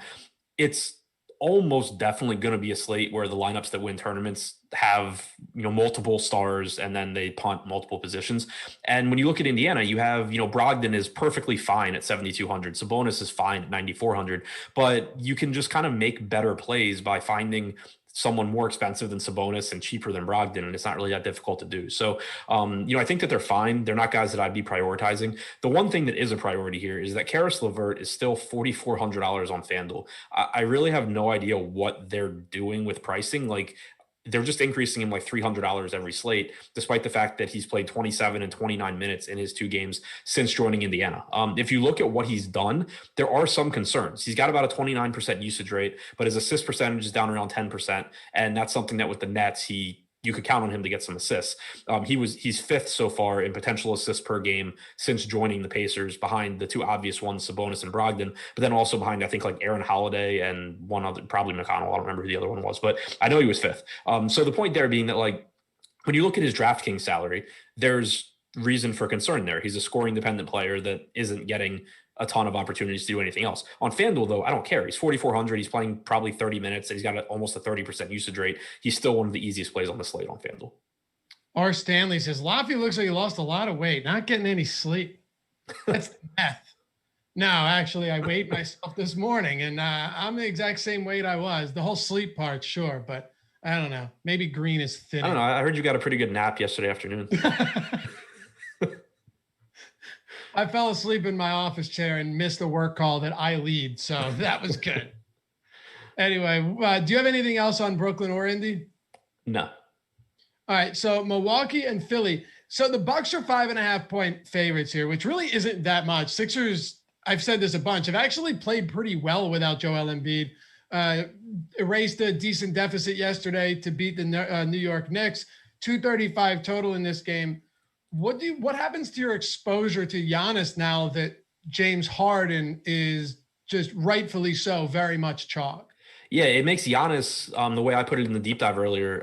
it's almost definitely going to be a slate where the lineups that win tournaments have, multiple stars and then they punt multiple positions. And when you look at Indiana, you have, Brogdon is perfectly fine at 7,200. Sabonis is fine at 9,400, but you can just kind of make better plays by finding someone more expensive than Sabonis and cheaper than Brogdon, and it's not really that difficult to do. So, I think that they're fine. They're not guys that I'd be prioritizing. The one thing that is a priority here is that Karis LeVert is still $4,400 on FanDuel. I really have no idea what they're doing with pricing. Like, they're just increasing him like $300 every slate, despite the fact that he's played 27 and 29 minutes in his 2 games since joining Indiana. If you look at what he's done, there are some concerns. He's got about a 29% usage rate, but his assist percentage is down around 10%. And that's something that with the Nets, you could count on him to get some assists. He's 5th so far in potential assists per game since joining the Pacers, behind the 2 obvious ones, Sabonis and Brogdon, but then also behind, I think, like Aaron Holiday and one other, probably McConnell. I don't remember who the other one was, but I know he was 5th. So the point there being that, like, when you look at his DraftKings salary, there's reason for concern there. He's a scoring dependent player that isn't getting a ton of opportunities to do anything else. On FanDuel, though, I don't care. He's 4,400. He's playing probably 30 minutes. He's got almost a 30% usage rate. He's still one of the easiest plays on the slate on FanDuel. R. Stanley says, Laffy looks like he lost a lot of weight, not getting any sleep. That's death. No, actually, I weighed myself this morning, and I'm the exact same weight I was. The whole sleep part, sure, but I don't know. Maybe Green is thin. I don't know. I heard you got a pretty good nap yesterday afternoon. I fell asleep in my office chair and missed a work call that I lead, so that was good. Anyway, do you have anything else on Brooklyn or Indy? No. All right, so Milwaukee and Philly. So the Bucks are 5.5-point favorites here, which really isn't that much. Sixers, I've said this a bunch, have actually played pretty well without Joel Embiid. Erased a decent deficit yesterday to beat the New York Knicks. 235 total in this game. What happens to your exposure to Giannis now that James Harden is just rightfully so very much chalk? Yeah, it makes Giannis, the way I put it in the deep dive earlier,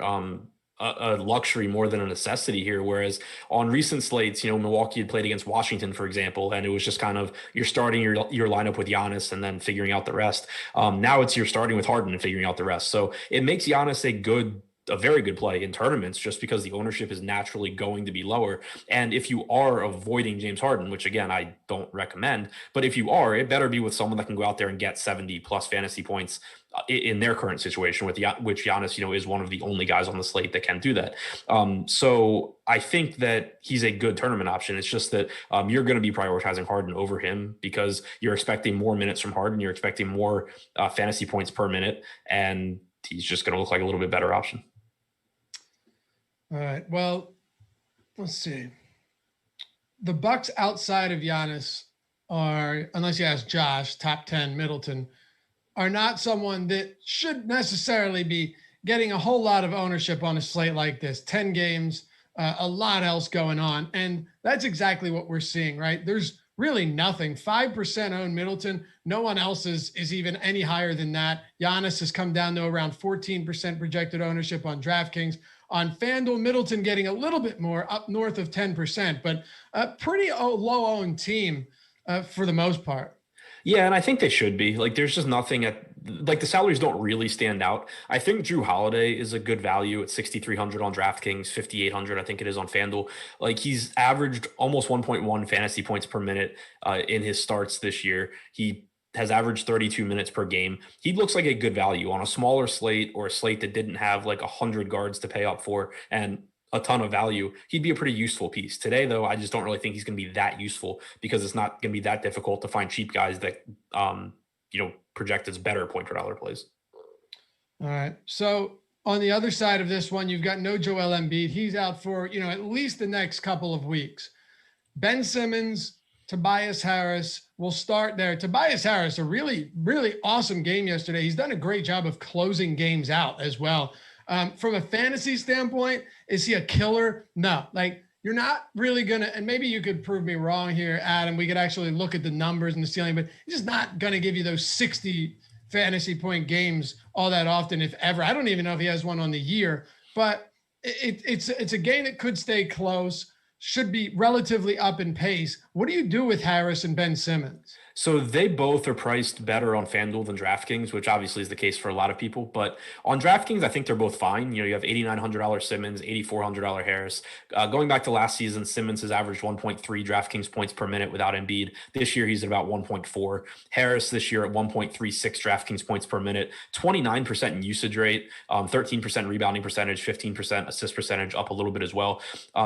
a luxury more than a necessity here. Whereas on recent slates, Milwaukee had played against Washington, for example, and it was just kind of you're starting your lineup with Giannis and then figuring out the rest. Now you're starting with Harden and figuring out the rest. So it makes Giannis a very good play in tournaments, just because the ownership is naturally going to be lower. And if you are avoiding James Harden, which again, I don't recommend, but if you are, it better be with someone that can go out there and get 70 plus fantasy points in their current situation, which Giannis, is one of the only guys on the slate that can do that. So I think that he's a good tournament option. It's just that you're going to be prioritizing Harden over him because you're expecting more minutes from Harden. You're expecting more fantasy points per minute, and he's just going to look like a little bit better option. All right. Well, let's see. The Bucks outside of Giannis are, unless you ask Josh, top 10 Middleton, are not someone that should necessarily be getting a whole lot of ownership on a slate like this. 10 games, a lot else going on. And that's exactly what we're seeing, right? There's really nothing. 5% own Middleton. No one else is even any higher than that. Giannis has come down to around 14% projected ownership on DraftKings. On FanDuel, Middleton getting a little bit more, up north of 10%, but a pretty low-owned team for the most part. Yeah, and I think they should be. Like, there's just nothing the salaries don't really stand out. I think Drew Holiday is a good value at 6,300 on DraftKings, 5,800 I think it is on FanDuel. Like, he's averaged almost 1.1 fantasy points per minute in his starts this year. He has averaged 32 minutes per game. He looks like a good value on a smaller slate or a slate that didn't have like 100 guards to pay up for. And a ton of value, he'd be a pretty useful piece. Today, though, I just don't really think he's going to be that useful because it's not going to be that difficult to find cheap guys that, project as better point per dollar plays. All right. So on the other side of this one, you've got no Joel Embiid. He's out for, at least the next couple of weeks. Ben Simmons, Tobias Harris will start there. Tobias Harris, a really, really awesome game yesterday. He's done a great job of closing games out as well. From a fantasy standpoint, is he a killer? No, you're not really going to, and maybe you could prove me wrong here, Adam. We could actually look at the numbers and the ceiling, but he's just not going to give you those 60 fantasy point games all that often, if ever. I don't even know if he has one on the year, but it's a game that could stay close, should be relatively up in pace. What do you do with Harris and Ben Simmons? So they both are priced better on FanDuel than DraftKings, which obviously is the case for a lot of people. But on DraftKings, I think they're both fine. You have $8,900 Simmons, $8,400 Harris. Going back to last season, Simmons has averaged 1.3 DraftKings points per minute without Embiid. This year, he's at about 1.4. Harris this year at 1.36 DraftKings points per minute, 29% in usage rate, 13% rebounding percentage, 15% assist percentage, up a little bit as well.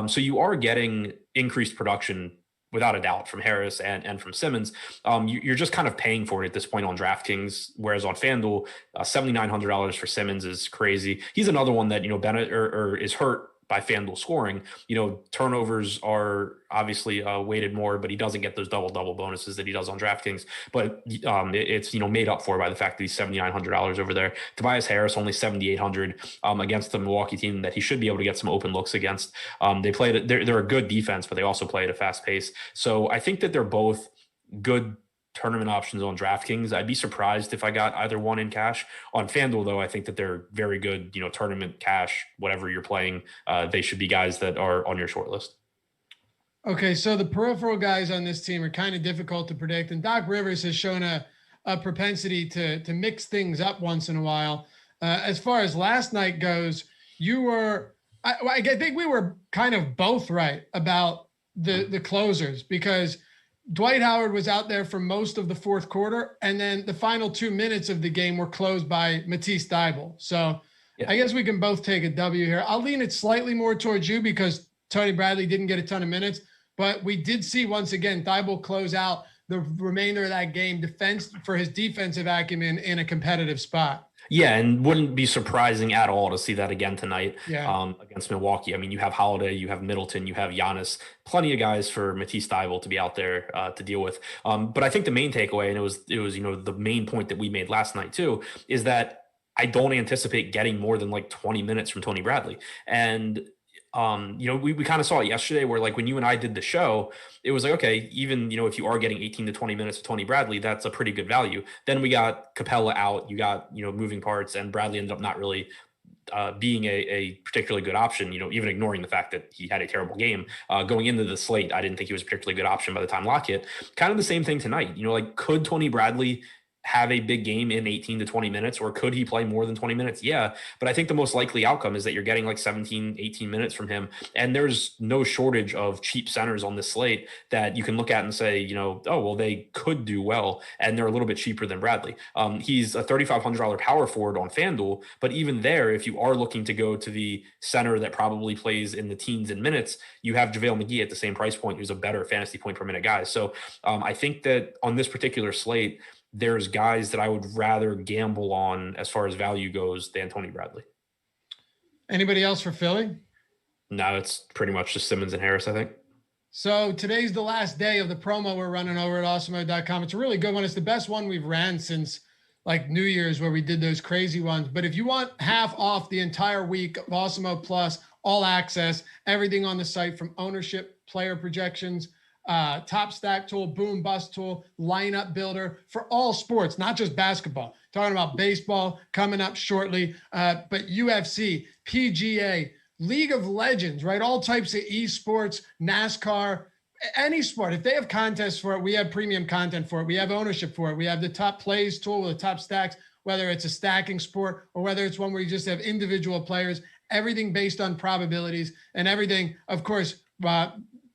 So you are getting increased production without a doubt from Harris and from Simmons. You're just kind of paying for it at this point on DraftKings, whereas on FanDuel, $7,900 for Simmons is crazy. He's another one that, Bennett or is hurt by FanDuel scoring. Turnovers are obviously weighted more, but he doesn't get those double bonuses that he does on DraftKings. But it's made up for by the fact that he's $7,900 over there. Tobias Harris only $7,800 against the Milwaukee team that he should be able to get some open looks against. They're a good defense, but they also play at a fast pace. So I think that they're both good tournament options on DraftKings. I'd be surprised if I got either one in cash. On FanDuel, though, I think that they're very good, tournament cash, whatever you're playing. They should be guys that are on your short list. Okay, so the peripheral guys on this team are kind of difficult to predict, and Doc Rivers has shown a propensity to mix things up once in a while. As far as last night goes, I think we were kind of both right about the closers, because Dwight Howard was out there for most of the fourth quarter, and then the final 2 minutes of the game were closed by Matisse Thybulle. So yeah. I guess we can both take a W here. I'll lean it slightly more towards you because Tony Bradley didn't get a ton of minutes, but we did see once again Thybulle close out the remainder of that game for his defensive acumen in a competitive spot. Yeah, and wouldn't be surprising at all to see that again tonight against Milwaukee. I mean, you have Holiday, you have Middleton, you have Giannis, plenty of guys for Matisse Thybulle to be out there to deal with. But I think the main takeaway, and it was the main point that we made last night too, is that I don't anticipate getting more than 20 minutes from Tony Bradley. And we kind of saw it yesterday where when you and I did the show, it was okay, even, if you are getting 18 to 20 minutes of Tony Bradley, that's a pretty good value. Then we got Capella out, you got, moving parts, and Bradley ended up not really being a particularly good option, even ignoring the fact that he had a terrible game going into the slate. I didn't think he was a particularly good option by the time Locke hit. Kind of the same thing tonight, could Tony Bradley have a big game in 18 to 20 minutes, or could he play more than 20 minutes? Yeah. But I think the most likely outcome is that you're getting 17, 18 minutes from him. And there's no shortage of cheap centers on this slate that you can look at and say, they could do well. And they're a little bit cheaper than Bradley. He's a $3,500 power forward on FanDuel, but even there, if you are looking to go to the center that probably plays in the teens in minutes, you have JaVale McGee at the same price point, who's a better fantasy point per minute guy. So I think that on this particular slate, there's guys that I would rather gamble on as far as value goes than Tony Bradley. Anybody else for Philly? No, it's pretty much just Simmons and Harris, I think. So today's the last day of the promo we're running over at Awesemo.com. It's a really good one. It's the best one we've ran since New Year's, where we did those crazy ones. But if you want half off the entire week of Awesemo Plus, all access, everything on the site from ownership, player projections, top stack tool, boom bust tool, lineup builder for all sports, not just basketball. Talking about baseball coming up shortly, but UFC, PGA, League of Legends, right? All types of esports, NASCAR, any sport. If they have contests for it, we have premium content for it. We have ownership for it. We have the top plays tool with the top stacks, whether it's a stacking sport or whether it's one where you just have individual players, everything based on probabilities, and everything, of course,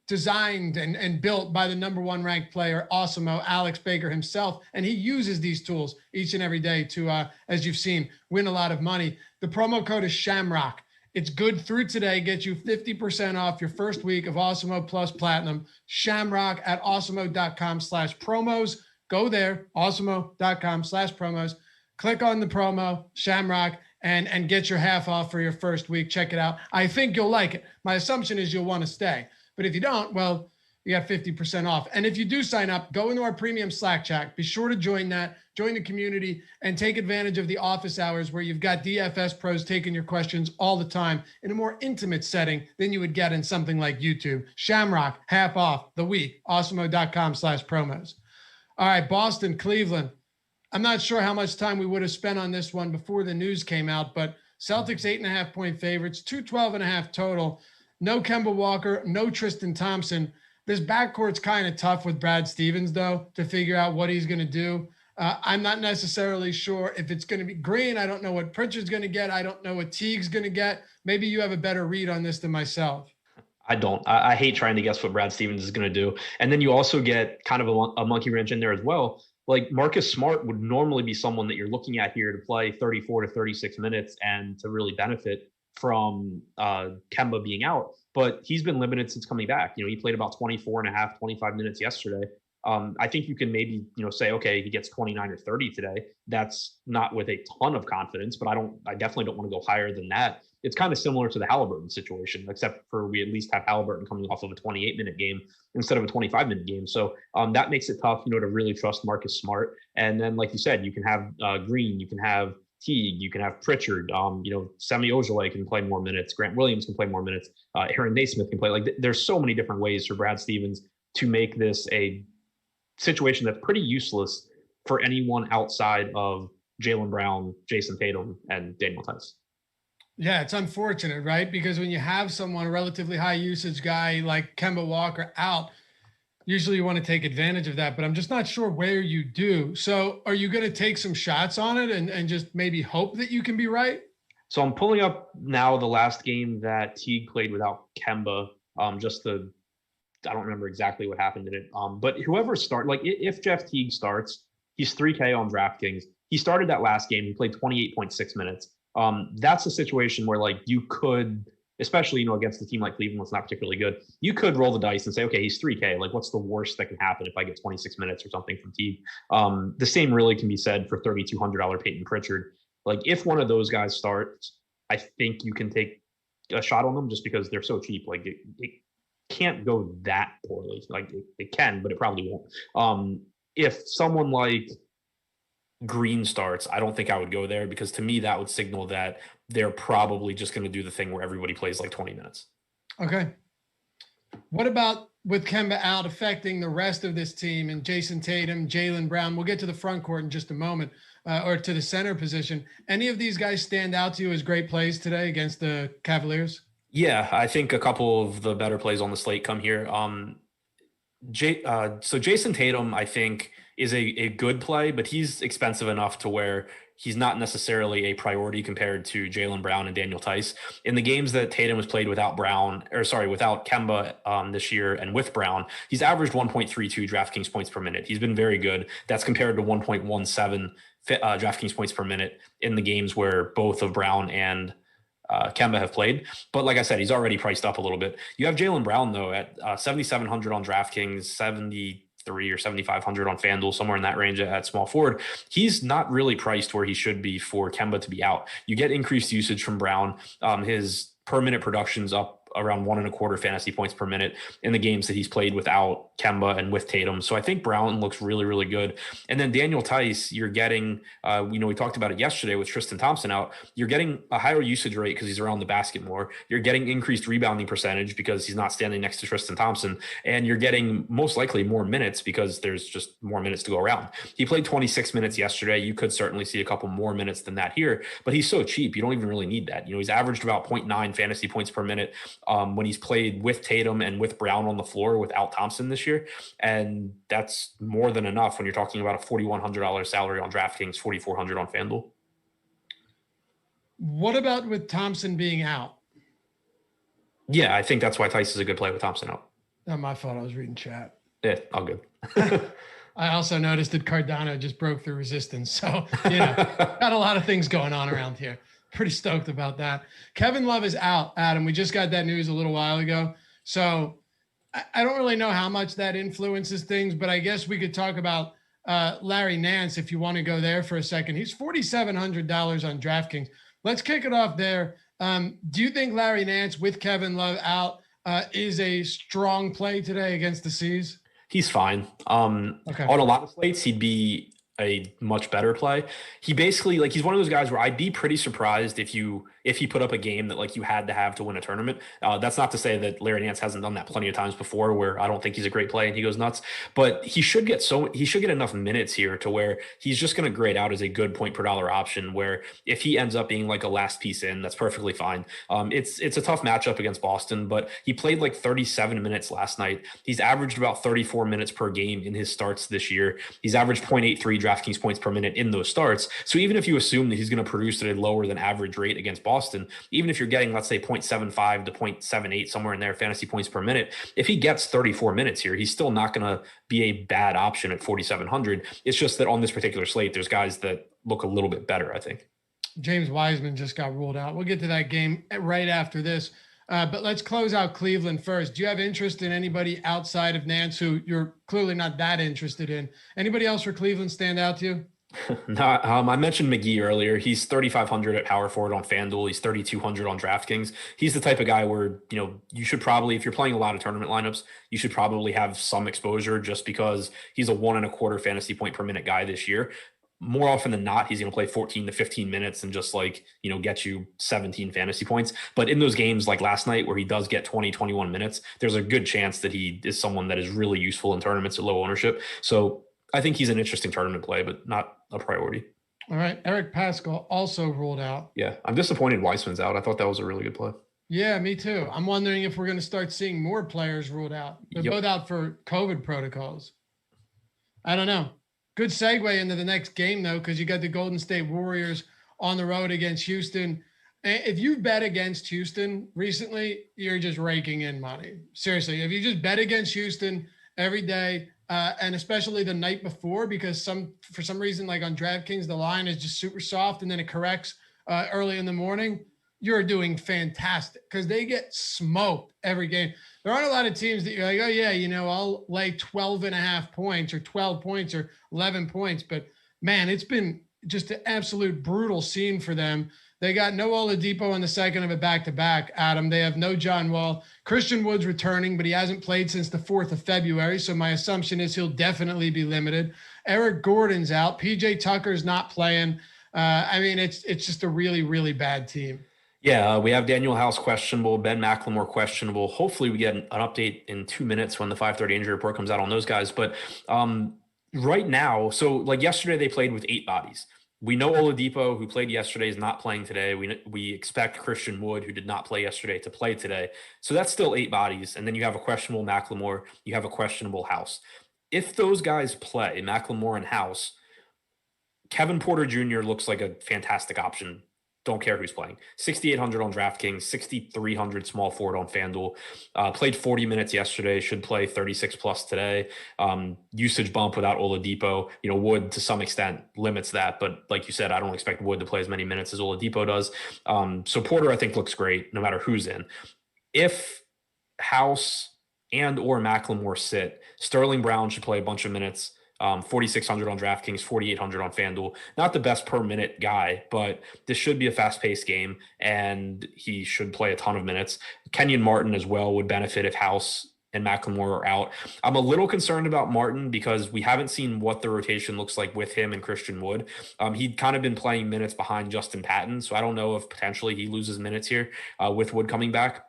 designed and built by the number one ranked player, Awesemo, Alex Baker himself. And he uses these tools each and every day to, as you've seen, win a lot of money. The promo code is Shamrock. It's good through today. Get you 50% off your first week of Awesemo Plus Platinum. Shamrock at awesemo.com/promos. Go there, awesemo.com/promos. Click on the promo, Shamrock, and get your half off for your first week. Check it out. I think you'll like it. My assumption is you'll want to stay. But if you don't, well, you got 50% off. And if you do sign up, go into our premium Slack chat. Be sure to join that, join the community, and take advantage of the office hours where you've got DFS pros taking your questions all the time in a more intimate setting than you would get in something like YouTube. Shamrock, half off the week, awesemo.com/promos. All right, Boston, Cleveland. I'm not sure how much time we would have spent on this one before the news came out, but Celtics 8.5-point favorites, 212.5 total. No Kemba Walker, no Tristan Thompson. This backcourt's kind of tough with Brad Stevens, though, to figure out what he's going to do. I'm not necessarily sure if it's going to be Green. I don't know what Pritchard's going to get. I don't know what Teague's going to get. Maybe you have a better read on this than myself. I don't. I hate trying to guess what Brad Stevens is going to do. And then you also get kind of a monkey wrench in there as well. Like Marcus Smart would normally be someone that you're looking at here to play 34 to 36 minutes and to really benefit from Kemba being out. But he's been limited since coming back. He played about 24 and a half, 25 minutes yesterday. I think you can maybe, say, okay, he gets 29 or 30 today. That's not with a ton of confidence, but I definitely don't want to go higher than that. It's kind of similar to the Halliburton situation, except for we at least have Halliburton coming off of a 28-minute game instead of a 25-minute game. So that makes it tough, to really trust Marcus Smart. And then, like you said, you can have Green, you can have Teague, you can have Pritchard, Semi Ojeleye can play more minutes, Grant Williams can play more minutes, Aaron Naismith can play. Like there's so many different ways for Brad Stevens to make this a situation that's pretty useless for anyone outside of Jaylen Brown, Jayson Tatum, and Daniel Theis. Yeah, it's unfortunate, right? Because when you have someone, a relatively high usage guy like Kemba Walker out, usually you want to take advantage of that, but I'm just not sure where you do. So are you going to take some shots on it and just maybe hope that you can be right? So I'm pulling up now the last game that Teague played without Kemba, I don't remember exactly what happened in it. But whoever if Jeff Teague starts, he's 3K on DraftKings. He started that last game. He played 28.6 minutes. That's a situation where you could, especially, against a team like Cleveland, that's not particularly good. You could roll the dice and say, okay, he's 3K. What's the worst that can happen if I get 26 minutes or something from Teague? The same really can be said for $3,200 Peyton Pritchard. If one of those guys starts, I think you can take a shot on them just because they're so cheap. It can't go that poorly. It can, but it probably won't. If someone like Green starts, I don't think I would go there because to me that would signal that they're probably just going to do the thing where everybody plays 20 minutes. Okay. What about with Kemba out affecting the rest of this team and Jayson Tatum, Jaylen Brown? We'll get to the front court in just a moment, or to the center position. Any of these guys stand out to you as great plays today against the Cavaliers? Yeah, I think a couple of the better plays on the slate come here. So Jayson Tatum, I think, is a good play, but he's expensive enough to where he's not necessarily a priority compared to Jaylen Brown and Daniel Theis. In the games that Tatum has played without Kemba this year and with Brown, he's averaged 1.32 DraftKings points per minute. He's been very good. That's compared to 1.17 DraftKings points per minute in the games where both of Brown and Kemba have played. But like I said, he's already priced up a little bit. You have Jaylen Brown, though, at 7,700 on DraftKings, 73 or 7,500 on FanDuel, somewhere in that range at small forward. He's not really priced where he should be for Kemba to be out. You get increased usage from Brown. His per minute production's up around 1.25 fantasy points per minute in the games that he's played without Kemba and with Tatum. So I think Brown looks really, really good. And then Daniel Theis, you're getting, we talked about it yesterday with Tristan Thompson out. You're getting a higher usage rate because he's around the basket more. You're getting increased rebounding percentage because he's not standing next to Tristan Thompson. And you're getting most likely more minutes because there's just more minutes to go around. He played 26 minutes yesterday. You could certainly see a couple more minutes than that here, but he's so cheap. You don't even really need that. He's averaged about 0.9 fantasy points per minute when he's played with Tatum and with Brown on the floor without Thompson this year. And that's more than enough when you're talking about a $4,100 salary on DraftKings, $4,400 on FanDuel. What about with Thompson being out? Yeah, I think that's why Theis is a good play with Thompson out. Not my fault. I was reading chat. Yeah, all good. I also noticed that Cardano just broke through resistance. So, got a lot of things going on around here. Pretty stoked about that. Kevin Love is out, Adam. We just got that news a little while ago. So I don't really know how much that influences things, but I guess we could talk about Larry Nance if you want to go there for a second. He's $4,700 on DraftKings. Let's kick it off there. Do you think Larry Nance with Kevin Love out is a strong play today against the C's? He's fine. Okay. On a lot of slates, he'd be a much better play. He basically, like, he's one of those guys where I'd be pretty surprised if he put up a game that like you had to have to win a tournament. That's not to say that Larry Nance hasn't done that plenty of times before where I don't think he's a great play and he goes nuts, but he should get enough minutes here to where he's just going to grade out as a good point per dollar option, where if he ends up being like a last piece in, that's perfectly fine. It's a tough matchup against Boston, but he played like 37 minutes last night. He's averaged about 34 minutes per game in his starts this year. He's averaged 0.83 DraftKings points per minute in those starts. So even if you assume that he's going to produce at a lower than average rate against Boston, even if you're getting, let's say 0.75 to 0.78, somewhere in there, fantasy points per minute, if he gets 34 minutes here, he's still not going to be a bad option at 4,700. It's just that on this particular slate, there's guys that look a little bit better, I think. James Wiseman just got ruled out. We'll get to that game right after this. But let's close out Cleveland first. Do you have interest in anybody outside of Nance who you're clearly not that interested in? Anybody else for Cleveland stand out to you? No, I mentioned McGee earlier. He's 3,500 at power forward on FanDuel. He's 3,200 on DraftKings. He's the type of guy where, you should probably, if you're playing a lot of tournament lineups, you should probably have some exposure just because he's a 1.25 fantasy point per minute guy this year. More often than not, he's going to play 14 to 15 minutes and just get you 17 fantasy points. But in those games like last night where he does get 20, 21 minutes, there's a good chance that he is someone that is really useful in tournaments at low ownership. So I think he's an interesting tournament play, but not a priority. All right. Eric Pascal also ruled out. Yeah. I'm disappointed Weissman's out. I thought that was a really good play. Yeah, me too. I'm wondering if we're going to start seeing more players ruled out. They're both out for COVID protocols. I don't know. Good segue into the next game, though, because you got the Golden State Warriors on the road against Houston. If you bet against Houston recently, you're just raking in money. Seriously, if you just bet against Houston every day, and especially the night before, because for some reason, like on DraftKings, the line is just super soft and then it corrects early in the morning, you're doing fantastic because they get smoked every game. There aren't a lot of teams that you're like, oh yeah, I'll lay 12.5 points or 12 points or 11 points. But man, it's been just an absolute brutal scene for them. They got no Oladipo in the second of a back-to-back, Adam. They have no John Wall. Christian Wood's returning, but he hasn't played since the 4th of February. So my assumption is he'll definitely be limited. Eric Gordon's out. PJ Tucker's not playing. It's just a really, really bad team. Yeah, we have Daniel House questionable, Ben McLemore questionable. Hopefully we get an update in 2 minutes when the 5:30 injury report comes out on those guys. But right now, so like yesterday they played with 8 bodies. We know Oladipo, who played yesterday, is not playing today. We expect Christian Wood, who did not play yesterday, to play today. So that's still 8 bodies. And then you have a questionable McLemore. You have a questionable House. If those guys play, McLemore and House, Kevin Porter Jr. looks like a fantastic option. Don't care who's playing. 6,800 on DraftKings, 6,300 small forward on FanDuel. Played 40 minutes yesterday, should play 36 plus today. Usage bump without Oladipo. Wood to some extent limits that, but like you said, I don't expect Wood to play as many minutes as Oladipo does. So Porter, I think, looks great no matter who's in. If House and or McLemore sit, Sterling Brown should play a bunch of minutes. 4,600 on DraftKings, 4,800 on FanDuel. Not the best per minute guy, but this should be a fast-paced game, and he should play a ton of minutes. Kenyon Martin as well would benefit if House and McLemore are out. I'm a little concerned about Martin because we haven't seen what the rotation looks like with him and Christian Wood. He'd kind of been playing minutes behind Justin Patton, so I don't know if potentially he loses minutes here with Wood coming back.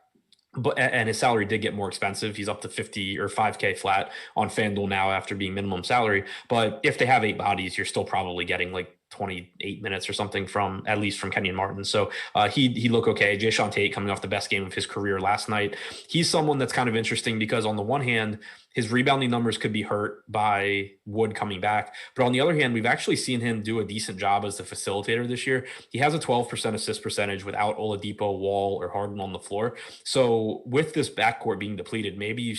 And his salary did get more expensive. He's up to 50 or 5K flat on FanDuel now after being minimum salary. But if they have 8 bodies, you're still probably getting like 28 minutes or something from Kenyon Martin. So he look okay. Jayson Tatum coming off the best game of his career last night. He's someone that's kind of interesting because on the one hand, his rebounding numbers could be hurt by Wood coming back. But on the other hand, we've actually seen him do a decent job as the facilitator this year. He has a 12% assist percentage without Oladipo, Wall, or Harden on the floor. So with this backcourt being depleted, maybe you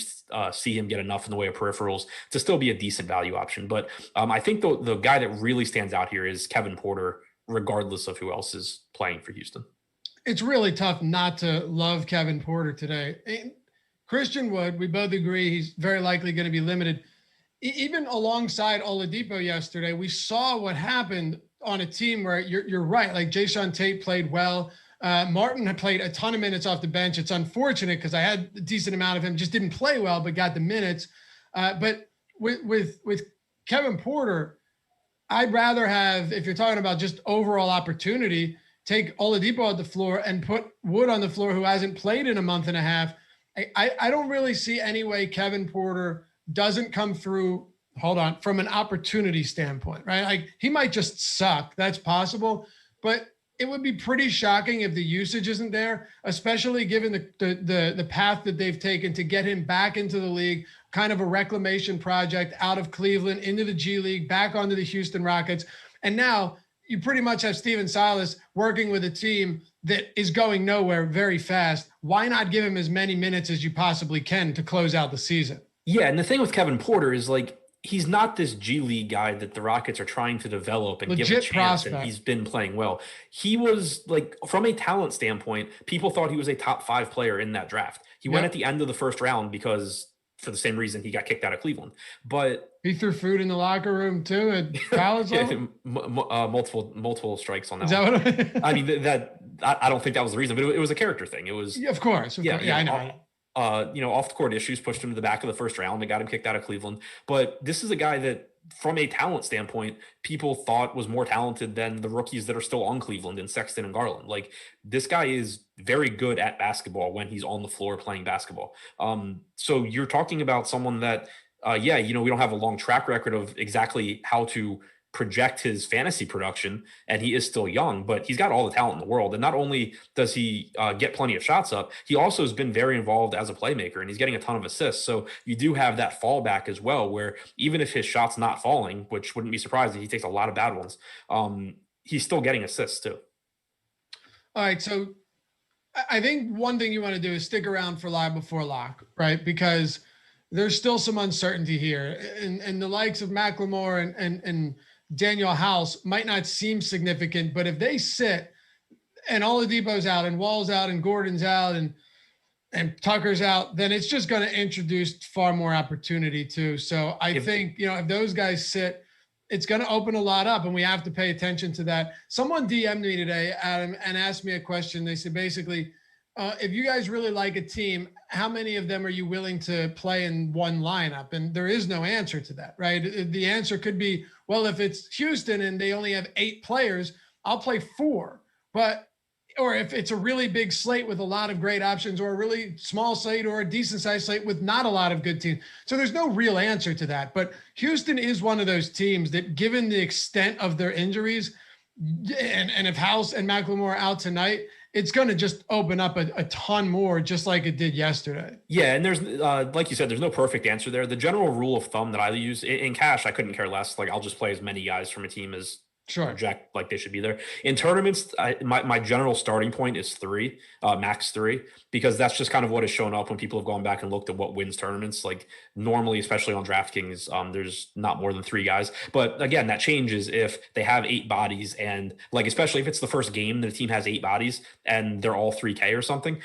see him get enough in the way of peripherals to still be a decent value option. But I think the guy that really stands out here is Kevin Porter regardless of who else is playing for Houston. It's really tough not to love Kevin Porter today. And Christian Wood, we both agree he's very likely going to be limited. Even alongside Oladipo yesterday, we saw what happened on a team where you're right. Like Jayson Tatum played well. Martin had played a ton of minutes off the bench. It's unfortunate because I had a decent amount of him, just didn't play well, but got the minutes. But with Kevin Porter, I'd rather have, if you're talking about just overall opportunity, take Oladipo off the floor and put Wood on the floor, who hasn't played in a month and a half. I don't really see any way Kevin Porter doesn't come through, from an opportunity standpoint, right? Like he might just suck. That's possible, but it would be pretty shocking if the usage isn't there, especially given the path that they've taken to get him back into the league, kind of a reclamation project out of Cleveland into the G League, back onto the Houston Rockets. And now you pretty much have Steven Silas working with a team that is going nowhere very fast. Why not give him as many minutes as you possibly can to close out the season? Yeah, and the thing with Kevin Porter is like, he's not this G League guy that the Rockets are trying to develop and Legit give a chance, prospect. and he's been playing well. He was like, from a talent standpoint, people thought he was a top 5 player in that draft. He went at the end of the first round because for the same reason he got kicked out of Cleveland. But he threw food in the locker room too at college level? multiple strikes on that. Is that what I mean, I don't think that was the reason, but it was a character thing. It was, of course. I know. Off the court issues pushed him to the back of the first round and got him kicked out of Cleveland. But this is a guy that, from a talent standpoint, people thought was more talented than the rookies that are still on Cleveland and Sexton and Garland. Like, this guy is very good at basketball when he's on the floor playing basketball. So you're talking about someone that, we don't have a long track record of exactly how to project his fantasy production, and he is still young, but he's got all the talent in the world. And not only does he get plenty of shots up, he also has been very involved as a playmaker, and he's getting a ton of assists. So you do have that fallback as well, where even if his shot's not falling, which wouldn't be surprising, he takes a lot of bad ones, he's still getting assists too. All right, so I think one thing you want to do is stick around for Live Before Lock, right? Because there's still some uncertainty here, and the likes of McLemore and Daniel House might not seem significant, but if they sit and Oladipo's out and Wall's out and Gordon's out and Tucker's out, then it's just going to introduce far more opportunity too. So I think, if those guys sit, it's going to open a lot up, and we have to pay attention to that. Someone DM'd me today, Adam, and asked me a question. They said, basically, if you guys really like a team, how many of them are you willing to play in one lineup? And there is no answer to that, right? The answer could be, well, if it's Houston and they only have 8 players, I'll play 4. Or if it's a really big slate with a lot of great options, or a really small slate, or a decent sized slate with not a lot of good teams. So there's no real answer to that. But Houston is one of those teams that, given the extent of their injuries, and if House and McLemore are out tonight, it's going to just open up a ton more, just like it did yesterday. Yeah, and there's, like you said, there's no perfect answer there. The general rule of thumb that I use in cash, I couldn't care less. Like, I'll just play as many guys from a team as project like they should be there. In tournaments, my general starting point is 3, max 3, because that's just kind of what has shown up when people have gone back and looked at what wins tournaments. Like, normally, especially on DraftKings, there's not more than 3 guys. But again, that changes if they have 8 bodies, and like, especially if it's the first game that the team has 8 bodies and they're all 3K or something,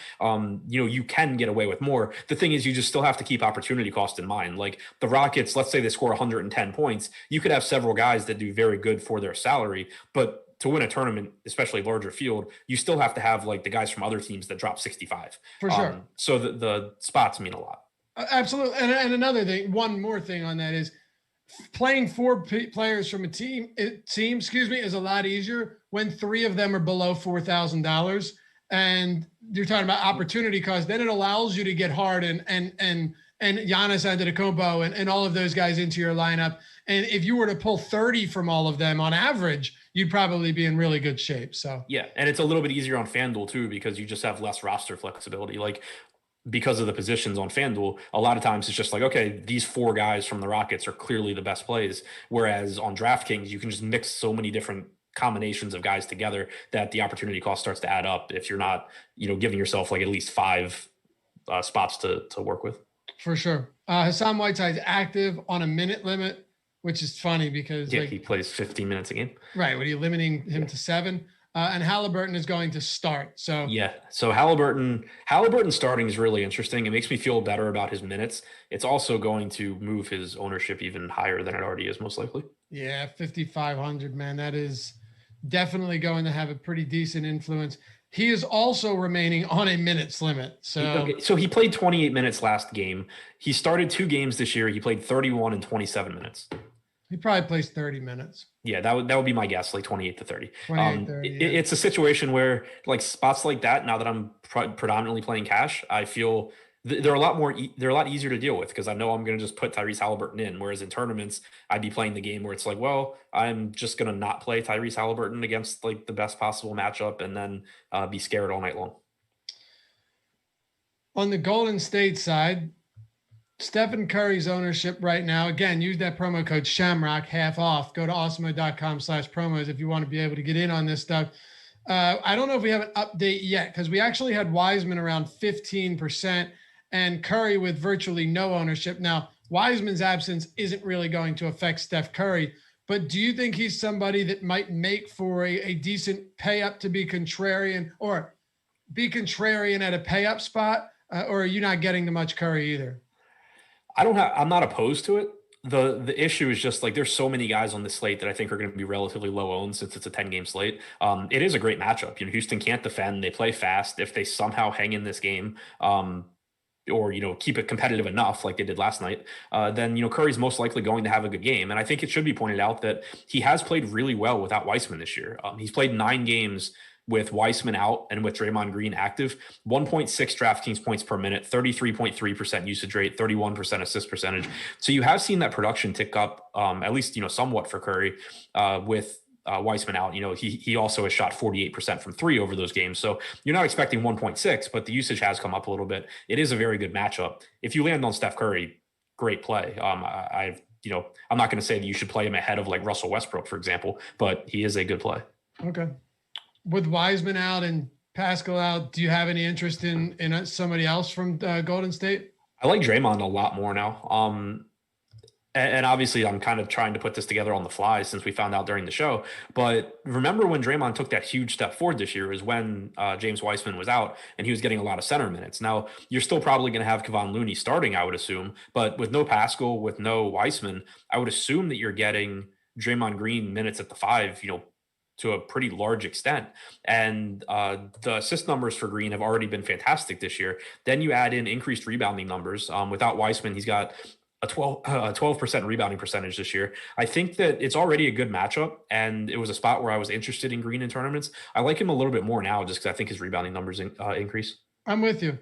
you can get away with more. The thing is, you just still have to keep opportunity cost in mind. Like, the Rockets, let's say they score 110 points, you could have several guys that do very good for their salary, but to win a tournament, especially larger field, you still have to have like the guys from other teams that drop 65 for sure. So the spots mean a lot. Absolutely. And another thing, one more thing on that is playing 4 players from a team, is a lot easier when 3 of them are below $4,000, and you're talking about opportunity cost. Then it allows you to get Harden and Giannis Antetokounmpo and all of those guys into your lineup. And if you were to pull 30 from all of them on average, you'd probably be in really good shape. So yeah, and it's a little bit easier on FanDuel too, because you just have less roster flexibility. Like, because of the positions on FanDuel, a lot of times it's just like, okay, these 4 guys from the Rockets are clearly the best plays. Whereas on DraftKings, you can just mix so many different combinations of guys together that the opportunity cost starts to add up if you're not, giving yourself like at least 5 spots to work with. For sure. Hassan Whiteside's active on a minute limit which is funny because he plays 15 minutes a game. Right. What are you limiting him to 7? And Halliburton is going to start. So So Halliburton starting is really interesting. It makes me feel better about his minutes. It's also going to move his ownership even higher than it already is, most likely. Yeah, 5,500, man. That is definitely going to have a pretty decent influence. He is also remaining on a minutes limit. So he played 28 minutes last game. He started 2 games this year. He played 31 and 27 minutes. He probably plays 30 minutes. Yeah, that would be my guess, like 28 to 30. 30, yeah. It's a situation where like spots like that, now that I'm predominantly playing cash, I feel they're a lot easier to deal with because I know I'm going to just put Tyrese Halliburton in. Whereas in tournaments, I'd be playing the game where it's like, well, I'm just going to not play Tyrese Halliburton against like the best possible matchup and then be scared all night long. On the Golden State side, Stephen Curry's ownership right now, again, use that promo code Shamrock, half off. Go to awesemo.com/promos if you want to be able to get in on this stuff. I don't know if we have an update yet because we actually had Wiseman around 15% and Curry with virtually no ownership. Now, Wiseman's absence isn't really going to affect Steph Curry, but do you think he's somebody that might make for a decent pay up to be contrarian or be contrarian at a pay up spot? Or are you not getting the much Curry either? I'm not opposed to it. The issue is just like there's so many guys on this slate that I think are going to be relatively low owned since it's a 10-game slate. It is a great matchup. Houston can't defend. They play fast. If they somehow hang in this game, or keep it competitive enough like they did last night, then Curry's most likely going to have a good game. And I think it should be pointed out that he has played really well without Wiseman this year. He's played 9 games with Wiseman out and with Draymond Green active, 1.6 DraftKings points per minute, 33.3% usage rate, 31% assist percentage. So you have seen that production tick up, at least, somewhat for Curry with Wiseman out. He also has shot 48% from 3 over those games. So you're not expecting 1.6, but the usage has come up a little bit. It is a very good matchup. If you land on Steph Curry, great play. I'm not going to say that you should play him ahead of like Russell Westbrook, for example, but he is a good play. Okay. With Wiseman out and Pascal out, do you have any interest in somebody else from Golden State? I like Draymond a lot more now. And obviously I'm kind of trying to put this together on the fly since we found out during the show. But remember when Draymond took that huge step forward this year is when James Wiseman was out and he was getting a lot of center minutes. Now you're still probably going to have Kevon Looney starting, I would assume, but with no Pascal, with no Wiseman, I would assume that you're getting Draymond Green minutes at the 5, to a pretty large extent. And the assist numbers for Green have already been fantastic this year. Then you add in increased rebounding numbers. Without Wiseman, he's got a 12% rebounding percentage this year. I think that it's already a good matchup, and it was a spot where I was interested in Green in tournaments. I like him a little bit more now just because I think his rebounding numbers increase. I'm with you.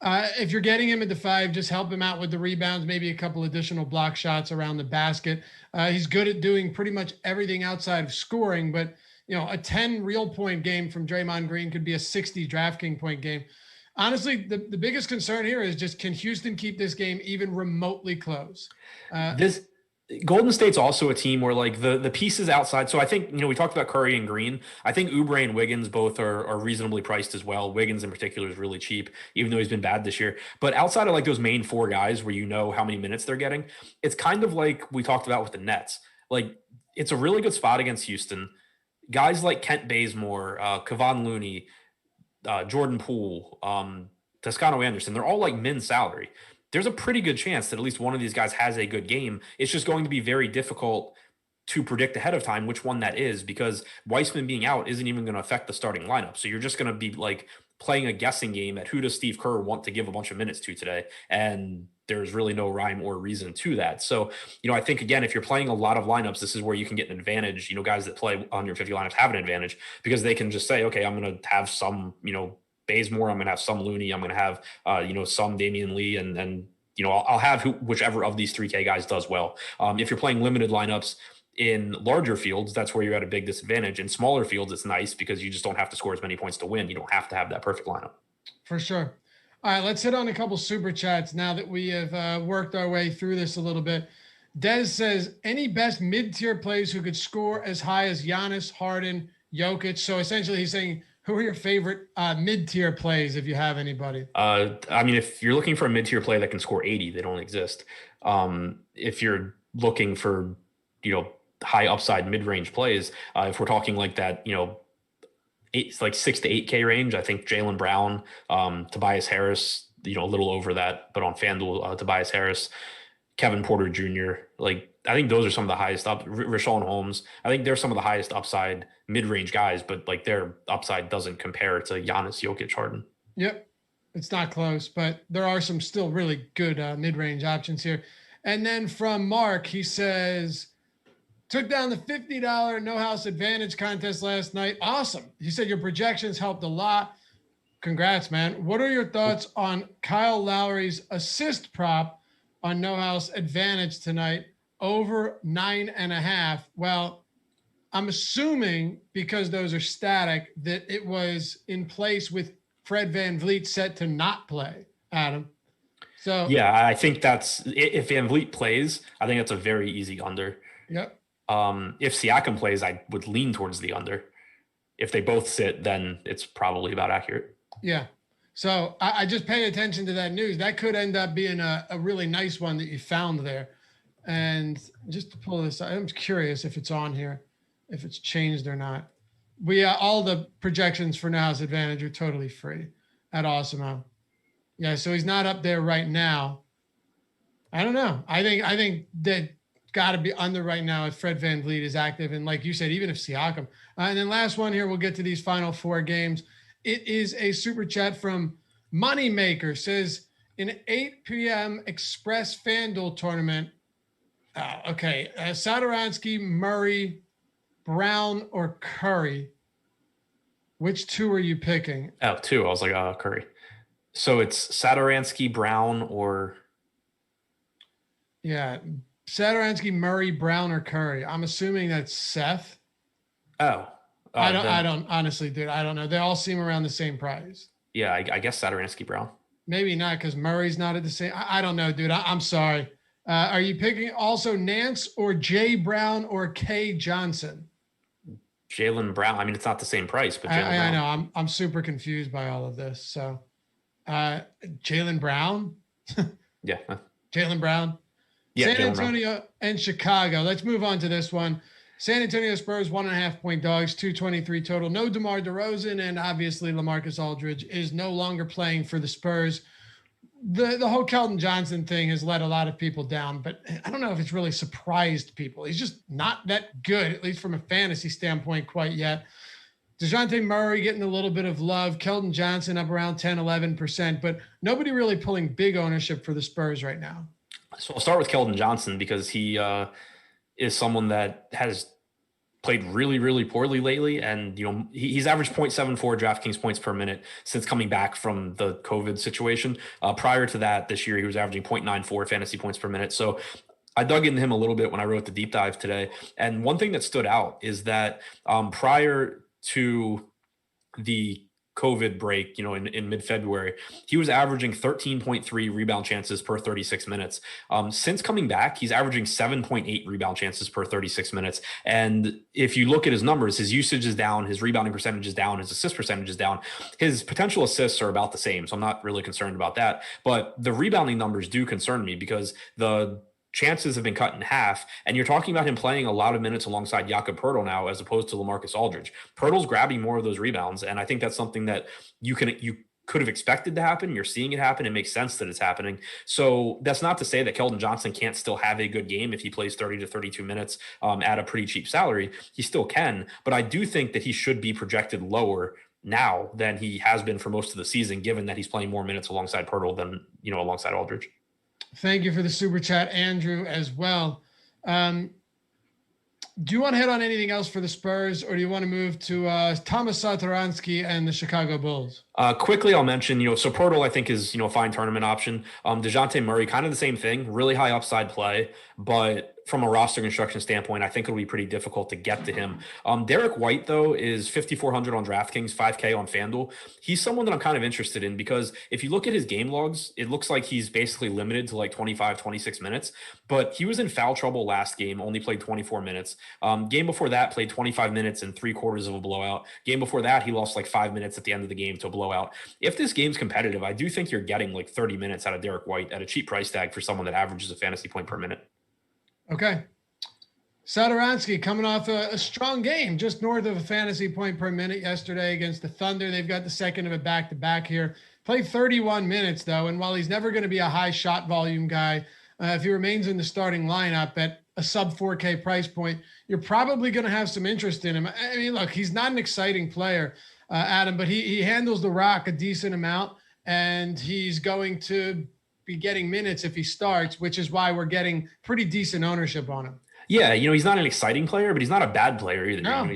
If you're getting him at the 5, just help him out with the rebounds, maybe a couple additional block shots around the basket. He's good at doing pretty much everything outside of scoring, but a 10 real point game from Draymond Green could be a 60 DraftKings point game. Honestly, the biggest concern here is just, can Houston keep this game even remotely close? This Golden State's also a team where like the pieces outside. So I think, we talked about Curry and Green. I think Oubre and Wiggins both are reasonably priced as well. Wiggins in particular is really cheap, even though he's been bad this year. But outside of like those main 4 guys where how many minutes they're getting, it's kind of like we talked about with the Nets. Like it's a really good spot against Houston. Guys like Kent Bazemore, Kevon Looney, Jordan Poole, Toscano Anderson, they're all like min salary. There's a pretty good chance that at least one of these guys has a good game. It's just going to be very difficult to predict ahead of time which one that is because Wiseman being out isn't even going to affect the starting lineup. So you're just going to be like playing a guessing game at who does Steve Kerr want to give a bunch of minutes to today. And there's really no rhyme or reason to that. So, I think, again, if you're playing a lot of lineups, this is where you can get an advantage. Guys that play 150 lineups have an advantage because they can just say, okay, I'm going to have some, Bazemore, I'm going to have some Looney, I'm going to have, some Damian Lee, and I'll have whichever of these 3K guys does well. If you're playing limited lineups in larger fields, that's where you're at a big disadvantage. In smaller fields, it's nice because you just don't have to score as many points to win. You don't have to have that perfect lineup. For sure. All right, let's hit on a couple super chats now that we have worked our way through this a little bit. Dez says, any best mid-tier plays who could score as high as Giannis, Harden, Jokic? So essentially he's saying, who are your favorite mid-tier plays if you have anybody? If you're looking for a mid-tier play that can score 80, they don't exist. If you're looking for high upside mid-range plays. If we're talking like that, it's like 6 to 8K range. I think Jaylen Brown, Tobias Harris, a little over that, but on FanDuel, Tobias Harris, Kevin Porter Jr. I think those are some of the highest up. Rashawn Holmes, I think they're some of the highest upside mid-range guys, but their upside doesn't compare to Giannis, Jokic, Harden. Yep, it's not close, but there are some still really good mid-range options here. And then from Mark, he says, took down the $50 No House Advantage contest last night. Awesome. He said your projections helped a lot. Congrats, man. What are your thoughts on Kyle Lowry's assist prop on No House Advantage tonight? Over 9.5. Well, I'm assuming because those are static that it was in place with Fred VanVleet set to not play, Adam. So yeah, I think that's if VanVleet plays, I think that's a very easy under. Yep. If Siakam plays, I would lean towards the under. If they both sit, then it's probably about accurate. Yeah. So I just pay attention to that news. That could end up being a really nice one that you found there. And just to pull this, I'm curious if it's on here, if it's changed or not. All the projections for Now's Advantage are totally free at Awesemo. Yeah, so he's not up there right now. I don't know. I think that got to be under right now if Fred VanVleet is active. And like you said, even if Siakam. And then last one here, we'll get to these final 4 games. It is a super chat from Moneymaker. Says, in 8 p.m. Express FanDuel tournament, Satoransky, Murray, Brown, or Curry. Which 2 are you picking? Oh, 2. I was like, Curry. So it's Satoransky, Brown, or... Yeah, Satoransky, Murray, Brown, or Curry. I'm assuming that's Seth. Oh. I don't honestly, dude. I don't know. They all seem around the same price. Yeah, I guess Satoransky, Brown. Maybe not because Murray's not at the same. I don't know, dude. I'm sorry. Are you picking also Nance or Jay Brown or K Johnson? Jaylen Brown. I mean, it's not the same price, but Jaylen Brown. I know. I'm super confused by all of this. So, Jaylen Brown. Yeah. Jaylen Brown. Yeah, San Jaylen Antonio Brown. and Chicago. Let's move on to this one. San Antonio Spurs 1.5 point dogs, 223 total. No DeMar DeRozan, and obviously LaMarcus Aldridge is no longer playing for the Spurs. The whole Keldon Johnson thing has let a lot of people down, but I don't know if it's really surprised people. He's just not that good, at least from a fantasy standpoint, quite yet. DeJounte Murray getting a little bit of love. Keldon Johnson up around 10, 11%, but nobody really pulling big ownership for the Spurs right now. So I'll start with Keldon Johnson because he is someone that has played really, really poorly lately. And, he's averaged 0.74 DraftKings points per minute since coming back from the COVID situation. Prior to that, this year, he was averaging 0.94 fantasy points per minute. So I dug into him a little bit when I wrote the deep dive today. And one thing that stood out is that prior to the COVID break, in mid-February, he was averaging 13.3 rebound chances per 36 minutes. Since coming back, he's averaging 7.8 rebound chances per 36 minutes. And if you look at his numbers, his usage is down, his rebounding percentage is down, his assist percentage is down. His potential assists are about the same, so I'm not really concerned about that. But the rebounding numbers do concern me because the chances have been cut in half, and you're talking about him playing a lot of minutes alongside Jakob Poeltl now, as opposed to LaMarcus Aldridge. Poeltl's grabbing more of those rebounds, and I think that's something that you could have expected to happen. You're seeing it happen. It makes sense that it's happening. So that's not to say that Keldon Johnson can't still have a good game if he plays 30 to 32 minutes at a pretty cheap salary. He still can, but I do think that he should be projected lower now than he has been for most of the season, given that he's playing more minutes alongside Poeltl than alongside Aldridge. Thank you for the super chat, Andrew, as well. Do you want to hit on anything else for the Spurs, or do you want to move to Thomas Satoransky and the Chicago Bulls? Quickly, I'll mention, so Poeltl, I think, is, a fine tournament option. DeJounte Murray, kind of the same thing, really high upside play, but from a roster construction standpoint, I think it'll be pretty difficult to get to him. Derek White, though, is 5,400 on DraftKings, 5K on FanDuel. He's someone that I'm kind of interested in because if you look at his game logs, it looks like he's basically limited to like 25, 26 minutes, but he was in foul trouble last game, only played 24 minutes. Game before that, played 25 minutes and 3/4 of a blowout. Game before that, he lost like 5 minutes at the end of the game to a blowout. If this game's competitive, I do think you're getting like 30 minutes out of Derek White at a cheap price tag for someone that averages a fantasy point per minute. Okay. Satoransky coming off a strong game, just north of a fantasy point per minute yesterday against the Thunder. They've got the second of a back-to-back here. Played 31 minutes, though, and while he's never going to be a high shot volume guy, if he remains in the starting lineup at a sub 4K price point, you're probably going to have some interest in him. I mean, look, he's not an exciting player, Adam, but he handles the rock a decent amount, and he's going to be getting minutes if he starts, which is why we're getting pretty decent ownership on him. Yeah, he's not an exciting player, but he's not a bad player either. No.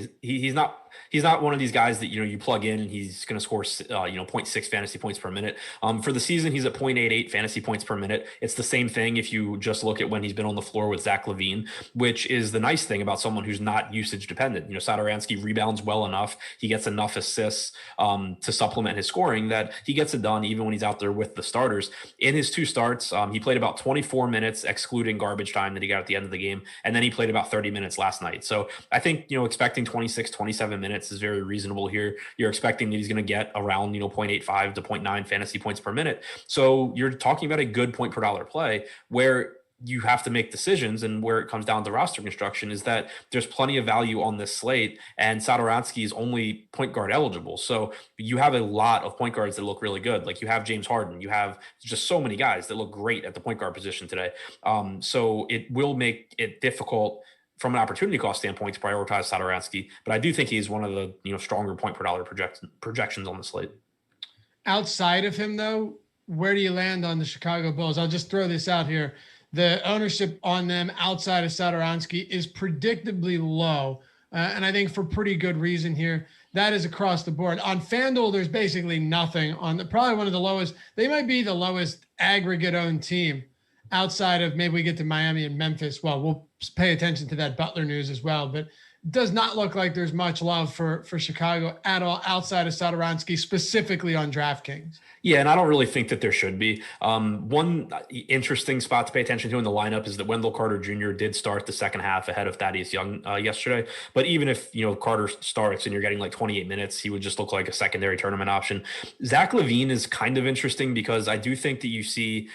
He's not one of these guys that, you plug in and he's going to score, 0.6 fantasy points per minute. For the season, he's at 0.88 fantasy points per minute. It's the same thing if you just look at when he's been on the floor with Zach LaVine, which is the nice thing about someone who's not usage dependent. Satoransky rebounds well enough. He gets enough assists to supplement his scoring that he gets it done even when he's out there with the starters. In his 2 starts, he played about 24 minutes, excluding garbage time that he got at the end of the game. And then he played about 30 minutes last night. So I think, expecting 26, 27 minutes is very reasonable here. You're expecting that he's going to get around, 0.85 to 0.9 fantasy points per minute. So you're talking about a good point per dollar play where you have to make decisions, and where it comes down to roster construction is that there's plenty of value on this slate, and Satoransky is only point guard eligible. So you have a lot of point guards that look really good. Like you have James Harden, you have just so many guys that look great at the point guard position today. So it will make it difficult from an opportunity cost standpoint to prioritize Satoransky, but I do think he's one of the stronger point per dollar projections on the slate. Outside of him, though, where do you land on the Chicago Bulls? I'll just throw this out here. The ownership on them outside of Satoransky is predictably low, and I think for pretty good reason here. That is across the board. On FanDuel, there's basically nothing on probably one of the lowest. They might be the lowest aggregate owned team outside of maybe we get to Miami and Memphis. Well, we'll pay attention to that Butler news as well, but it does not look like there's much love for Chicago at all outside of Satoransky, specifically on DraftKings. Yeah, and I don't really think that there should be. One interesting spot to pay attention to in the lineup is that Wendell Carter Jr. did start the second half ahead of Thaddeus Young yesterday. But even if, Carter starts and you're getting like 28 minutes, he would just look like a secondary tournament option. Zach LaVine is kind of interesting because I do think that you see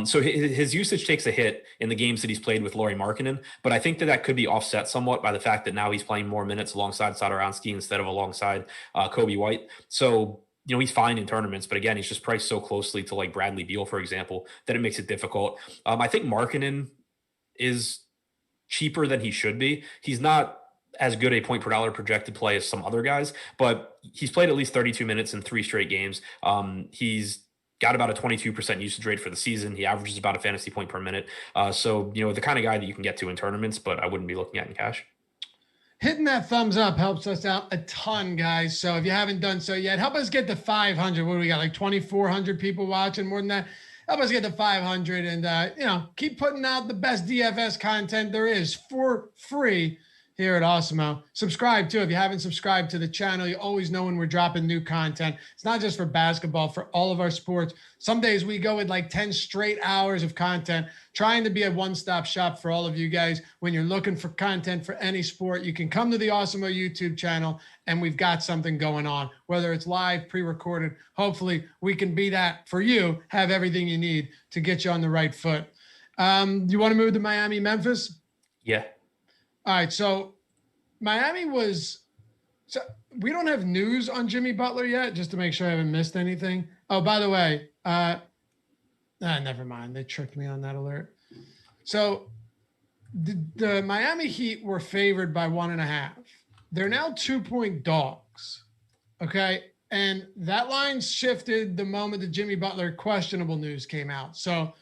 so his usage takes a hit in the games that he's played with Lauri Markkanen, but I think that could be offset somewhat by the fact that now he's playing more minutes alongside Satoransky instead of alongside Kobe White. So he's fine in tournaments, but again, he's just priced so closely to like Bradley Beal, for example, that it makes it difficult. I think Markkanen is cheaper than he should be. He's not as good a point per dollar projected play as some other guys, but he's played at least 32 minutes in 3 straight games. He's got about a 22% usage rate for the season. He averages about a fantasy point per minute. So, the kind of guy that you can get to in tournaments, but I wouldn't be looking at in cash. Hitting that thumbs up helps us out a ton, guys. So if you haven't done so yet, help us get to 500. What do we got? Like 2,400 people watching, more than that. Help us get to 500 and, keep putting out the best DFS content there is for free here at Awesemo. Subscribe too. If you haven't subscribed to the channel, you always know when we're dropping new content. It's not just for basketball, for all of our sports. Some days we go with like 10 straight hours of content, trying to be a one-stop shop for all of you guys. When you're looking for content for any sport, you can come to the Awesemo YouTube channel and we've got something going on, whether it's live, pre-recorded. Hopefully we can be that for you, have everything you need to get you on the right foot. You want to move to Miami, Memphis? Yeah. All right, so Miami so we don't have news on Jimmy Butler yet, just to make sure I haven't missed anything. Oh, by the way, never mind. They tricked me on that alert. So the Miami Heat were favored by 1.5. They're now 2-point dogs. Okay. And that line shifted the moment the Jimmy Butler questionable news came out. So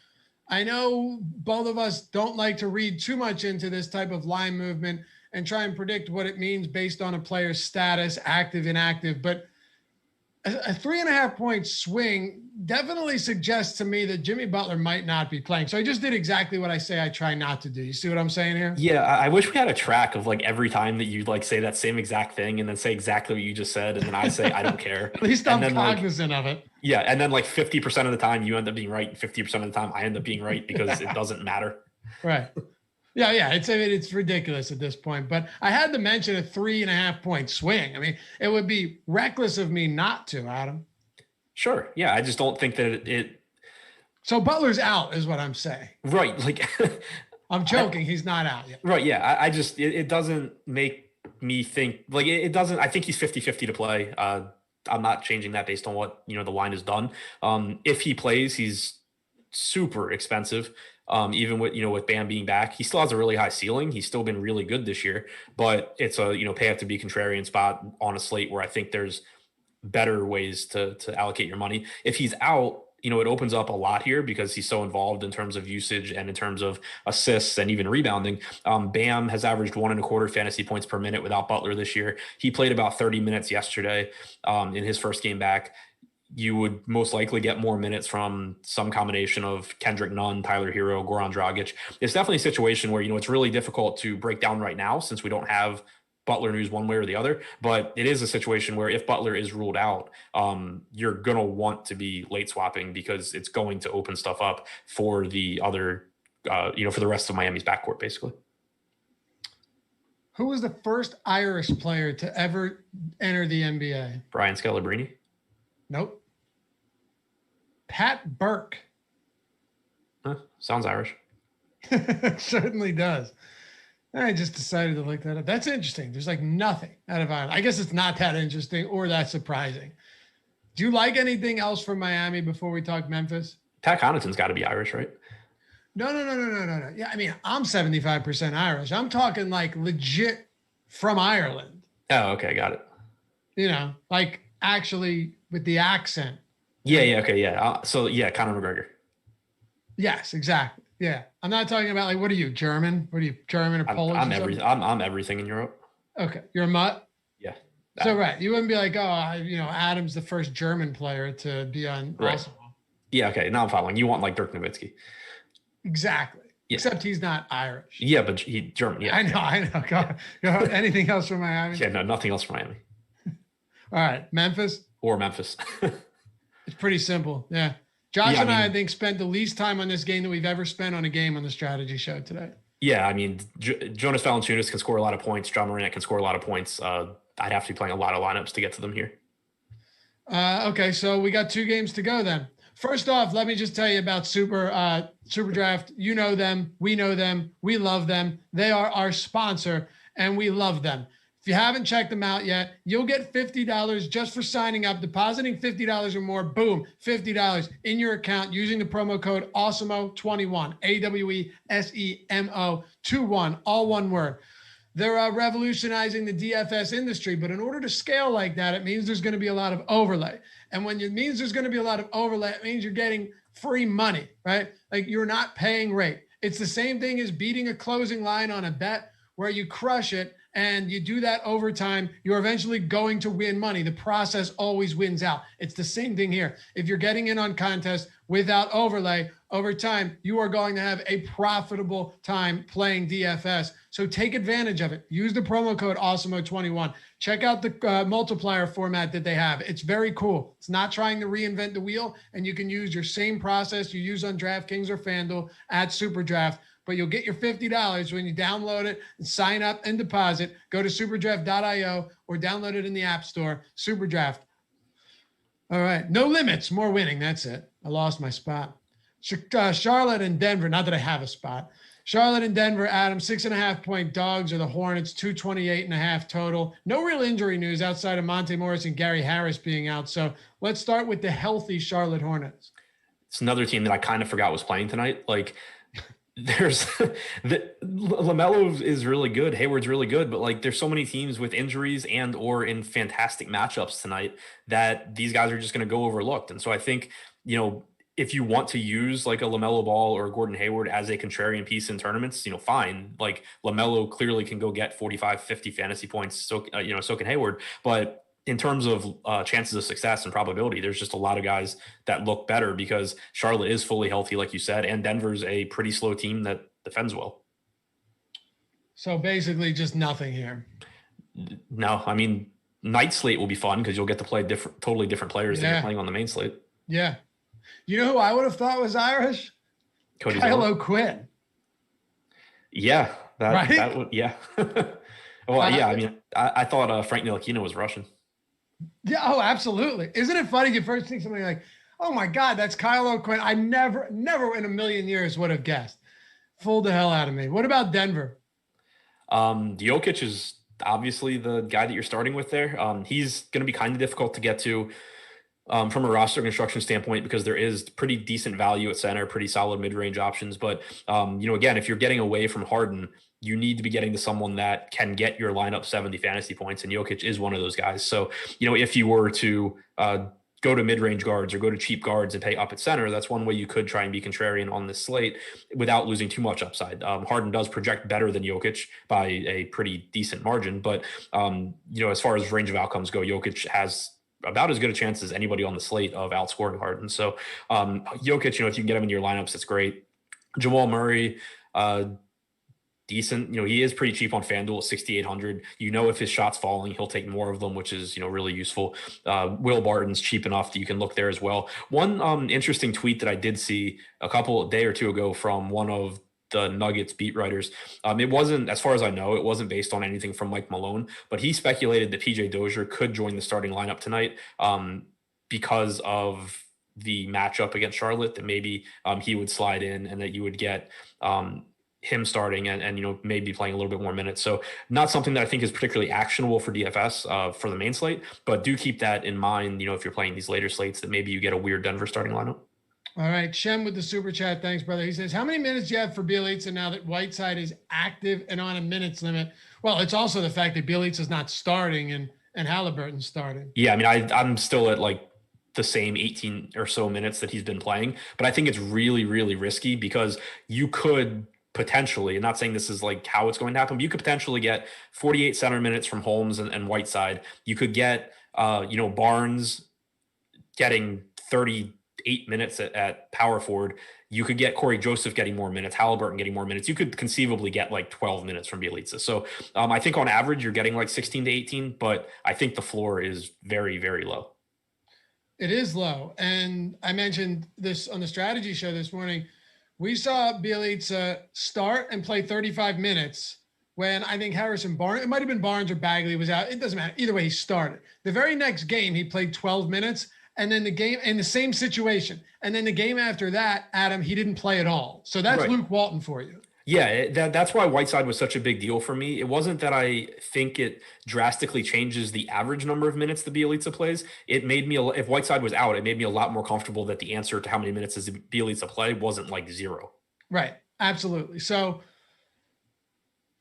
I know both of us don't like to read too much into this type of line movement and try and predict what it means based on a player's status, active, inactive. But a 3.5-point swing definitely suggests to me that Jimmy Butler might not be playing. So I just did exactly what I say I try not to do. You see what I'm saying here? Yeah, I wish we had a track of like every time that you like say that same exact thing and then say exactly what you just said. And then I say, I don't care. At least I'm cognizant of it. Yeah. And then like 50% of the time you end up being right. And 50% of the time I end up being right because it doesn't matter. Right. Yeah. It's ridiculous at this point, but I had to mention a 3.5-point swing. I mean, it would be reckless of me not to, Adam. Sure. Yeah. I just don't think that it. So Butler's out is what I'm saying. Right. Like I'm joking. He's not out yet. Right. Yeah. I just, it doesn't make me think like it doesn't. I think he's 50-50 to play. I'm not changing that based on what, the line is done. If he plays, he's super expensive. Even with Bam being back, he still has a really high ceiling. He's still been really good this year, but it's a, pay up to be contrarian spot on a slate where I think there's better ways to allocate your money. If he's out, it opens up a lot here because he's so involved in terms of usage and in terms of assists and even rebounding. Bam has averaged 1.25 fantasy points per minute without Butler this year. He played about 30 minutes yesterday in his first game back. You would most likely get more minutes from some combination of Kendrick Nunn, Tyler Hero, Goran Dragic. It's definitely a situation where, it's really difficult to break down right now since we don't have Butler news one way or the other, but it is a situation where if Butler is ruled out, you're going to want to be late swapping because it's going to open stuff up for the other, for the rest of Miami's backcourt, basically. Who was the first Irish player to ever enter the NBA? Brian Scalabrine? Nope. Pat Burke. Huh, sounds Irish. Certainly does. I just decided to look that up. That's interesting. There's like nothing out of Ireland. I guess it's not that interesting or that surprising. Do you like anything else from Miami before we talk Memphis? Pat Connaughton's got to be Irish, right? No. Yeah, I mean, I'm 75% Irish. I'm talking like legit from Ireland. Oh, okay. Got it. Like actually with the accent. Yeah. Okay. Yeah. So yeah, Conor McGregor. Yes, exactly. Yeah. I'm not talking about like, what are you, German? What are you, German or Polish? I'm everything in Europe. Okay. You're a mutt? Yeah. So, right. You wouldn't be like, Adam's the first German player to be on right. Awesemo. Yeah. Okay. Now I'm following. You want like Dirk Nowitzki. Exactly. Yeah. Except he's not Irish. Yeah, but he German. Yeah. I know. Go. Anything else from Miami? Yeah, no, nothing else from Miami. All right. Memphis? Or Memphis. It's pretty simple. Yeah. Josh and I think, spent the least time on this game that we've ever spent on a game on the strategy show today. Yeah, I mean, Jonas Valanciunas can score a lot of points. John Morant can score a lot of points. I'd have to be playing a lot of lineups to get to them here. Okay, so we got 2 games to go then. First off, let me just tell you about SuperDraft. You know them. We know them. We love them. They are our sponsor, and we love them. If you haven't checked them out yet, you'll get $50 just for signing up, depositing $50 or more. Boom, $50 in your account using the promo code Awesemo21, AWESEMO 21, all one word. They're revolutionizing the DFS industry, but in order to scale like that, it means there's going to be a lot of overlay. And when it means there's going to be a lot of overlay, it means you're getting free money, right? Like you're not paying rate. It's the same thing as beating a closing line on a bet where you crush it and you do that over time, you're eventually going to win money. The process always wins out. It's the same thing here. If you're getting in on contests without overlay, over time, you are going to have a profitable time playing DFS. So take advantage of it. Use the promo code Awesemo21. Check out the multiplier format that they have. It's very cool. It's not trying to reinvent the wheel, and you can use your same process you use on DraftKings or FanDuel at SuperDraft. But you'll get your $50 when you download it and sign up and deposit. Go to superdraft.io or download it in the App Store. SuperDraft. All right. No limits. More winning. That's it. I lost my spot. Charlotte and Denver. Not that I have a spot. Charlotte and Denver, Adam, 6.5-point dogs are the Hornets, 228.5 total. No real injury news outside of Monte Morris and Gary Harris being out. So let's start with the healthy Charlotte Hornets. It's another team that I kind of forgot was playing tonight. Like, there's LaMelo is really good. Hayward's really good, but like there's so many teams with injuries and or in fantastic matchups tonight that these guys are just going to go overlooked. And so I think, if you want to use like a LaMelo Ball or a Gordon Hayward as a contrarian piece in tournaments, fine. Like LaMelo clearly can go get 45, 50 fantasy points. So can Hayward, but in terms of chances of success and probability, there's just a lot of guys that look better because Charlotte is fully healthy, like you said, and Denver's a pretty slow team that defends well. So basically just nothing here. No, I mean, night slate will be fun because you'll get to play totally different players than you're playing on the main slate. Yeah. You know who I would have thought was Irish? Kyle O'Quinn. Yeah. That would, yeah. Well, yeah, I mean, I thought Frank Ntilikina was Russian. Yeah, oh, absolutely. Isn't it funny? You first think something like, oh my God, that's Kyle O'Quinn. I never in a million years would have guessed. fooled the hell out of me. What about Denver? Jokic is obviously the guy that you're starting with there. He's going to be kind of difficult to get to from a roster construction standpoint because there is pretty decent value at center, pretty solid mid-range options. But, again, if you're getting away from Harden, you need to be getting to someone that can get your lineup 70 fantasy points, and Jokic is one of those guys. So, if you were to go to mid-range guards or go to cheap guards and pay up at center, that's one way you could try and be contrarian on this slate without losing too much upside. Harden does project better than Jokic by a pretty decent margin, but as far as range of outcomes go, Jokic has about as good a chance as anybody on the slate of outscoring Harden. So Jokic, if you can get him in your lineups, that's great. Jamal Murray, decent. He is pretty cheap on FanDuel at 6,800. If his shot's falling, he'll take more of them, which is, really useful. Will Barton's cheap enough that you can look there as well. One interesting tweet that I did see a day or two ago from one of the Nuggets beat writers. It wasn't, as far as I know, it wasn't based on anything from Mike Malone, but he speculated that PJ Dozier could join the starting lineup tonight because of the matchup against Charlotte, that maybe he would slide in and that you would get him starting and maybe playing a little bit more minutes. So not something that I think is particularly actionable for DFS for the main slate, but do keep that in mind, if you're playing these later slates, that maybe you get a weird Denver starting lineup. All right. Shem with the super chat. Thanks, brother. He says, how many minutes do you have for Bjelica now that Whiteside is active and on a minutes limit? Well, it's also the fact that Bjelica is not starting and Halliburton's starting. Yeah. I'm still at like the same 18 or so minutes that he's been playing, but I think it's really, really risky because you could potentially, and not saying this is like how it's going to happen, but you could potentially get 48 center minutes from Holmes and Whiteside. You could get, Barnes getting 38 minutes at power forward. You could get Corey Joseph getting more minutes, Halliburton getting more minutes. You could conceivably get like 12 minutes from Bjelica. So I think on average, you're getting like 16 to 18, but I think the floor is very, very low. It is low. And I mentioned this on the strategy show this morning. We saw Bjelica start and play 35 minutes when I think Harrison Barnes, it might have been Barnes or Bagley was out. It doesn't matter. Either way, he started. The very next game, he played 12 minutes. And then the game in the same situation. And then the game after that, Adam, he didn't play at all. So that's right. Luke Walton for you. Yeah, that's why Whiteside was such a big deal for me. It wasn't that I think it drastically changes the average number of minutes that Bjelica plays. It made me, if Whiteside was out, it made me a lot more comfortable that the answer to how many minutes does Bjelica play wasn't like 0. Right, absolutely. So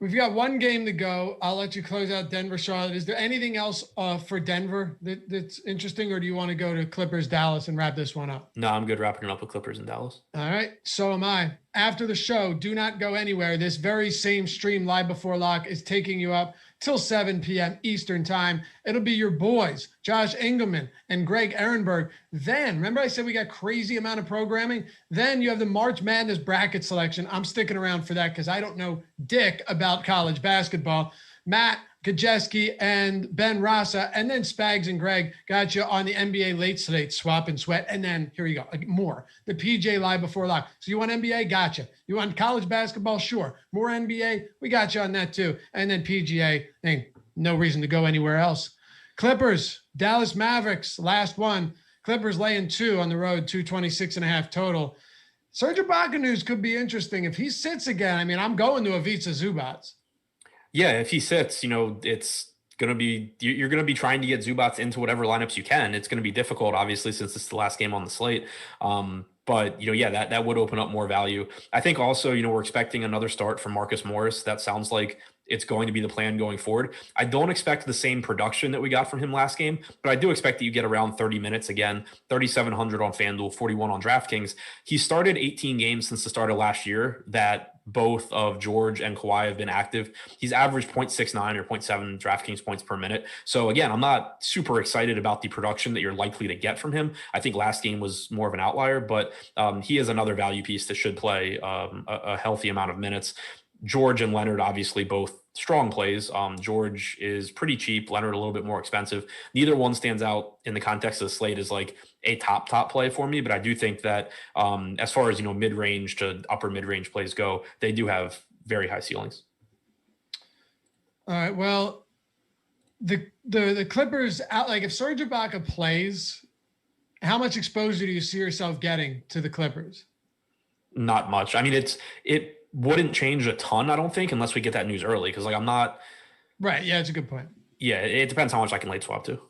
we've got one game to go. I'll let you close out Denver, Charlotte. Is there anything else for Denver that's interesting, or do you want to go to Clippers, Dallas, and wrap this one up? No, I'm good wrapping it up with Clippers and Dallas. All right, so am I. After the show, do not go anywhere. This very same stream, Live Before Lock, is taking you up till 7 p.m. Eastern time. It'll be your boys, Josh Engleman and Greg Ehrenberg. Then, remember I said we got crazy amount of programming? Then you have the March Madness bracket selection. I'm sticking around for that because I don't know dick about college basketball. Matt Gajeski and Ben Rasa, and then Spags and Greg got you on the NBA late slate, swap and sweat. And then here you go, more. The PJ Live Before Lock. So you want NBA? Gotcha. You want college basketball? Sure. More NBA? We got you on that too. And then PGA, ain't no reason to go anywhere else. Clippers, Dallas Mavericks, last one. Clippers laying 2 on the road, 226.5 total. Serge Ibaka news could be interesting. If he sits again, I'm going to Ivica Zubac. Yeah, if he sits, it's going to be, you're going to be trying to get Zubac into whatever lineups you can. It's going to be difficult, obviously, since this is the last game on the slate. But, that would open up more value. I think also, we're expecting another start from Marcus Morris. That sounds like it's going to be the plan going forward. I don't expect the same production that we got from him last game, but I do expect that you get around 30 minutes again, 3,700 on FanDuel, 41 on DraftKings. He started 18 games since the start of last year that both of George and Kawhi have been active. He's averaged 0.69 or 0.7 DraftKings points per minute. So again, I'm not super excited about the production that you're likely to get from him. I think last game was more of an outlier, but he is another value piece that should play a healthy amount of minutes. George and Leonard, obviously both strong plays. George is pretty cheap. Leonard a little bit more expensive. Neither one stands out in the context of the slate as like a top play for me. But I do think that as far as, mid-range to upper mid-range plays go, they do have very high ceilings. All right. Well, the Clippers out, like if Serge Ibaka plays, how much exposure do you see yourself getting to the Clippers? Not much. wouldn't change a ton, I don't think, unless we get that news early. Because like I'm not. Right. Yeah, it's a good point. Yeah, it depends how much I can late swap to.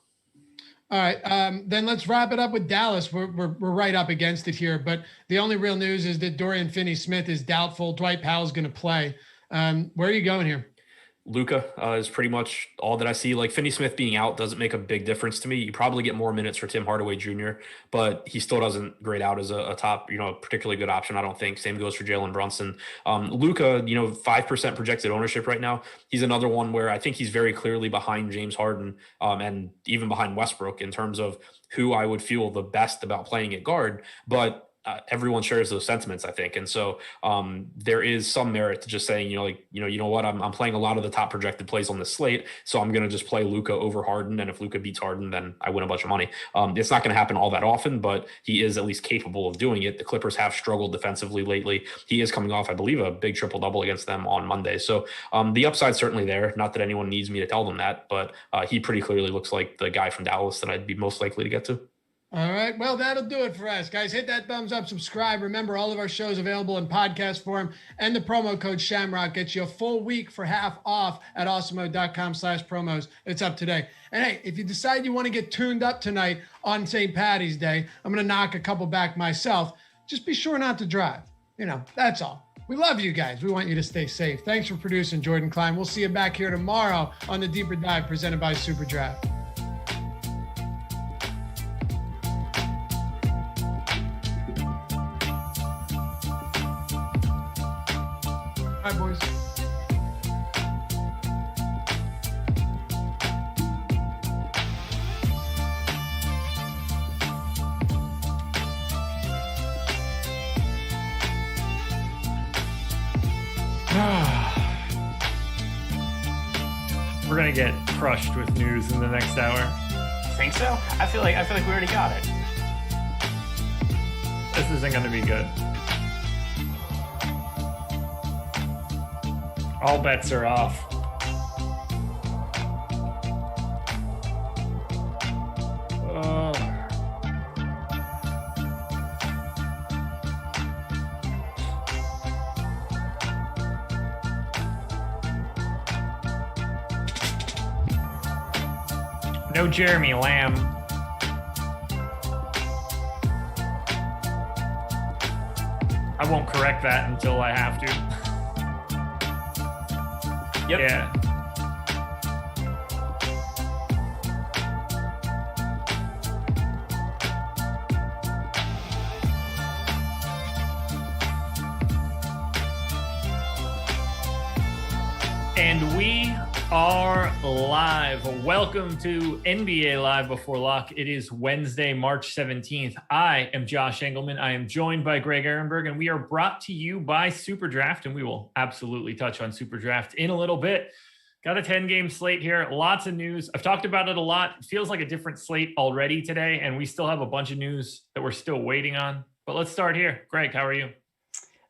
All right. Then let's wrap it up with Dallas. We're right up against it here, but the only real news is that Dorian Finney-Smith is doubtful. Dwight Powell's going to play. Where are you going here? Luka is pretty much all that I see. Like Finney-Smith being out doesn't make a big difference to me. You probably get more minutes for Tim Hardaway Jr., but he still doesn't grade out as a top, particularly good option, I don't think. Same goes for Jalen Brunson. Luka, 5% projected ownership right now. He's another one where I think he's very clearly behind James Harden and even behind Westbrook in terms of who I would feel the best about playing at guard. But everyone shares those sentiments, I think. And so there is some merit to just saying, you know what, I'm playing a lot of the top projected plays on this slate. So I'm going to just play Luka over Harden. And if Luka beats Harden, then I win a bunch of money. It's not going to happen all that often, but he is at least capable of doing it. The Clippers have struggled defensively lately. He is coming off, I believe, a big triple double against them on Monday. So the upside's certainly there. Not that anyone needs me to tell them that, but he pretty clearly looks like the guy from Dallas that I'd be most likely to get to. All right. Well, that'll do it for us, guys. Hit that thumbs up, subscribe. Remember, all of our shows available in podcast form, and the promo code Shamrock gets you a full week for half off at awesemo.com/promos. It's up today. And hey, if you decide you want to get tuned up tonight on St. Patty's Day, I'm going to knock a couple back myself. Just be sure not to drive. That's all. We love you guys. We want you to stay safe. Thanks for producing Jordan Klein. We'll see you back here tomorrow on the Deeper Dive presented by SuperDraft. All right, boys. We're gonna get crushed with news in the next hour. Think so? I feel like we already got it. This isn't gonna be good. All bets are off. No Jeremy Lamb. I won't correct that until I have to. Yep. Yeah. And we are live. Welcome to NBA Live Before Lock. It is Wednesday, March 17th. I am Josh Engleman. I am joined by Greg Ehrenberg, and we are brought to you by SuperDraft, and we will absolutely touch on SuperDraft in a little bit. Got a 10-game slate here. Lots of news. I've talked about it a lot. It feels like a different slate already today, and we still have a bunch of news that we're still waiting on. But let's start here. Greg, how are you?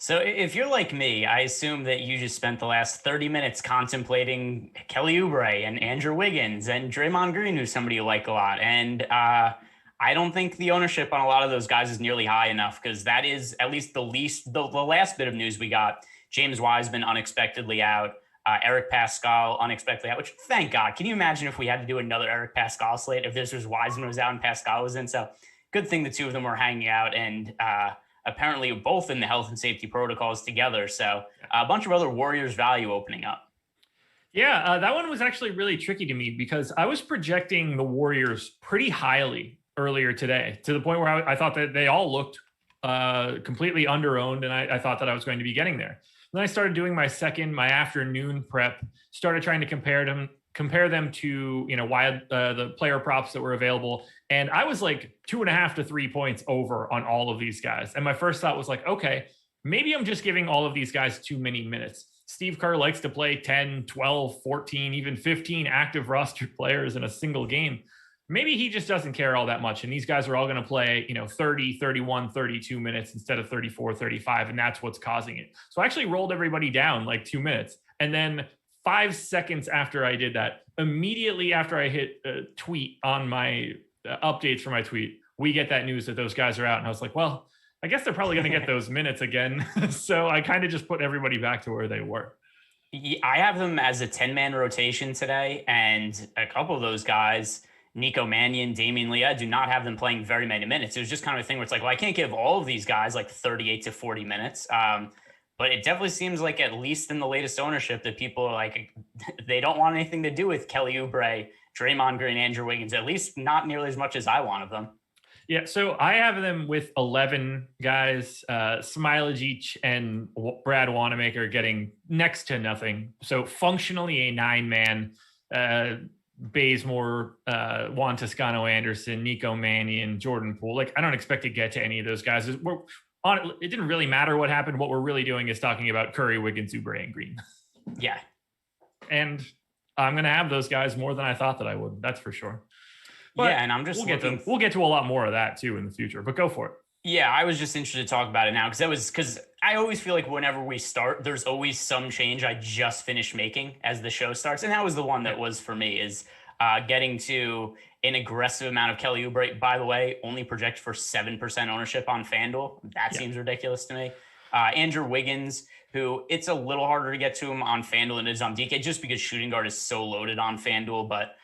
So if you're like me, I assume that you just spent the last 30 minutes contemplating Kelly Oubre and Andrew Wiggins and Draymond Green, who's somebody you like a lot. And I don't think the ownership on a lot of those guys is nearly high enough, because that is at least the last bit of news we got. James Wiseman unexpectedly out. Eric Pascal unexpectedly out, which thank God. Can you imagine if we had to do another Eric Pascal slate if this was Wiseman was out and Pascal was in? So good thing the two of them were hanging out, and apparently both in the health and safety protocols together. So a bunch of other Warriors value opening up. Yeah, that one was actually really tricky to me because I was projecting the Warriors pretty highly earlier today, to the point where I thought that they all looked completely under-owned, and I thought that I was going to be getting there. Then I started doing my afternoon prep, started trying to compare them to, the player props that were available. And I was like 2.5 to 3 points over on all of these guys. And my first thought was like, okay, maybe I'm just giving all of these guys too many minutes. Steve Kerr likes to play 10, 12, 14, even 15 active roster players in a single game. Maybe he just doesn't care all that much. And these guys are all going to play, 30, 31, 32 minutes instead of 34, 35. And that's what's causing it. So I actually rolled everybody down like 2 minutes. And then 5 seconds after I did that, immediately after I hit a tweet on my updates for my tweet, we get that news that those guys are out. And I was like, well, I guess they're probably going to get those minutes again. So I kind of just put everybody back to where they were. I have them as a 10-man rotation today, and a couple of those guys, Nico Mannion, Damian Lee, I do not have them playing very many minutes. It was just kind of a thing where it's like, well, I can't give all of these guys like 38 to 40 minutes. But it definitely seems like, at least in the latest ownership, that people are like, they don't want anything to do with Kelly Oubre, Draymond Green, Andrew Wiggins, at least not nearly as much as I want of them. Yeah, so I have them with 11 guys, Smilagic and Brad Wanamaker getting next to nothing. So functionally a 9-man, Bazemore, Juan Toscano Anderson, Nico Mannion, Jordan Poole. Like, I don't expect to get to any of those guys. It didn't really matter what happened. What we're really doing is talking about Curry, Wiggins, Oubre, and Green. Yeah. And I'm going to have those guys more than I thought that I would. That's for sure. But yeah, and I'm just we'll get to a lot more of that too in the future, but go for it. Yeah, I was just interested to talk about it now because I always feel like whenever we start, there's always some change I just finished making as the show starts. And that was the one that was for me, is getting to an aggressive amount of Kelly Oubre. By the way, only projected for 7% ownership on FanDuel. That seems ridiculous to me. Andrew Wiggins, who it's a little harder to get to him on FanDuel than it is on DK, just because shooting guard is so loaded on FanDuel, but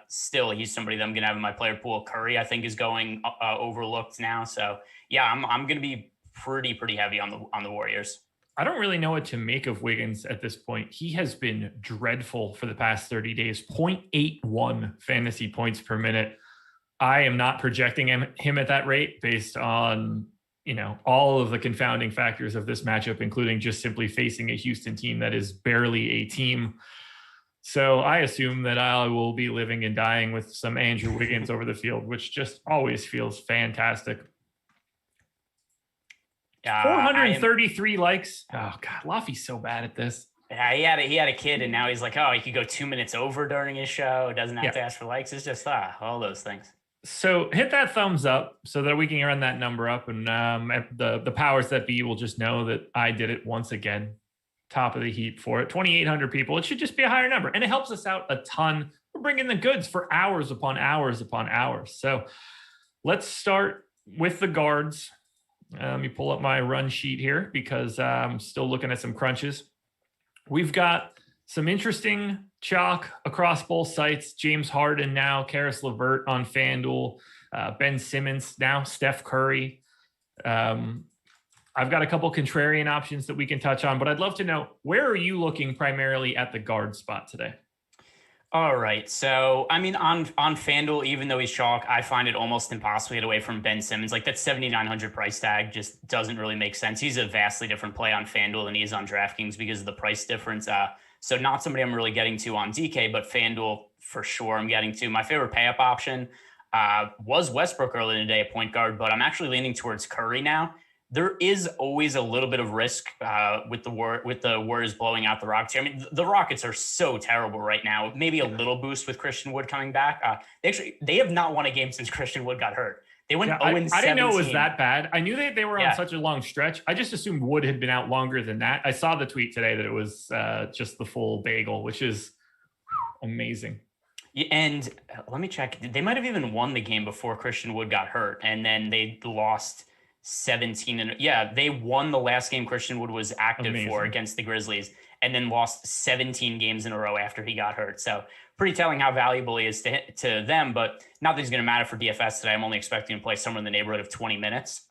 still, he's somebody that I'm going to have in my player pool. Curry, I think, is going overlooked now. So yeah, I'm going to be pretty heavy on the Warriors. I don't really know what to make of Wiggins at this point. He has been dreadful for the past 30 days, 0.81 fantasy points per minute. I am not projecting him at that rate based on, all of the confounding factors of this matchup, including just simply facing a Houston team that is barely a team. So I assume that I will be living and dying with some Andrew Wiggins over the field, which just always feels fantastic. 433 likes. Oh God, Laffy's so bad at this. Yeah, he had a kid, and now he's like, he could go 2 minutes over during his show. Doesn't have to ask for likes. It's just all those things. So hit that thumbs up so that we can run that number up, and the powers that be will just know that I did it once again. Top of the heap for it. 2,800 people. It should just be a higher number. And it helps us out a ton. We're bringing the goods for hours upon hours upon hours. So let's start with the guards. Let me pull up my run sheet here because I'm still looking at some crunches. We've got some interesting chalk across both sites. James Harden now, Karis LeVert on FanDuel, Ben Simmons now, Steph Curry. I've got a couple contrarian options that we can touch on, but I'd love to know, where are you looking primarily at the guard spot today? All right. So, I mean, on FanDuel, even though he's chalk, I find it almost impossible to get away from Ben Simmons. Like, that 7,900 price tag just doesn't really make sense. He's a vastly different play on FanDuel than he is on DraftKings because of the price difference. So not somebody I'm really getting to on DK, but FanDuel for sure I'm getting to. My favorite pay up option was Westbrook earlier today at point guard, but I'm actually leaning towards Curry now. There is always a little bit of risk with the Warriors blowing out the Rockets. I mean, the Rockets are so terrible right now. Maybe a little boost with Christian Wood coming back. They have not won a game since Christian Wood got hurt. They went 0-17. I didn't know it was that bad. I knew they were on such a long stretch. I just assumed Wood had been out longer than that. I saw the tweet today that it was just the full bagel, which is amazing. Yeah, and let me check. They might have even won the game before Christian Wood got hurt, and then they lost 17. And they won the last game Christian Wood was active for against the Grizzlies, and then lost 17 games in a row after he got hurt. So pretty telling how valuable he is to them, but not that he's going to matter for DFS today. I'm only expecting him to play somewhere in the neighborhood of 20 minutes.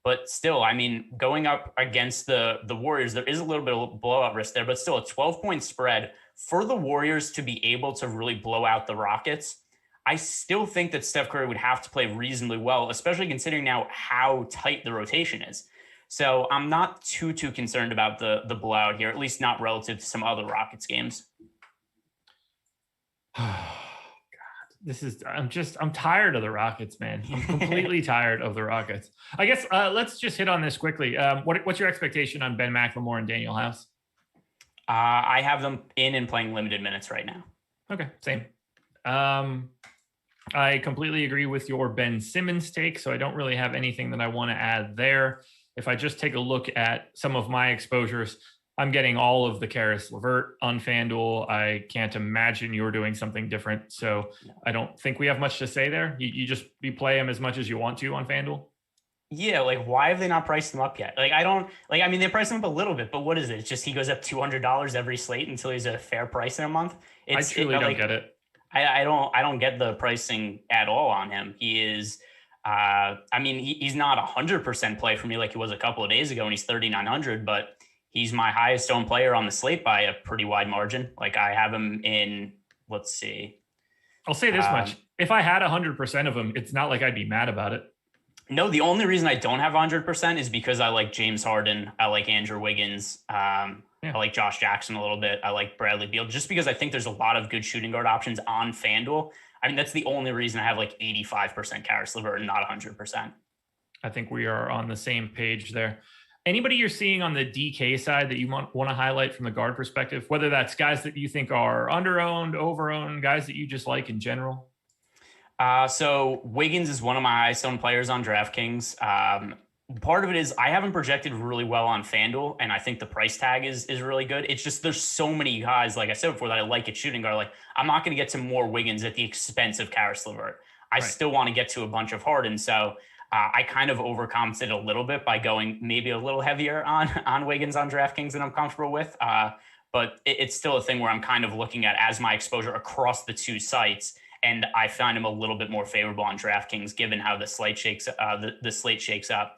But still, I mean, going up against the Warriors, there is a little bit of blowout risk there, but still a 12-point spread for the Warriors to be able to really blow out the Rockets. I still think that Steph Curry would have to play reasonably well, especially considering now how tight the rotation is. So I'm not too concerned about the blowout here, at least not relative to some other Rockets games. I'm tired of the Rockets, man. I'm completely tired of the Rockets. I guess let's just hit on this quickly. What's your expectation on Ben McLemore and Daniel House? I have them in and playing limited minutes right now. Okay, same. I completely agree with your Ben Simmons take, so I don't really have anything that I want to add there. If I just take a look at some of my exposures, I'm getting all of the Karis LeVert on FanDuel. I can't imagine you're doing something different, so I don't think we have much to say there. You play him as much as you want to on FanDuel? Yeah, like why have they not priced him up yet? Like I don't like. I mean, they priced him up a little bit, but what is it? It's just he goes up $200 every slate until he's a fair price in a month. I truly don't get it. I don't get the pricing at all on him. He is. I mean, he's not 100% play for me like he was a couple of days ago, and he's 3,900. But he's my highest owned player on the slate by a pretty wide margin. Like I have him in. Let's see. I'll say this much: if I had 100% of him, it's not like I'd be mad about it. No, the only reason I don't have 100% is because I like James Harden. I like Andrew Wiggins. I like Josh Jackson a little bit. I like Bradley Beal, just because I think there's a lot of good shooting guard options on FanDuel. I mean, that's the only reason I have like 85% Karis LeVert and not 100%. I think we are on the same page there. Anybody you're seeing on the DK side that you want to highlight from the guard perspective, whether that's guys that you think are under-owned, over-owned, guys that you just like in general? So Wiggins is one of my highest owned players on DraftKings. Part of it is I haven't projected really well on FanDuel, and I think the price tag is really good. It's just there's so many guys, like I said before, that I like at shooting guard. Like I'm not going to get to more Wiggins at the expense of Karis LeVert. I still want to get to a bunch of Harden. So I kind of overcompensated a little bit by going maybe a little heavier on Wiggins on DraftKings than I'm comfortable with. But it's still a thing where I'm kind of looking at as my exposure across the two sites. And I find him a little bit more favorable on DraftKings, given how the slate shakes up.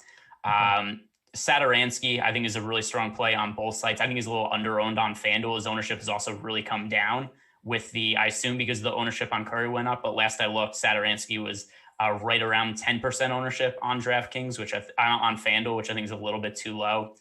Satoransky, I think, is a really strong play on both sites. I think he's a little under-owned on FanDuel. His ownership has also really come down with I assume because the ownership on Curry went up. But last I looked, Satoransky was right around 10% ownership on DraftKings, on FanDuel, which I think is a little bit too low.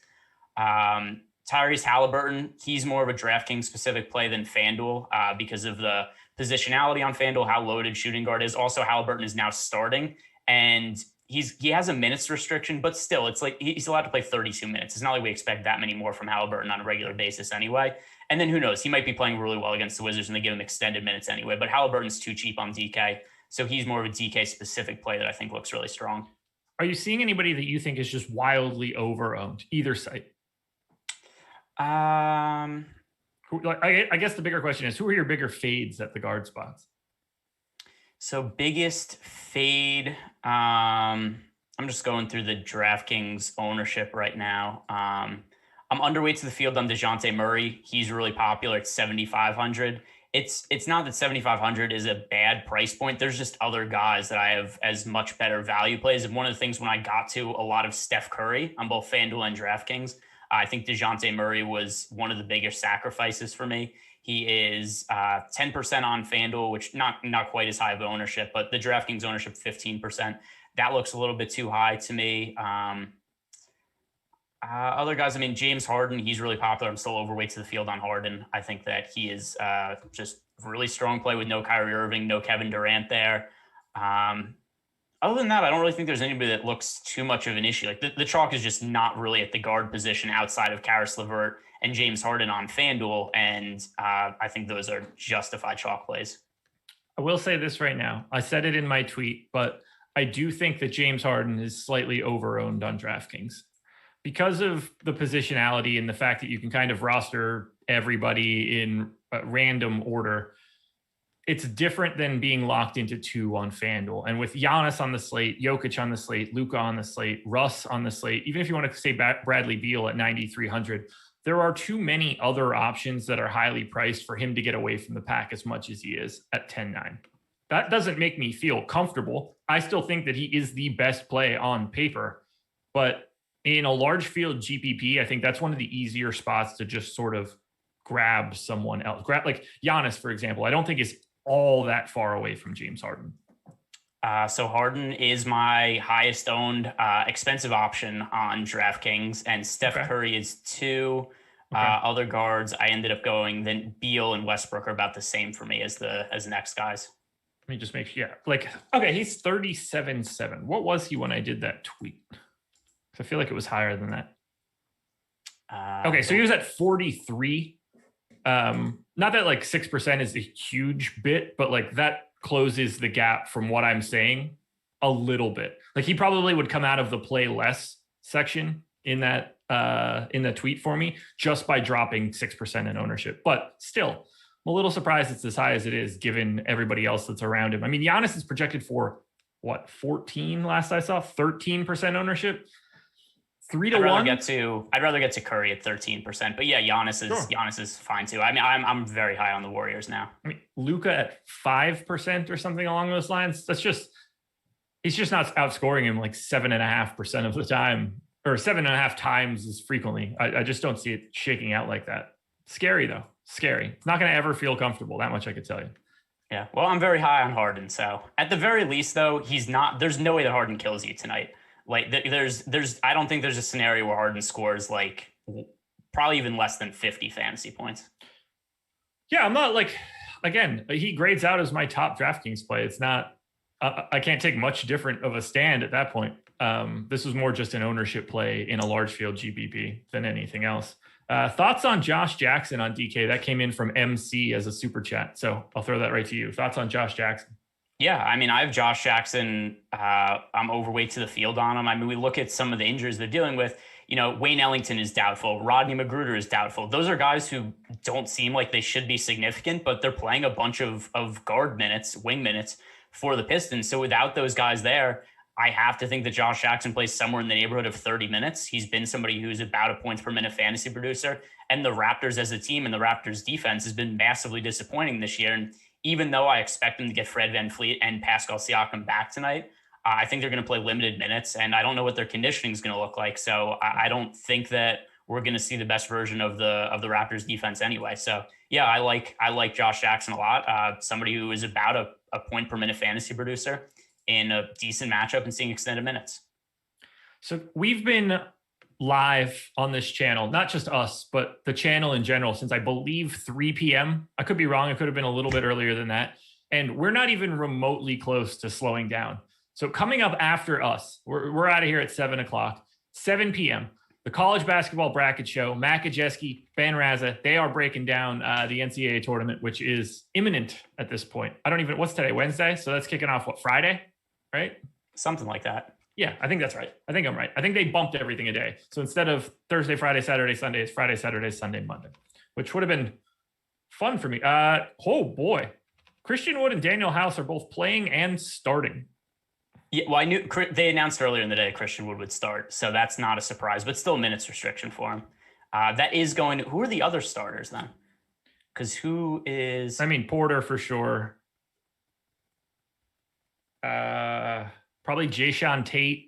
Tyrese Halliburton, he's more of a DraftKings specific play than FanDuel because of the positionality on FanDuel, how loaded shooting guard is. Also, Halliburton is now starting, and he has a minutes restriction, but still, it's like he's allowed to play 32 minutes. It's not like we expect that many more from Halliburton on a regular basis anyway. And then who knows? He might be playing really well against the Wizards and they give him extended minutes anyway. But Halliburton's too cheap on DK, so he's more of a DK specific play that I think looks really strong. Are you seeing anybody that you think is just wildly over-owned, either site? I guess the bigger question is, who are your bigger fades at the guard spots? So biggest fade, I'm just going through the DraftKings ownership right now. I'm underweight to the field on DeJounte Murray. He's really popular at 7,500. It's not that 7,500 is a bad price point. There's just other guys that I have as much better value plays. And one of the things when I got to a lot of Steph Curry on both FanDuel and DraftKings, I think DeJounte Murray was one of the biggest sacrifices for me. He is 10% on FanDuel, which not quite as high of ownership, but the DraftKings ownership 15%. That looks a little bit too high to me. Other guys, I mean, James Harden, he's really popular. I'm still overweight to the field on Harden. I think that he is just really strong play with no Kyrie Irving, no Kevin Durant there. Other than that, I don't really think there's anybody that looks too much of an issue. Like the chalk is just not really at the guard position outside of Karis LeVert and James Harden on FanDuel. And I think those are justified chalk plays. I will say this right now. I said it in my tweet, but I do think that James Harden is slightly over-owned on DraftKings because of the positionality and the fact that you can kind of roster everybody in a random order. It's different than being locked into two on FanDuel. And with Giannis on the slate, Jokic on the slate, Luka on the slate, Russ on the slate, even if you want to say Bradley Beal at 9,300, there are too many other options that are highly priced for him to get away from the pack as much as he is at 10-9. That doesn't make me feel comfortable. I still think that he is the best play on paper, but in a large field GPP, I think that's one of the easier spots to just sort of grab someone else. Like Giannis, for example, I don't think is all that far away from James Harden. So Harden is my highest owned expensive option on DraftKings, and Steph Curry is 2. Other guards I ended up going, then Beal and Westbrook are about the same for me as the next guys. Let me just make sure. He's 37.7. What was he when I did that tweet? I feel like it was higher than that. So he was at 43. Not that like 6% is a huge bit, but like that closes the gap from what I'm saying a little bit. Like he probably would come out of the play less section in that in the tweet for me just by dropping 6% in ownership. But still, I'm a little surprised it's as high as it is given everybody else that's around him. I mean, Giannis is projected for 14 last I saw, 13% ownership. 3 to I'd rather 1. get to Curry at 13%, but yeah, Giannis is fine too. I mean, I'm very high on the Warriors now. I mean, Luka at 5% or something along those lines. He's just not outscoring him like 7.5% of the time, or 7.5 times as frequently. I just don't see it shaking out like that. Scary though. Scary. It's not going to ever feel comfortable. That much I could tell you. Yeah. Well, I'm very high on Harden. So at the very least though, there's no way that Harden kills you tonight. Like I don't think there's a scenario where Harden scores like probably even less than 50 fantasy points. Yeah. I'm not like, again, he grades out as my top DraftKings play. It's not, I can't take much different of a stand at that point. This was more just an ownership play in a large field GPP than anything else. Thoughts on Josh Jackson on DK? That came in from MC as a super chat. So I'll throw that right to you. Thoughts on Josh Jackson? Yeah, I mean, I have Josh Jackson. I'm overweight to the field on him. I mean, we look at some of the injuries they're dealing with. You know, Wayne Ellington is doubtful. Rodney Magruder is doubtful. Those are guys who don't seem like they should be significant, but they're playing a bunch of guard minutes, wing minutes for the Pistons. So without those guys there, I have to think that Josh Jackson plays somewhere in the neighborhood of 30 minutes. He's been somebody who's about a points per minute fantasy producer. And the Raptors as a team and the Raptors defense has been massively disappointing this year. And even though I expect them to get Fred VanVleet and Pascal Siakam back tonight, I think they're going to play limited minutes. And I don't know what their conditioning is going to look like. So I don't think that we're going to see the best version of the Raptors defense anyway. So yeah, I like Josh Jackson a lot. Somebody who is about a point per minute fantasy producer in a decent matchup and seeing extended minutes. So we've been live on this channel, not just us, but the channel in general, since I believe 3 p.m. I could be wrong. It could have been a little bit earlier than that. And we're not even remotely close to slowing down. So coming up after us, we're out of here at 7 o'clock, 7 p.m. The college basketball bracket show, Matt Kajeski, Ben Raza, they are breaking down the NCAA tournament, which is imminent at this point. What's today, Wednesday? So that's kicking off, Friday? Right? Something like that. Yeah, I think that's right. I think I'm right. I think they bumped everything a day. So instead of Thursday, Friday, Saturday, Sunday, it's Friday, Saturday, Sunday, Monday, which would have been fun for me. Oh boy. Christian Wood and Daniel House are both playing and starting. Yeah, well, I knew they announced earlier in the day Christian Wood would start, so that's not a surprise, but still minutes restriction for him. That is going. Who are the other starters then? Because who is? I mean, Porter for sure. Probably Jayson Tatum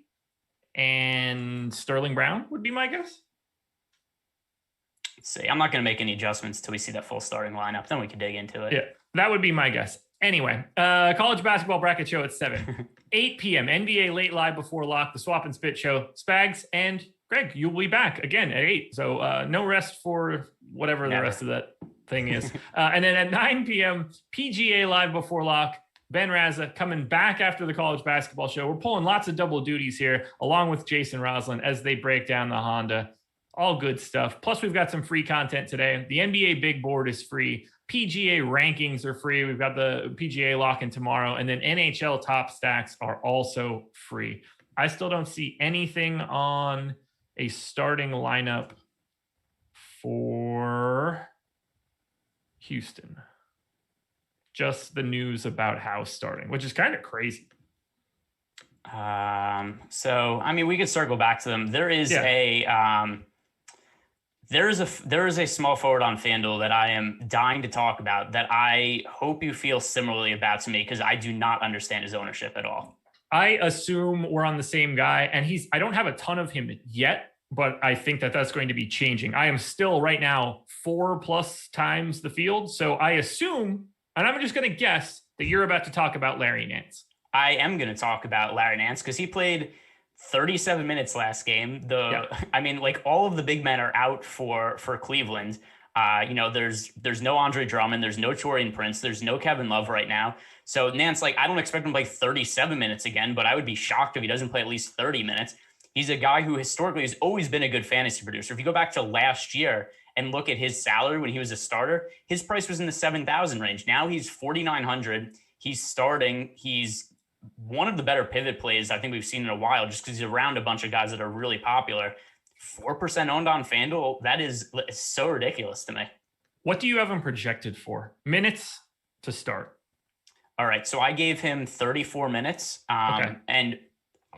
and Sterling Brown would be my guess. Let's see. I'm not going to make any adjustments till we see that full starting lineup. Then we can dig into it. Yeah, that would be my guess. Anyway, college basketball bracket show at 7, 8 p.m. NBA late live before lock, the Swap and Spit show. Spags and Greg, you'll be back again at 8. So no rest for whatever the rest of that thing is. And then at 9 p.m. PGA live before lock. Ben Raza coming back after the college basketball show. We're pulling lots of double duties here, along with Jason Roslin as they break down the Honda. All good stuff. Plus, we've got some free content today. The NBA Big Board is free. PGA rankings are free. We've got the PGA lock-in tomorrow. And then NHL top stacks are also free. I still don't see anything on a starting lineup for Houston. Just the news about House starting, which is kind of crazy. So, I mean, we could circle back to them. There is a small forward on FanDuel that I am dying to talk about that I hope you feel similarly about to me, because I do not understand his ownership at all. I assume we're on the same guy, and I don't have a ton of him yet, but I think that that's going to be changing. I am still right now 4+ times the field. So I assume, and I'm just going to guess, that you're about to talk about Larry Nance. I am going to talk about Larry Nance because he played 37 minutes last game. I mean, like, all of the big men are out for Cleveland. There's no Andre Drummond, there's no Taurean Prince, there's no Kevin Love right now. So Nance, I don't expect him to play 37 minutes again, but I would be shocked if he doesn't play at least 30 minutes. He's a guy who historically has always been a good fantasy producer. If you go back to last year and look at his salary when he was a starter, his price was in the 7,000 range. Now he's 4,900. He's starting. He's one of the better pivot plays I think we've seen in a while, just because he's around a bunch of guys that are really popular. 4% owned on FanDuel. That is so ridiculous to me. What do you have him projected for? Minutes to start. All right. So I gave him 34 minutes. Okay. And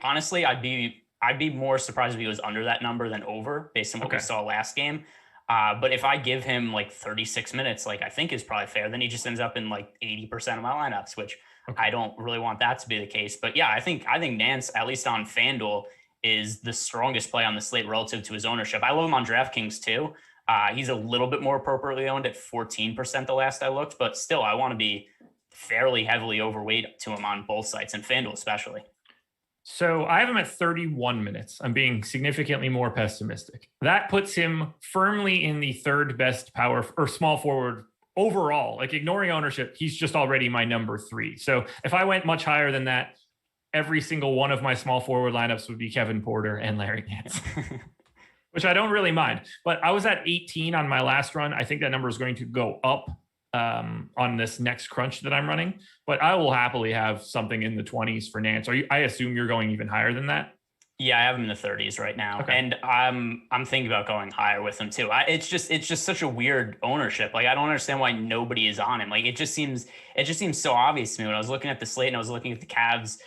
honestly, I'd be more surprised if he was under that number than over based on what we saw last game. But if I give him like 36 minutes, like I think is probably fair, then he just ends up in like 80% of my lineups, which I don't really want that to be the case. But yeah, I think Nance, at least on FanDuel, is the strongest play on the slate relative to his ownership. I love him on DraftKings too. He's a little bit more appropriately owned at 14% the last I looked, but still I want to be fairly heavily overweight to him on both sites and FanDuel especially. So I have him at 31 minutes. I'm being significantly more pessimistic. That puts him firmly in the third best power or small forward overall. Like ignoring ownership, he's just already my number 3. So if I went much higher than that, every single one of my small forward lineups would be Kevin Porter and Larry Nance, which I don't really mind. But I was at 18 on my last run. I think that number is going to go up on this next crunch that I'm running, but I will happily have something in the 20s for Nance. I assume you're going even higher than that? Yeah, I have him in the 30s right now. Okay. And I'm thinking about going higher with him too. It's just such a weird ownership. Like I don't understand why nobody is on him. Like it just seems so obvious to me when I was looking at the slate and I was looking at the Cavs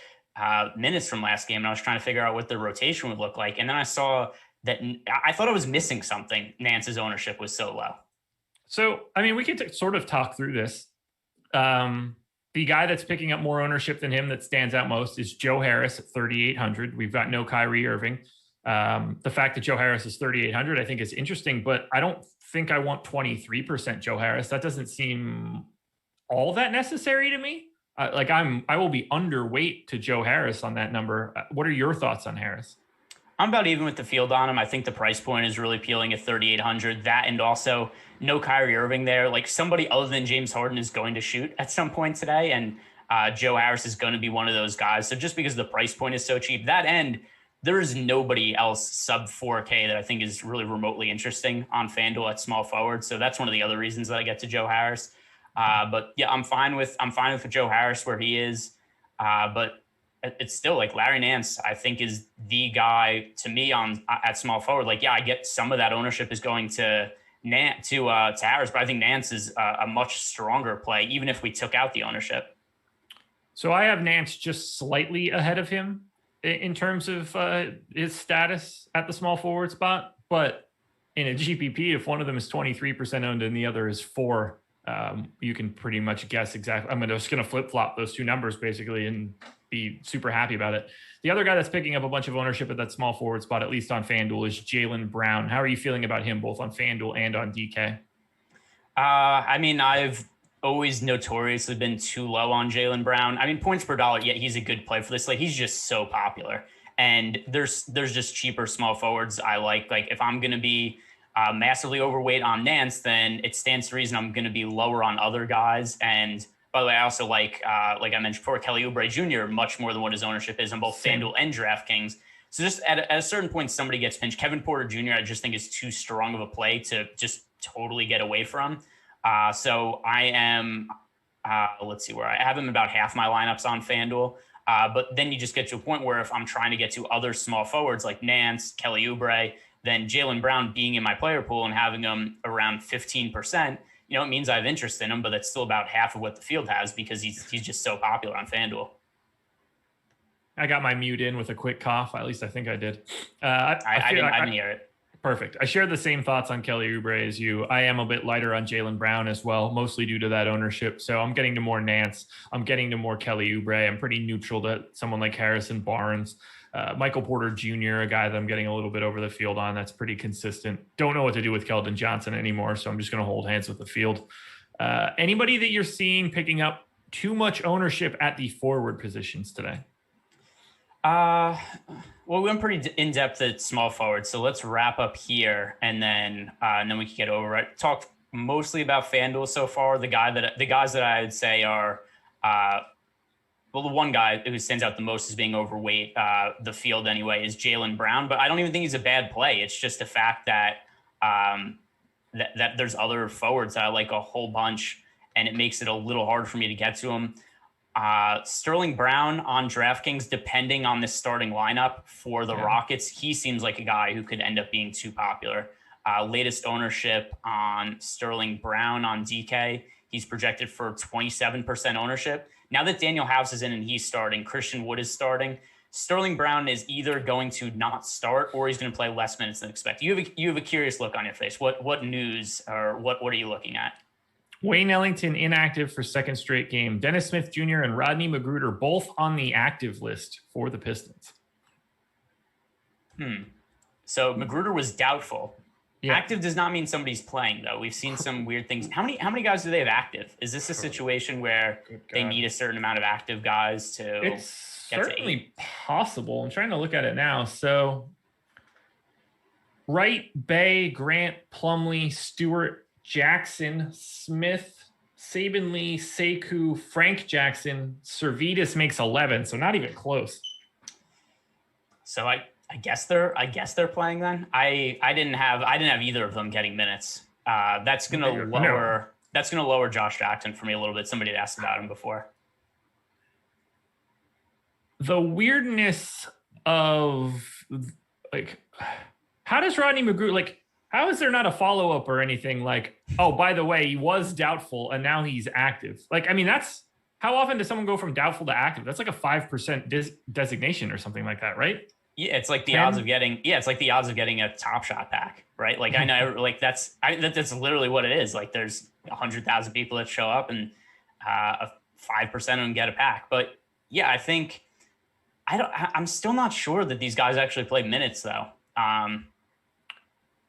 minutes from last game and I was trying to figure out what the rotation would look like. And then I saw that I thought I was missing something. Nance's ownership was so low. So, I mean, we could sort of talk through this. The guy that's picking up more ownership than him that stands out most is Joe Harris at 3,800. We've got no Kyrie Irving. The fact that Joe Harris is 3,800, I think is interesting, but I don't think I want 23% Joe Harris. That doesn't seem all that necessary to me. I will be underweight to Joe Harris on that number. What are your thoughts on Harris? I'm about even with the field on him. I think the price point is really appealing at 3,800. That and also no Kyrie Irving there. Like somebody other than James Harden is going to shoot at some point today, and Joe Harris is going to be one of those guys. So just because the price point is so cheap, that end, there is nobody else sub 4K that I think is really remotely interesting on FanDuel at small forward. So that's one of the other reasons that I get to Joe Harris. But yeah, I'm fine with Joe Harris where he is. But it's still like Larry Nance, I think, is the guy to me at small forward. Like, yeah, I get some of that ownership is going to Harris, but I think Nance is a much stronger play, even if we took out the ownership. So I have Nance just slightly ahead of him in terms of his status at the small forward spot. But in a GPP, if one of them is 23% owned and the other is 4, you can pretty much guess exactly. I'm just going to flip flop those two numbers basically and be super happy about it. The other guy that's picking up a bunch of ownership at that small forward spot, at least on FanDuel, is Jaylen Brown. How are you feeling about him both on FanDuel and on DK? I mean, I've always notoriously been too low on Jaylen Brown. I mean, points per dollar, yeah, he's a good play for this. Like, he's just so popular. And there's just cheaper small forwards I like. Like, if I'm going to be massively overweight on Nance, then it stands to reason I'm going to be lower on other guys. And by the way, I also like I mentioned before, Kelly Oubre Jr. much more than what his ownership is on both FanDuel and DraftKings. So just at a certain point, somebody gets pinched. Kevin Porter Jr. I just think is too strong of a play to just totally get away from. So I am, let's see where I have him about half my lineups on FanDuel. But then you just get to a point where if I'm trying to get to other small forwards like Nance, Kelly Oubre, then Jaylen Brown being in my player pool and having him around 15%, it means I have interest in him, but that's still about half of what the field has because he's just so popular on FanDuel. I got my mute in with a quick cough. At least I think I did. I didn't hear it. Perfect. I share the same thoughts on Kelly Oubre as you. I am a bit lighter on Jaylen Brown as well, mostly due to that ownership. So I'm getting to more Nance. I'm getting to more Kelly Oubre. I'm pretty neutral to someone like Harrison Barnes. Michael Porter Jr., a guy that I'm getting a little bit over the field on. That's pretty consistent. Don't know what to do with Keldon Johnson anymore, so I'm just going to hold hands with the field. Anybody that you're seeing picking up too much ownership at the forward positions today? Well, we went pretty in-depth at small forward, so let's wrap up here, and then we can get over it. Talked mostly about FanDuel so far. The guys that I would say are the one guy who stands out the most as being overweight, the field anyway, is Jaylen Brown. But I don't even think he's a bad play. It's just the fact that that there's other forwards that I like a whole bunch, and it makes it a little hard for me to get to him. Sterling Brown on DraftKings, depending on the starting lineup for the Rockets, he seems like a guy who could end up being too popular. Latest ownership on Sterling Brown on DK, he's projected for 27% ownership. Now that Daniel House is in and he's starting, Christian Wood is starting. Sterling Brown is either going to not start or he's going to play less minutes than expected. You have a curious look on your face. What news or what are you looking at? Wayne Ellington inactive for second straight game. Dennis Smith Jr. and Rodney Magruder both on the active list for the Pistons. So Magruder was doubtful. Yeah. Active does not mean somebody's playing, though. We've seen some weird things. How many guys do they have active? Is this a situation where they need a certain amount of active guys to? It's get to certainly 8? possible. I'm trying to look at it now. So Wright, Bay, Grant, Plumley, Stewart, Jackson, Smith, Saban Lee, Sekou, Frank Jackson, Servetus makes 11, so not even close. So I guess they're playing then. I didn't have either of them getting minutes. That's gonna lower Josh Jackson for me a little bit. Somebody had asked about him before. The weirdness of like, how does Rodney Magruder, like, how is there not a follow-up or anything like, oh, by the way, he was doubtful and now he's active? Like, I mean, that's how often does someone go from doubtful to active? That's like a 5% designation or something like that, right? Yeah, it's like the odds of getting. Yeah, it's like the odds of getting a Top Shot pack, right? Like I know, like that's literally what it is. Like there's 100,000 people that show up, and 5% of them get a pack. But yeah, I think I'm still not sure that these guys actually play minutes though.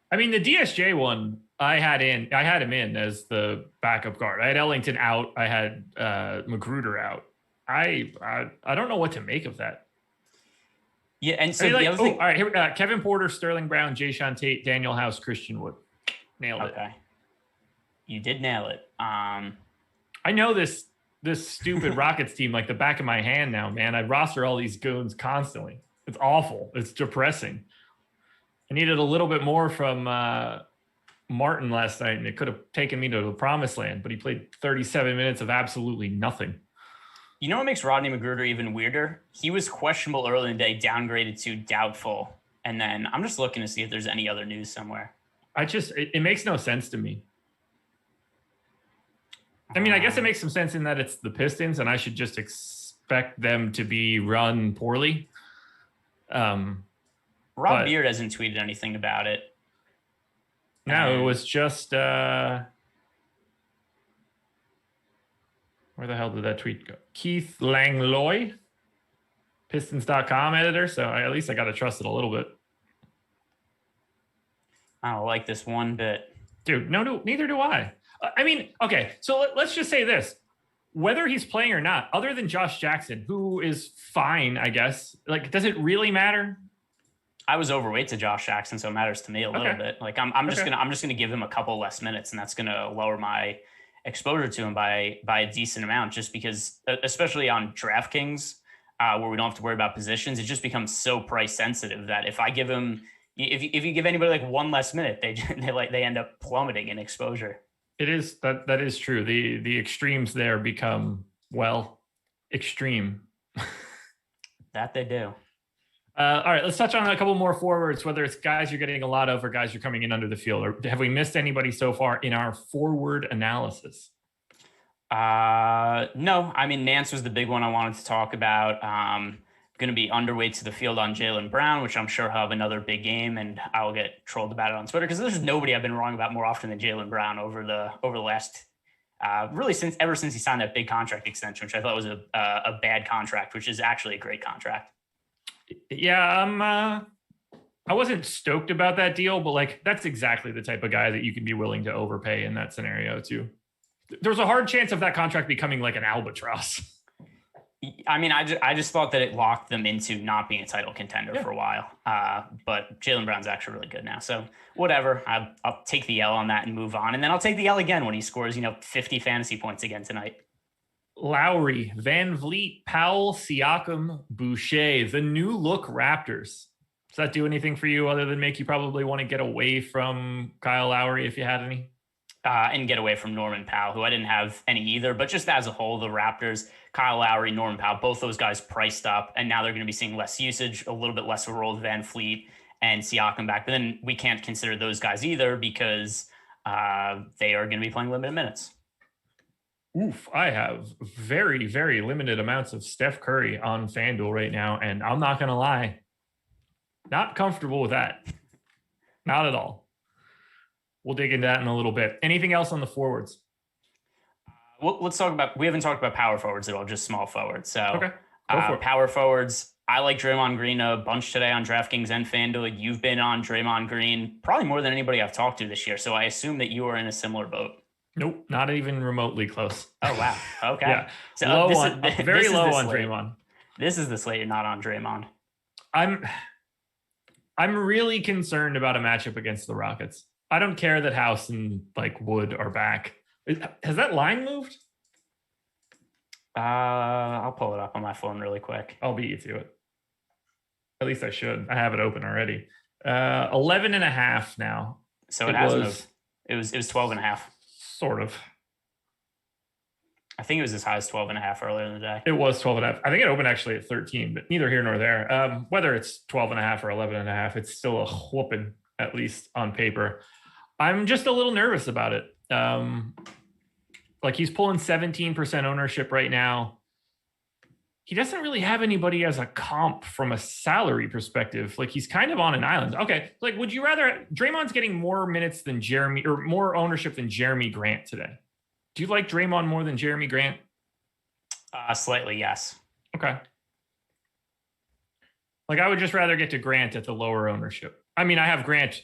I mean, the DSJ one, I had him in as the backup guard. I had Ellington out. I had Magruder out. I don't know what to make of that. Yeah, and so the other thing, all right, here, Kevin Porter, Sterling Brown, Jayson Tatum, Daniel House, Christian Wood. Nailed it. Okay. You did nail it. I know this stupid Rockets team like the back of my hand now, man. I roster all these goons constantly. It's awful. It's depressing. I needed a little bit more from Martin last night, and it could have taken me to the promised land, but he played 37 minutes of absolutely nothing. You know what makes Rodney Magruder even weirder? He was questionable early in the day, downgraded to doubtful. And then I'm just looking to see if there's any other news somewhere. It makes no sense to me. I mean, I guess it makes some sense in that it's the Pistons, and I should just expect them to be run poorly. Rob Beard hasn't tweeted anything about it. No, it was just where the hell did that tweet go? Keith Langlois, Pistons.com editor. So at least I got to trust it a little bit. I don't like this one bit. Dude, neither do I. I mean, okay, so let's just say this. Whether he's playing or not, other than Josh Jackson, who is fine, I guess, like, does it really matter? I was overweight to Josh Jackson, so it matters to me a little bit. Like I'm just gonna give him a couple less minutes, and that's gonna lower my exposure to him by a decent amount, just because, especially on DraftKings, where we don't have to worry about positions, it just becomes so price sensitive that if I give him, if you give anybody like one less minute, they end up plummeting in exposure. It is that is true. The extremes there become, well, extreme. That they do. All right, let's touch on a couple more forwards, whether it's guys you're getting a lot of or guys you're coming in under the field. Or have we missed anybody so far in our forward analysis? No, I mean, Nance was the big one I wanted to talk about. Going to be underweight to the field on Jaylen Brown, which I'm sure he'll have another big game, and I'll get trolled about it on Twitter because there's nobody I've been wrong about more often than Jaylen Brown over the last really ever since he signed that big contract extension, which I thought was a bad contract, which is actually a great contract. Yeah, I wasn't stoked about that deal, but like that's exactly the type of guy that you can be willing to overpay in that scenario too. There's a hard chance of that contract becoming like an albatross. I mean, I just thought that it locked them into not being a title contender for a while. But Jaylen Brown's actually really good now. So whatever, I'll take the L on that and move on. And then I'll take the L again when he scores, 50 fantasy points again tonight. Lowry, Van Vliet, Powell, Siakam, Boucher, the new look Raptors. Does that do anything for you other than make you probably want to get away from Kyle Lowry if you had any? And get away from Norman Powell, who I didn't have any either. But just as a whole, the Raptors, Kyle Lowry, Norman Powell, both those guys priced up, and now they're going to be seeing less usage, a little bit less of a role with Van Vliet and Siakam back. But then we can't consider those guys either because they are going to be playing limited minutes. Oof, I have very, very limited amounts of Steph Curry on FanDuel right now, and I'm not going to lie, not comfortable with that. Not at all. We'll dig into that in a little bit. Anything else on the forwards? Well, let's talk about, we haven't talked about power forwards at all, just small forwards. So Okay, go for it. Power forwards, I like Draymond Green a bunch today on DraftKings and FanDuel. You've been on Draymond Green probably more than anybody I've talked to this year. So I assume that you are in a similar boat. Nope, not even remotely close. Oh, wow. Okay. Yeah, So low this on, is, very this is low the on slate. Draymond. This is the slate you're not on Draymond. I'm really concerned about a matchup against the Rockets. I don't care that House and like Wood are back. Has that line moved? I'll pull it up on my phone really quick. I'll beat you to it. At least I should. I have it open already. 11 and a half now. So it has moved. It was 12 and a half. Sort of. I think it was as high as 12 and a half earlier in the day. It was 12 and a half. I think it opened actually at 13, but neither here nor there. Whether it's 12 and a half or 11 and a half, it's still a whooping, at least on paper. I'm just a little nervous about it. Like he's pulling 17% ownership right now. He doesn't really have anybody as a comp from a salary perspective. Like he's kind of on an island. Okay. Like, would you rather Draymond's getting more minutes than Jeremy or more ownership than Jeremy Grant today? Do you like Draymond more than Jeremy Grant? Slightly, yes. Okay. Like I would just rather get to Grant at the lower ownership. I mean, I have Grant,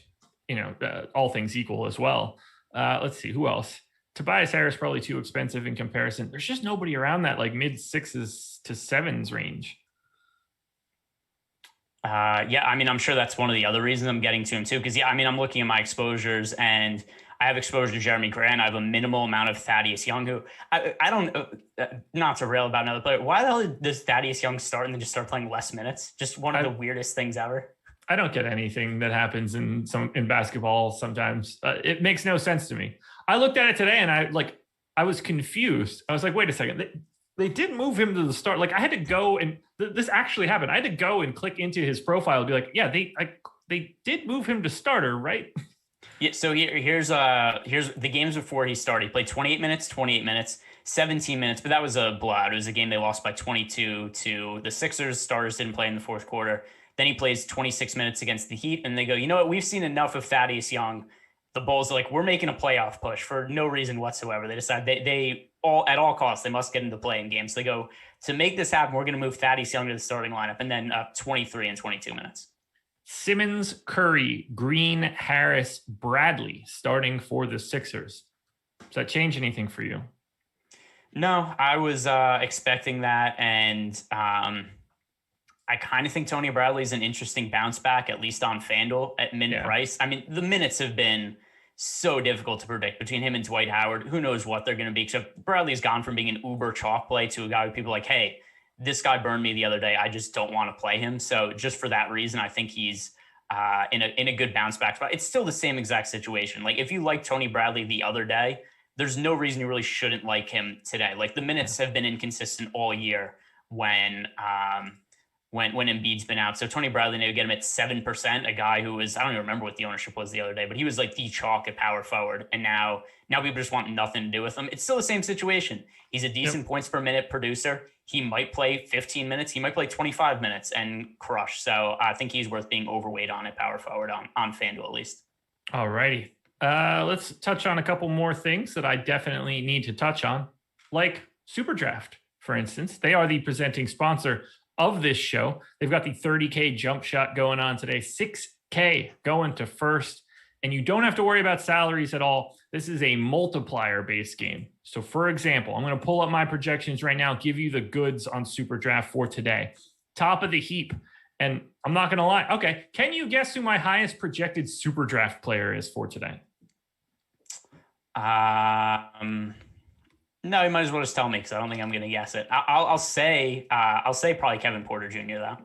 all things equal as well. Let's see who else. Tobias Harris probably too expensive in comparison. There's just nobody around that like mid 6s to 7s range. Yeah, I mean, I'm sure that's one of the other reasons I'm getting to him too. Because I'm looking at my exposures and I have exposure to Jeremy Grant. I have a minimal amount of Thaddeus Young, who I don't, not to rail about another player. Why the hell does Thaddeus Young start and then just start playing less minutes? Just one of the weirdest things ever. I don't get anything that happens in basketball sometimes. It makes no sense to me. I looked at it today and I was confused. I was like, wait a second. They did move him to the start. Like I had to go and this actually happened. I had to go and click into his profile and be like, yeah, they did move him to starter, right? Yeah. So here's the games before he started. He played 28 minutes, 17 minutes, but that was a blowout. It was a game they lost by 22 to the Sixers. Starters didn't play in the fourth quarter. Then he plays 26 minutes against the Heat, and they go, you know what? We've seen enough of Thaddeus Young. The Bulls are like, we're making a playoff push for no reason whatsoever. They decide they all at all costs, they must get into play-in games. So they go, to make this happen, we're going to move Thaddeus Young to the starting lineup, and then 23 and 22 minutes. Simmons, Curry, Green, Harris, Bradley starting for the Sixers. Does that change anything for you? No, I was expecting that, and I kind of think Tony Bradley's an interesting bounce back, at least on FanDuel at min price. I mean, the minutes have been so difficult to predict between him and Dwight Howard. Who knows what they're going to be, except Bradley's gone from being an uber chalk play to a guy who people are like, hey, this guy burned me the other day. I just don't want to play him. So just for that reason, I think he's in a good bounce back spot. It's still the same exact situation. Like if you like Tony Bradley the other day, there's no reason you really shouldn't like him today. Like the minutes have been inconsistent all year when Embiid's been out. So Tony Bradley, they would get him at 7%, a guy who was, I don't even remember what the ownership was the other day, but he was like the chalk at power forward. And now people just want nothing to do with him. It's still the same situation. He's a decent points per minute producer. He might play 15 minutes. He might play 25 minutes and crush. So I think he's worth being overweight on at power forward on FanDuel at least. All righty. Let's touch on a couple more things that I definitely need to touch on, like SuperDraft, for instance. They are the presenting sponsor of this show. They've got the 30K jump shot going on today, 6K going to first, and you don't have to worry about salaries at all. This is a multiplier based game. So for example, I'm going to pull up my projections right now, give you the goods on SuperDraft for today. Top of the heap. And I'm not going to lie. Okay. Can you guess who my highest projected SuperDraft player is for today? No, you might as well just tell me because I don't think I'm going to guess it. I'll say probably Kevin Porter Jr. though.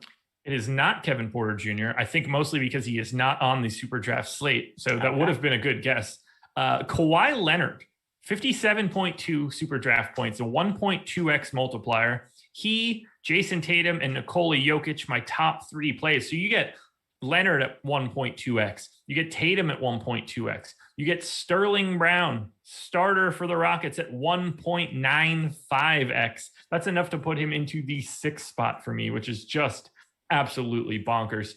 It is not Kevin Porter Jr. I think mostly because he is not on the SuperDraft slate. So that would have been a good guess. Kawhi Leonard, 57.2 SuperDraft points, a 1.2x multiplier. He, Jayson Tatum, and Nikola Jokic, my top three plays. So you get Leonard at 1.2x. You get Tatum at 1.2x. You get Sterling Brown, starter for the Rockets, at 1.95x. That's enough to put him into the 6th spot for me, which is just absolutely bonkers.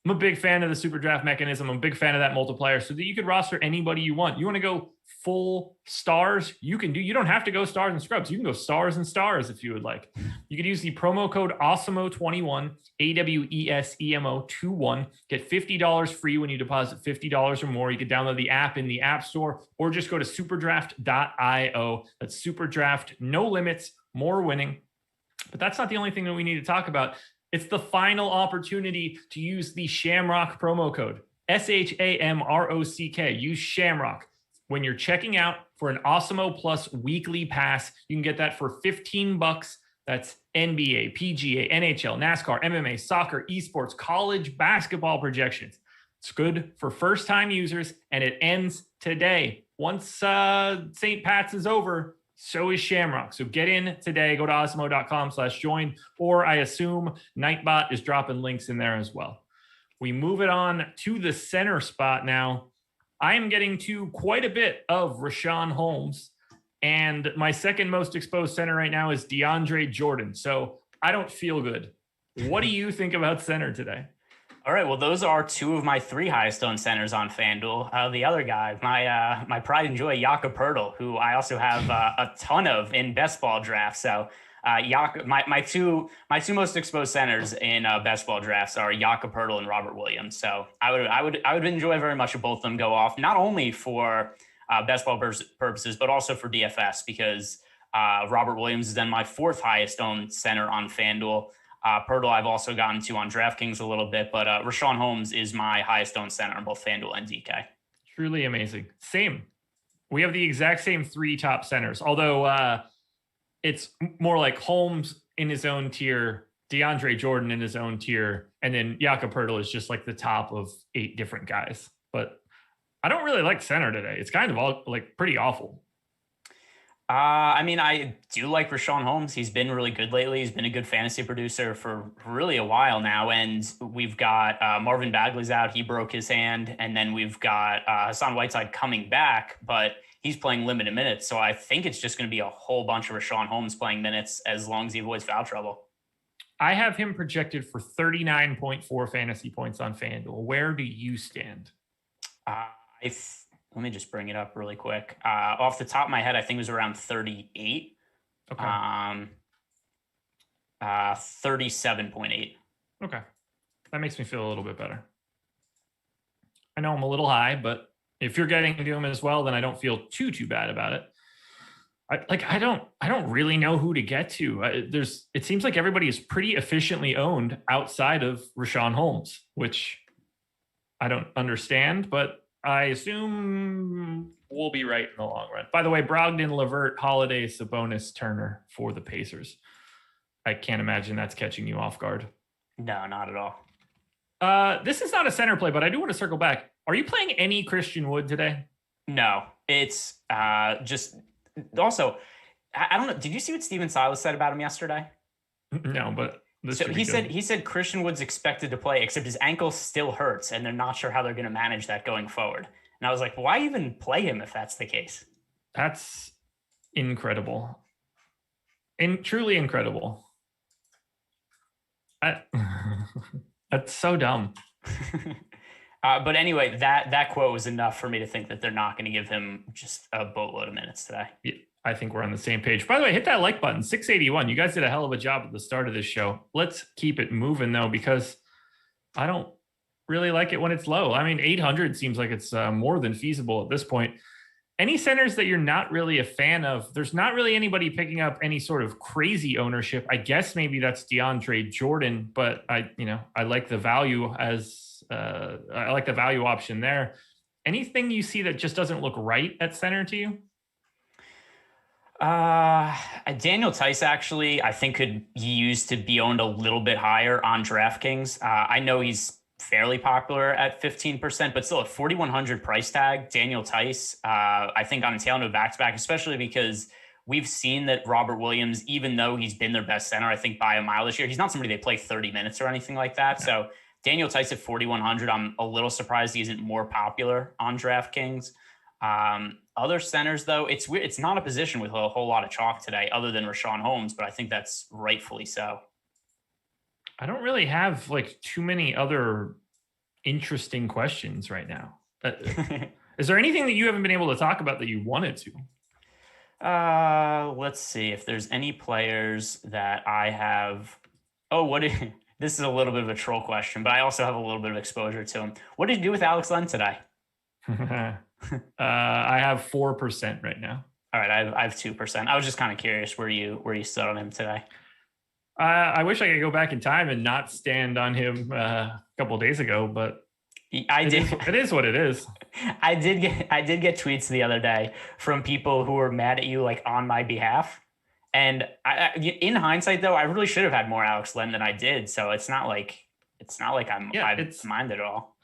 I'm a big fan of the super draft mechanism. I'm a big fan of that multiplier so that you could roster anybody you want. You want to go full stars? You can do. You don't have to go stars and scrubs. You can go stars and stars if you would like. You could use the promo code Awesemo21, AWESEMO21. Get $50 free when you deposit $50 or more. You can download the app in the App Store or just go to superdraft.io. That's SuperDraft. No limits, more winning. But that's not the only thing that we need to talk about. It's the final opportunity to use the Shamrock promo code, SHAMROCK. Use Shamrock. When you're checking out for an Awesemo Plus weekly pass, you can get that for $15. That's NBA, PGA, NHL, NASCAR, MMA, soccer, esports, college basketball projections. It's good for first-time users, and it ends today. Once St. Pat's is over, so is Shamrock. So get in today. Go to awesemo.com/join, or I assume Nightbot is dropping links in there as well. We move it on to the center spot now. I am getting to quite a bit of Richaun Holmes, and my second most exposed center right now is DeAndre Jordan. So I don't feel good. What do you think about center today? All right, well, those are 2 of my 3 highest owned centers on FanDuel. The other guy, my pride and joy, Jakob Poeltl, who I also have a ton of in best ball drafts. So my two most exposed centers in best ball drafts are Jakob Poeltl and Robert Williams. So I would enjoy very much if both of them go off, not only for best ball purposes, but also for DFS, because Robert Williams is then my 4th highest owned center on FanDuel. Poeltl I've also gotten to on DraftKings a little bit, but Richaun Holmes is my highest owned center on both FanDuel and DK. Truly amazing. Same. We have the exact same 3 top centers, although it's more like Holmes in his own tier, DeAndre Jordan in his own tier, and then Jakob Poeltl is just like the top of 8 different guys. But I don't really like center today. It's kind of all like pretty awful. I mean, I do like Richaun Holmes. He's been really good lately. He's been a good fantasy producer for really a while now. And we've got Marvin Bagley's out. He broke his hand. And then we've got Hassan Whiteside coming back, but he's playing limited minutes. So I think it's just going to be a whole bunch of Richaun Holmes playing minutes as long as he avoids foul trouble. I have him projected for 39.4 fantasy points on FanDuel. Where do you stand? Let me just bring it up really quick. Off the top of my head, I think it was around 38. Okay. 37.8. Okay. That makes me feel a little bit better. I know I'm a little high, but if you're getting to him as well, then I don't feel too bad about it. I don't really know who to get to. It seems like everybody is pretty efficiently owned outside of Richaun Holmes, which I don't understand, but I assume we'll be right in the long run. By the way, Brogdon, LeVert, Holiday, Sabonis, Turner for the Pacers. I can't imagine that's catching you off guard. No, not at all. This is not a center play, but I do want to circle back. Are you playing any Christian Wood today? No, it's just also, I don't know. Did you see what Steven Silas said about him yesterday? No, but so he said Christian Wood's expected to play, except his ankle still hurts, and they're not sure how they're going to manage that going forward. And I was like, why even play him if that's the case? That's incredible. Truly incredible. That's so dumb. But anyway, that quote was enough for me to think that they're not going to give him just a boatload of minutes today. Yeah, I think we're on the same page. By the way, hit that like button, 681. You guys did a hell of a job at the start of this show. Let's keep it moving, though, because I don't really like it when it's low. I mean, 800 seems like it's more than feasible at this point. Any centers that you're not really a fan of, there's not really anybody picking up any sort of crazy ownership. I guess maybe that's DeAndre Jordan, but I like the value I like the value option there. Anything you see that just doesn't look right at center to you? Daniel Tice actually, I think could use to be owned a little bit higher on DraftKings. I know he's fairly popular at 15%, but still at 4,100 price tag, Daniel Tice, I think on a tail end of back-to-back, especially because we've seen that Robert Williams, even though he's been their best center, I think by a mile this year, he's not somebody they play 30 minutes or anything like that. So Daniel Tice at 4,100. I'm a little surprised he isn't more popular on DraftKings. Other centers, though, it's weird. It's not a position with a whole lot of chalk today, other than Rashawn Holmes, but I think that's rightfully so. I don't really have like too many other interesting questions right now. Is there anything that you haven't been able to talk about that you wanted to? Let's see if there's any players that I have. Oh, this is a little bit of a troll question, but I also have a little bit of exposure to him. What did you do with Alex Len today? I have 4% right now. All right, I have 2%. I was just kind of curious where you stood on him today. I wish I could go back in time and not stand on him a couple of days ago, but it is what it is. I did get tweets the other day from people who were mad at you, like on my behalf. And in hindsight, though, I really should have had more Alex Len than I did. So it's not like I mind at all.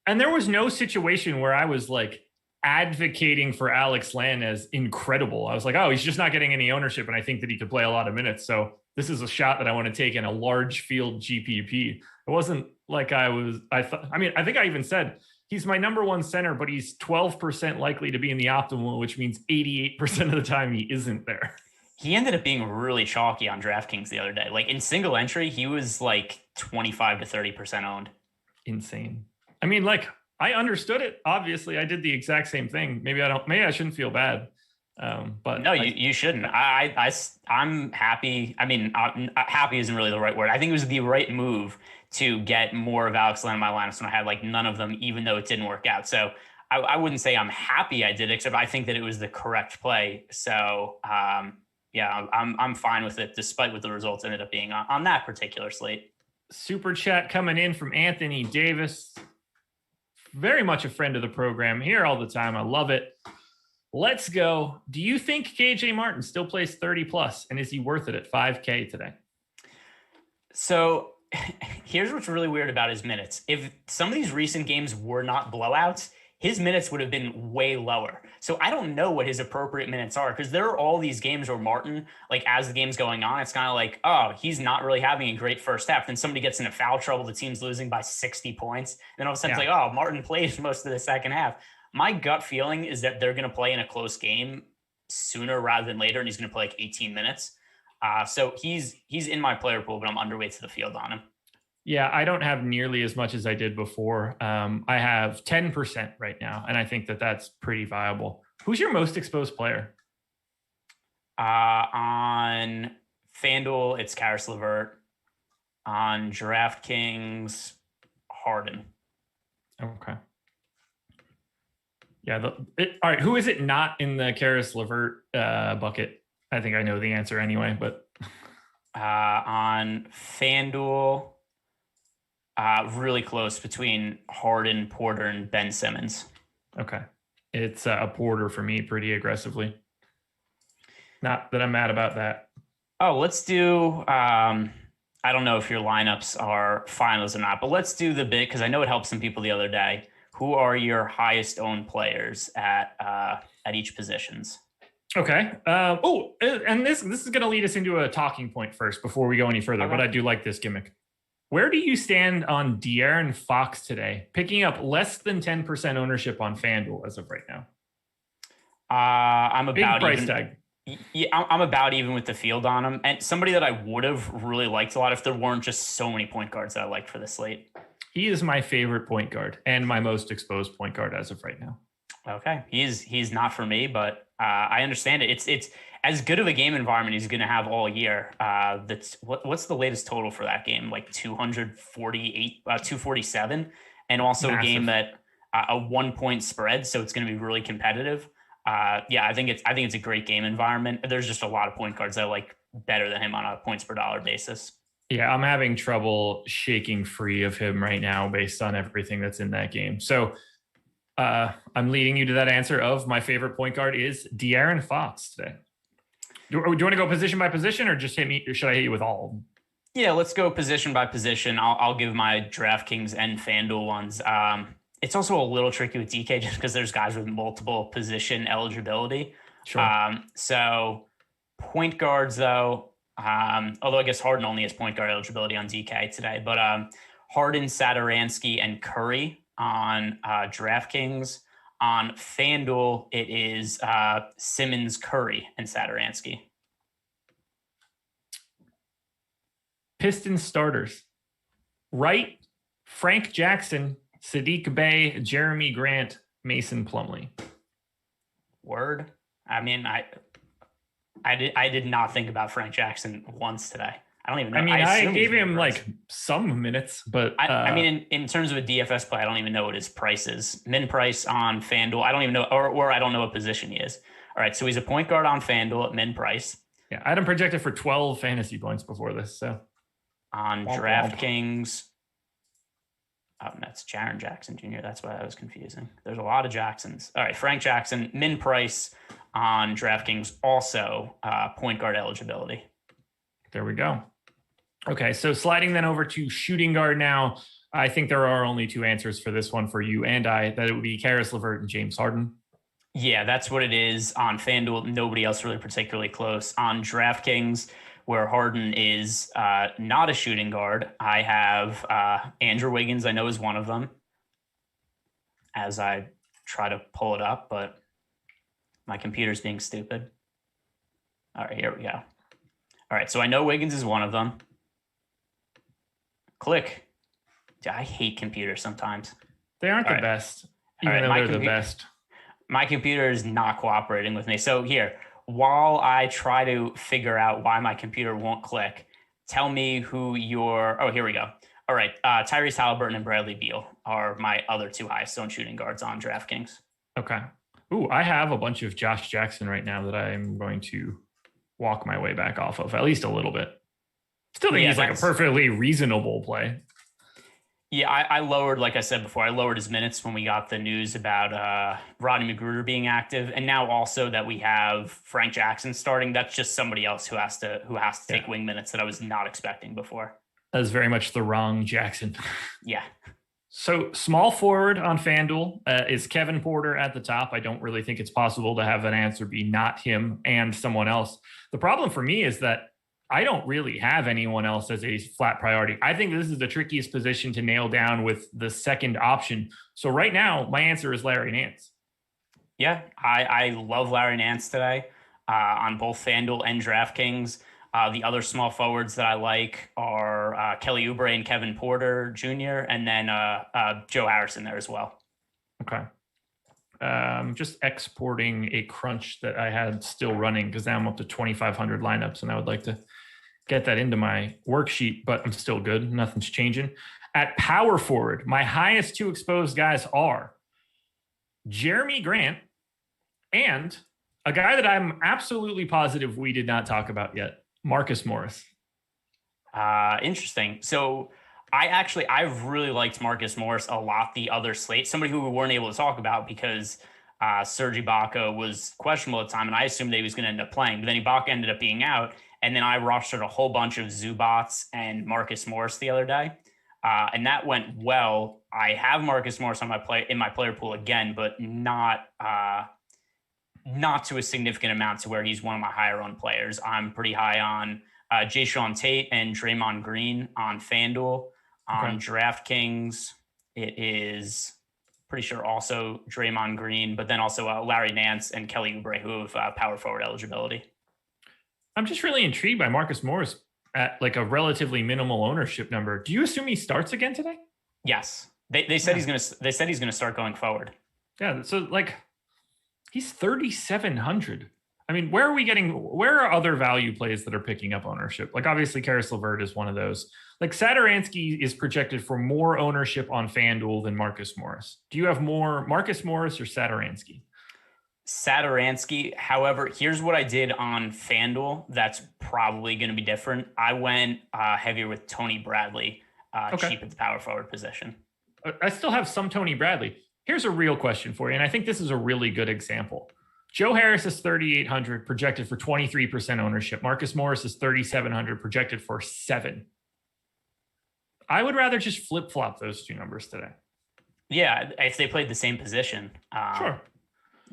And there was no situation where I was like advocating for Alex Len as incredible. I was like, oh, he's just not getting any ownership, and I think that he could play a lot of minutes. So this is a shot that I want to take in a large field GPP. It wasn't like I think I even said he's my number one center, but he's 12% likely to be in the optimal, which means 88% of the time he isn't there. He ended up being really chalky on DraftKings the other day. Like in single entry, he was like 25 to 30% owned. Insane. I mean, like, I understood it. Obviously, I did the exact same thing. Maybe I shouldn't feel bad. But no, you shouldn't. I'm happy. I mean, happy isn't really the right word. I think it was the right move to get more of Alex Len in my lineups when I had like none of them, even though it didn't work out. So I wouldn't say I'm happy I did it, except I think that it was the correct play. So yeah, I'm fine with it, despite what the results ended up being on that particular slate. Super chat coming in from Anthony Davis. Very much a friend of the program, here all the time. I love it. Let's go. Do you think KJ Martin still plays 30 plus, and is he worth it at 5K today? So here's what's really weird about his minutes. If some of these recent games were not blowouts, his minutes would have been way lower. So I don't know what his appropriate minutes are, because there are all these games where Martin, like as the game's going on, it's kind of like, oh, he's not really having a great first half. Then somebody gets into foul trouble, the team's losing by 60 points. Then all of a sudden it's like, oh, Martin plays most of the second half. My gut feeling is that they're going to play in a close game sooner rather than later, and he's going to play like 18 minutes. So he's in my player pool, but I'm underweight to the field on him. Yeah, I don't have nearly as much as I did before. I have 10% right now, and I think that that's pretty viable. Who's your most exposed player? On FanDuel, it's Karis LeVert. On DraftKings, Harden. Okay. Yeah. All right. Who is it not in the Karis LeVert bucket? I think I know the answer anyway, but on FanDuel, really close between Harden, Porter, and Ben Simmons. Okay. It's a Porter for me pretty aggressively. Not that I'm mad about that. Oh, let's do, I don't know if your lineups are finals or not, but let's do the bit, because I know it helped some people the other day. Who are your highest owned players at each positions? Okay. And this is going to lead us into a talking point first before we go any further, but I do like this gimmick. Where do you stand on De'Aaron Fox today, picking up less than 10% ownership on FanDuel as of right now? I'm about big price even. tag. Yeah, I'm about even with the field on him. And somebody that I would have really liked a lot if there weren't just so many point guards that I liked for the slate. He is my favorite point guard and my most exposed point guard as of right now. Okay. He's not for me, but I understand it. It's as good of a game environment he's going to have all year. What's the latest total for that game? Like 248, 247, and also Massive. A game that a 1 point spread. So it's going to be really competitive. Yeah, I think it's a great game environment. There's just a lot of point guards that I like better than him on a points per dollar basis. Yeah, I'm having trouble shaking free of him right now based on everything that's in that game. So I'm leading you to that answer of my favorite point guard is De'Aaron Fox today. Do you want to go position by position or just hit me? Or should I hit you with all of them? Yeah, let's go position by position. I'll give my DraftKings and FanDuel ones. It's also a little tricky with DK just because there's guys with multiple position eligibility. Sure. So point guards though, although I guess Harden only has point guard eligibility on DK today, but Harden, Satoransky, and Curry on DraftKings. On FanDuel, it is Simmons, Curry, and Satoransky. Pistons starters. Wright, Frank Jackson, Sadiq Bey, Jeremy Grant, Mason Plumley. Word. I mean, I did not think about Frank Jackson once today. I don't even know. I mean, I gave him like some minutes, but I mean, in terms of a DFS play, I don't even know what his price is. Min price on FanDuel, I don't even know, or I don't know what position he is. All right, so he's a point guard on FanDuel at min price. Yeah, I had him projected for 12 fantasy points before this. So on DraftKings, oh, that's Jaren Jackson Jr. That's why that was confusing. There's a lot of Jacksons. All right, Frank Jackson, min price on DraftKings, also point guard eligibility. There we go. Okay, so sliding then over to shooting guard now. I think there are only two answers for this one for you and I, that it would be Karis LeVert and James Harden. Yeah, that's what it is. On FanDuel, nobody else really particularly close. On DraftKings, where Harden is not a shooting guard, I have Andrew Wiggins, I know is one of them, as I try to pull it up, but my computer's being stupid. All right, here we go. All right, so I know Wiggins is one of them. Click. I hate computers sometimes. They aren't the best, even though they're the best. My computer is not cooperating with me. So here, while I try to figure out why my computer won't click, tell me who your... Oh, here we go. All right, Tyrese Halliburton and Bradley Beal are my other two highest owned shooting guards on DraftKings. Okay. Ooh, I have a bunch of Josh Jackson right now that I'm going to walk my way back off of, at least a little bit. Still think he's like a perfectly reasonable play. Yeah, I lowered, like I said before, I lowered his minutes when we got the news about Rodney Magruder being active, and now also that we have Frank Jackson starting. That's just somebody else who has to take wing minutes that I was not expecting before. That was very much the wrong Jackson. Yeah. So small forward on FanDuel is Kevin Porter at the top. I don't really think it's possible to have an answer be not him and someone else. The problem for me is that I don't really have anyone else as a flat priority. I think this is the trickiest position to nail down with the second option. So right now, my answer is Larry Nance. Yeah, I love Larry Nance today on both FanDuel and DraftKings. The other small forwards that I like are Kelly Oubre and Kevin Porter Jr., and then Joe Harrison there as well. Okay. Just exporting a crunch that I had still running because now I'm up to 2,500 lineups and I would like to get that into my worksheet, but I'm still good. Nothing's changing. At power forward, my highest two exposed guys are Jeremy Grant and a guy that I'm absolutely positive we did not talk about yet, Marcus Morris. Interesting. So I really liked Marcus Morris a lot the other slate, somebody who we weren't able to talk about because Serge Ibaka was questionable at the time, and I assumed that he was going to end up playing. But then Ibaka ended up being out, and then I rostered a whole bunch of Zubats and Marcus Morris the other day, and that went well. I have Marcus Morris on in my player pool again, but not to a significant amount to where he's one of my higher owned players. I'm pretty high on Jayson Tatum and Draymond Green on FanDuel. On DraftKings, it is pretty sure also Draymond Green, but then also Larry Nance and Kelly Oubre, who have power forward eligibility. I'm just really intrigued by Marcus Morris at like a relatively minimal ownership number. Do you assume he starts again today? Yes, they said he's gonna start going forward. Yeah, so like he's 3,700. I mean, where are other value plays that are picking up ownership? Like obviously Karis LeVert is one of those. Like Satoransky is projected for more ownership on FanDuel than Marcus Morris. Do you have more Marcus Morris or Satoransky? Satoransky. However, here's what I did on FanDuel. That's probably going to be different. I went heavier with Tony Bradley, cheap at the power forward position. I still have some Tony Bradley. Here's a real question for you, and I think this is a really good example. Joe Harris is 3,800, projected for 23% ownership. Marcus Morris is 3,700, projected for 7. I would rather just flip-flop those two numbers today. Yeah, if they played the same position. Sure.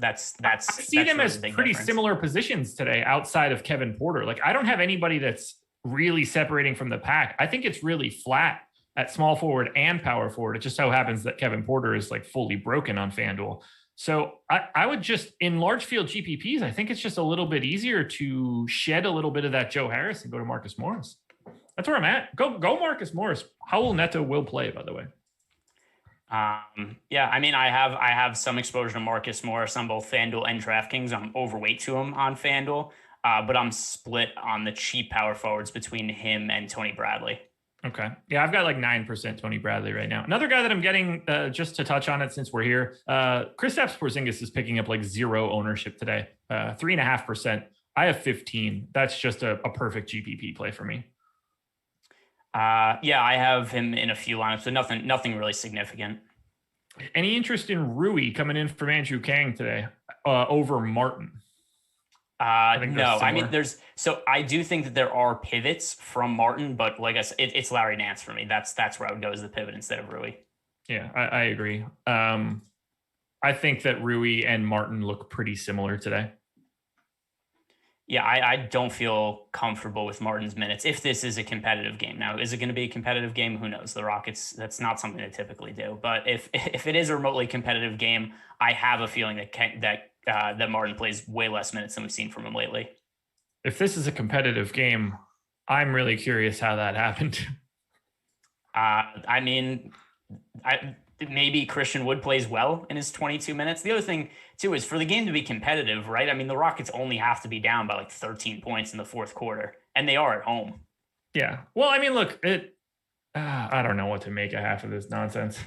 I see them as pretty similar positions today outside of Kevin Porter. Like I don't have anybody that's really separating from the pack. I think it's really flat at small forward and power forward. It just so happens that Kevin Porter is like fully broken on FanDuel. So I would just, in large field GPPs, I think it's just a little bit easier to shed a little bit of that Joe Harris and go to Marcus Morris. That's where I'm at. Go Marcus Morris. Howell Neto will play, by the way. Yeah, I mean, I have some exposure to Marcus Morris on both FanDuel and DraftKings. I'm overweight to him on FanDuel, but I'm split on the cheap power forwards between him and Tony Bradley. Okay. Yeah, I've got like 9% Tony Bradley right now. Another guy that I'm getting, just to touch on it since we're here, Kristaps Porzingis is picking up like 0 ownership today, 3.5%. I have 15. That's just a perfect GPP play for me. Yeah, I have him in a few lineups, but nothing really significant. Any interest in Rui coming in from Andrew Kang today over Martin? No, I mean, I do think that there are pivots from Martin, but like I said, it's Larry Nance for me. That's where I would go as the pivot instead of Rui. Yeah, I agree. I think that Rui and Martin look pretty similar today. Yeah, I don't feel comfortable with Martin's minutes if this is a competitive game. Now, is it going to be a competitive game? Who knows? The Rockets, that's not something they typically do. But if it is a remotely competitive game, I have a feeling that Martin plays way less minutes than we've seen from him lately. If this is a competitive game, I'm really curious how that happened. I mean, maybe Christian Wood plays well in his 22 minutes. The other thing, too, is for the game to be competitive, right? I mean, the Rockets only have to be down by like 13 points in the fourth quarter, and they are at home. Yeah. Well, I mean, look, I don't know what to make of half of this nonsense.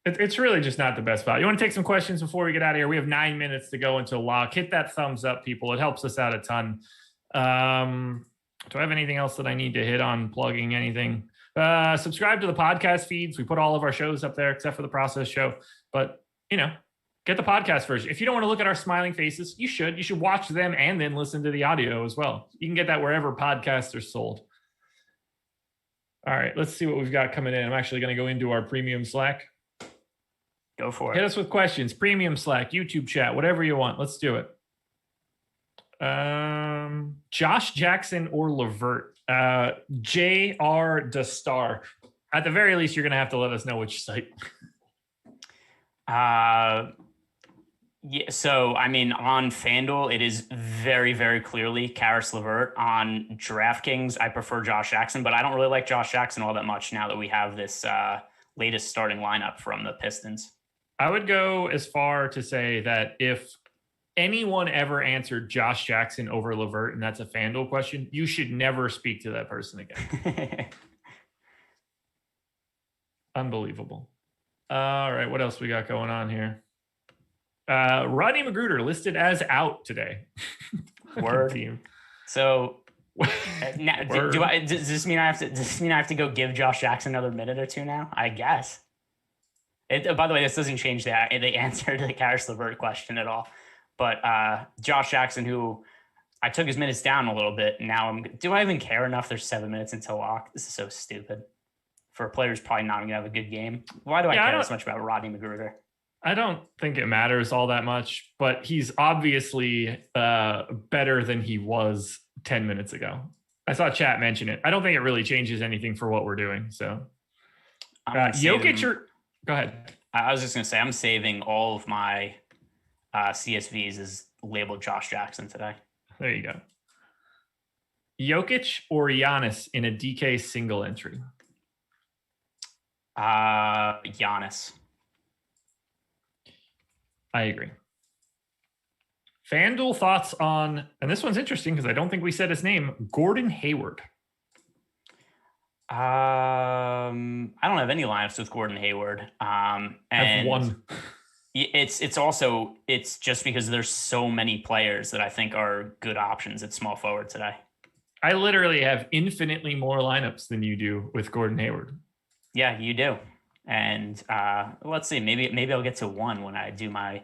It's really just not the best value. You want to take some questions before we get out of here? We have 9 minutes to go until lock. Hit that thumbs up, people. It helps us out a ton. Do I have anything else that I need to hit on plugging anything? Subscribe to the podcast feeds. We put all of our shows up there except for the process show. But, get the podcast version. If you don't want to look at our smiling faces, you should. You should watch them and then listen to the audio as well. You can get that wherever podcasts are sold. All right, let's see what we've got coming in. I'm actually going to go into our premium Slack. Go for it. Hit us with questions. Premium Slack, YouTube chat, whatever you want. Let's do it. Josh Jackson or LeVert? J.R. DeStar. At the very least, you're going to have to let us know which site. Yeah. So, I mean, on FanDuel, it is very, very clearly Karis LeVert. On DraftKings, I prefer Josh Jackson, but I don't really like Josh Jackson all that much now that we have this latest starting lineup from the Pistons. I would go as far to say that if anyone ever answered Josh Jackson over LeVert, and that's a FanDuel question, you should never speak to that person again. Unbelievable. All right, what else we got going on here? Rodney Magruder listed as out today. Word. Team. So now, does this mean I have to go give Josh Jackson another minute or two now? I guess. By the way, this doesn't change the answer to the Karis LeVert question at all. But Josh Jackson, who I took his minutes down a little bit. Now do I even care enough? There's 7 minutes until lock. This is so stupid. For a player who's probably not going to have a good game. Why do I care this much about Rodney Magruder? I don't think it matters all that much, but he's obviously better than he was 10 minutes ago. I saw chat mention it. I don't think it really changes anything for what we're doing. So Jokic go ahead. I was just going to say, I'm saving all of my CSVs as labeled Josh Jackson today. There you go. Jokic or Giannis in a DK single entry? Giannis. I agree. FanDuel thoughts on, and this one's interesting because I don't think we said his name, Gordon Hayward. I don't have any lineups with Gordon Hayward. And I've one. It's just because there's so many players that I think are good options at small forward today. I literally have infinitely more lineups than you do with Gordon Hayward. Yeah, you do. And let's see, maybe I'll get to one when I do my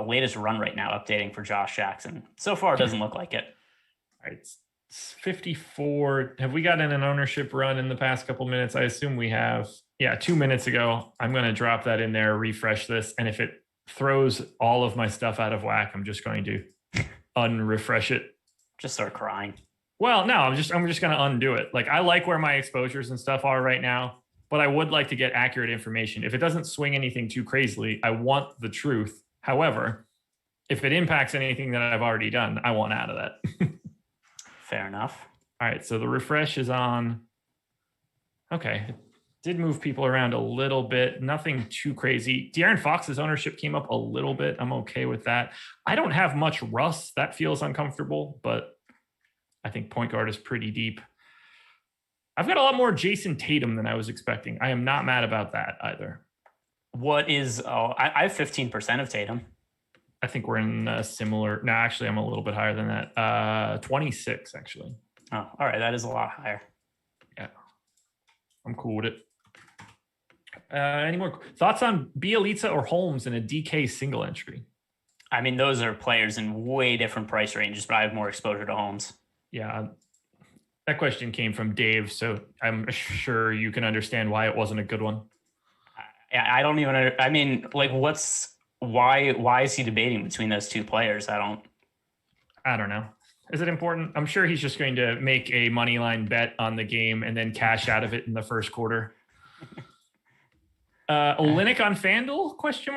latest run right now, updating for Josh Jackson. So far, it doesn't look like it. All right, it's 54. Have we gotten an ownership run in the past couple minutes? I assume we have. Yeah, 2 minutes ago. I'm going to drop that in there, refresh this. And if it throws all of my stuff out of whack, I'm just going to unrefresh it. Just start crying. Well, no, I'm just going to undo it. Like, I like where my exposures and stuff are right now. but I would like to get accurate information. If it doesn't swing anything too crazily, I want the truth. However, if it impacts anything that I've already done, I want out of that. Fair enough. All right, so the refresh is on. Okay, it did move people around a little bit. Nothing too crazy. De'Aaron Fox's ownership came up a little bit. I'm okay with that. I don't have much Russ. That feels uncomfortable, but I think point guard is pretty deep. I've got a lot more Jayson Tatum than I was expecting. I am not mad about that either. What is, I have 15% of Tatum. I think we're in a similar, no, actually I'm a little bit higher than that. 26 actually. Oh, all right. That is a lot higher. Yeah. I'm cool with it. Any more thoughts on Bielitsa or Holmes in a DK single entry? I mean, those are players in way different price ranges, but I have more exposure to Holmes. Yeah. That question came from Dave, so I'm sure you can understand why it wasn't a good one. I don't even, I mean, like why is he debating between those two players? I don't know. Is it important? I'm sure he's just going to make a money line bet on the game and then cash out of it in the first quarter. Olynyk on FanDuel? Question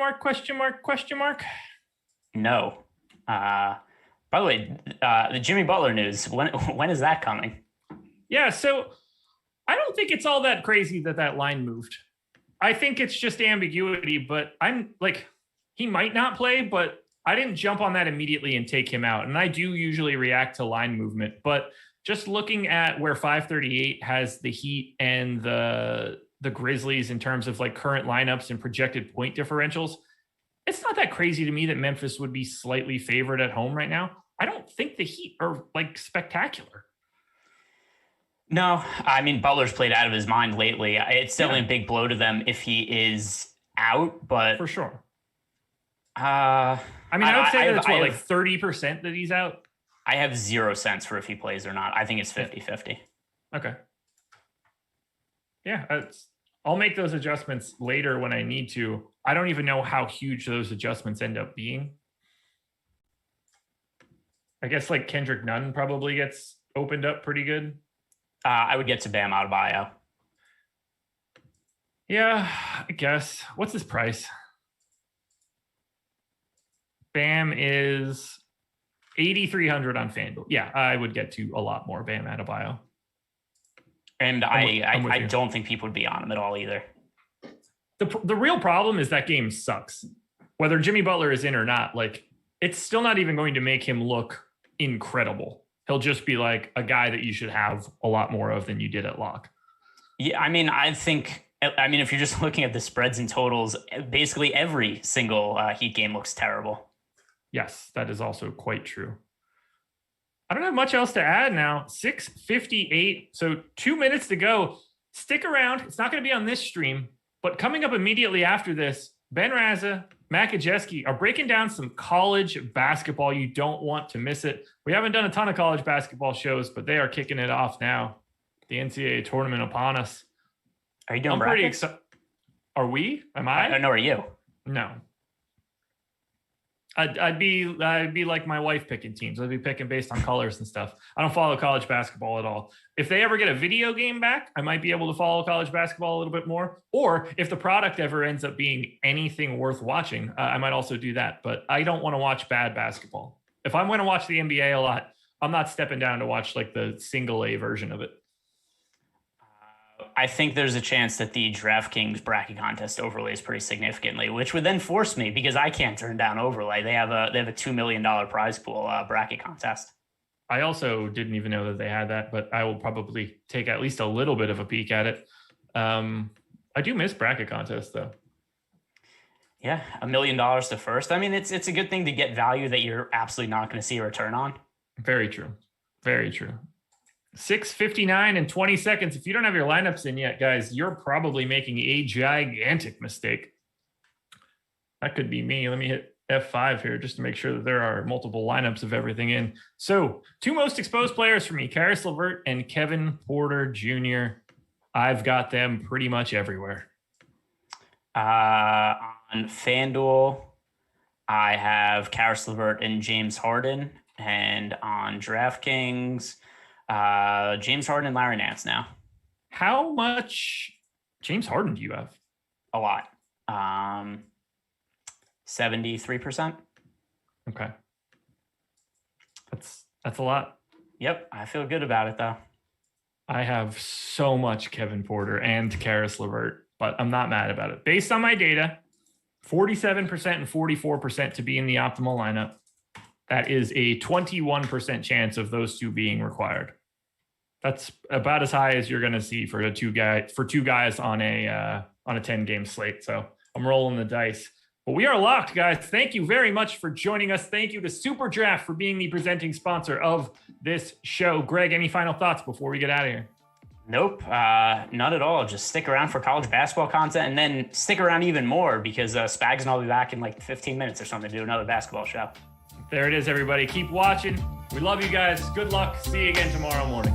mark? No. By the way, the Jimmy Butler news, when is that coming? Yeah, so I don't think it's all that crazy that line moved. I think it's just ambiguity, but I'm like, he might not play, but I didn't jump on that immediately and take him out. And I do usually react to line movement, but just looking at where 538 has the Heat and the Grizzlies in terms of like current lineups and projected point differentials, it's not that crazy to me that Memphis would be slightly favored at home right now. I don't think the Heat are like spectacular. No, I mean, Butler's played out of his mind lately. It's definitely a big blow to them if he is out, but for sure. I mean, I would say that it's like 30% that he's out. I have 0 cents for if he plays or not. I think it's 50-50. Okay. Yeah, I'll make those adjustments later when I need to. I don't even know how huge those adjustments end up being. I guess like Kendrick Nunn probably gets opened up pretty good. I would get to Bam Adebayo. Yeah, I guess. What's his price? Bam is 8,300 on FanDuel. Yeah, I would get to a lot more Bam Adebayo. And I don't think people would be on him at all either. The real problem is that game sucks. Whether Jimmy Butler is in or not, like it's still not even going to make him look incredible. He'll just be like a guy that you should have a lot more of than you did at lock. Yeah, I mean, if you're just looking at the spreads and totals, basically every single Heat game looks terrible. Yes, that is also quite true. I don't have much else to add now. 6:58, so 2 minutes to go. Stick around. It's not going to be on this stream, but coming up immediately after this, Ben Raza, Matt Kajeski are breaking down some college basketball. You don't want to miss it. We haven't done a ton of college basketball shows, but they are kicking it off now. The NCAA tournament upon us. Are you doing I'm brackets? pretty excited. Are we? Am I? No, are you? No. I'd be like my wife picking teams. I'd be picking based on colors and stuff. I don't follow college basketball at all. If they ever get a video game back, I might be able to follow college basketball a little bit more. Or if the product ever ends up being anything worth watching, I might also do that. But I don't want to watch bad basketball. If I'm going to watch the NBA a lot, I'm not stepping down to watch like the single A version of it. I think there's a chance that the DraftKings bracket contest overlays pretty significantly, which would then force me, because I can't turn down overlay. They have a $2 million prize pool bracket contest. I also didn't even know that they had that, but I will probably take at least a little bit of a peek at it. I do miss bracket contests though. Yeah, $1 million to first. I mean, it's a good thing to get value that you're absolutely not going to see a return on. Very true. Very true. 6:59 and 20 seconds. If you don't have your lineups in yet, guys, you're probably making a gigantic mistake. That could be me. Let me hit F5 here just to make sure that there are multiple lineups of everything in. So 2 most exposed players for me, Karis LeVert and Kevin Porter Jr. I've got them pretty much everywhere. On FanDuel, I have Karis LeVert and James Harden. And on DraftKings, James Harden and Larry Nance now. How much James Harden do you have? A lot. 73%. Okay. That's a lot. Yep. I feel good about it though. I have so much Kevin Porter and Karis LeVert, but I'm not mad about it. Based on my data, 47% and 44% to be in the optimal lineup. That is a 21% chance of those two being required. That's about as high as you're going to see for two guys on a 10-game slate. So I'm rolling the dice. But we are locked, guys. Thank you very much for joining us. Thank you to SuperDraft for being the presenting sponsor of this show. Greg, any final thoughts before we get out of here? Nope, none at all. Just stick around for college basketball content, and then stick around even more because Spags and I'll be back in like 15 minutes or something to do another basketball show. There it is, everybody. Keep watching. We love you guys. Good luck. See you again tomorrow morning.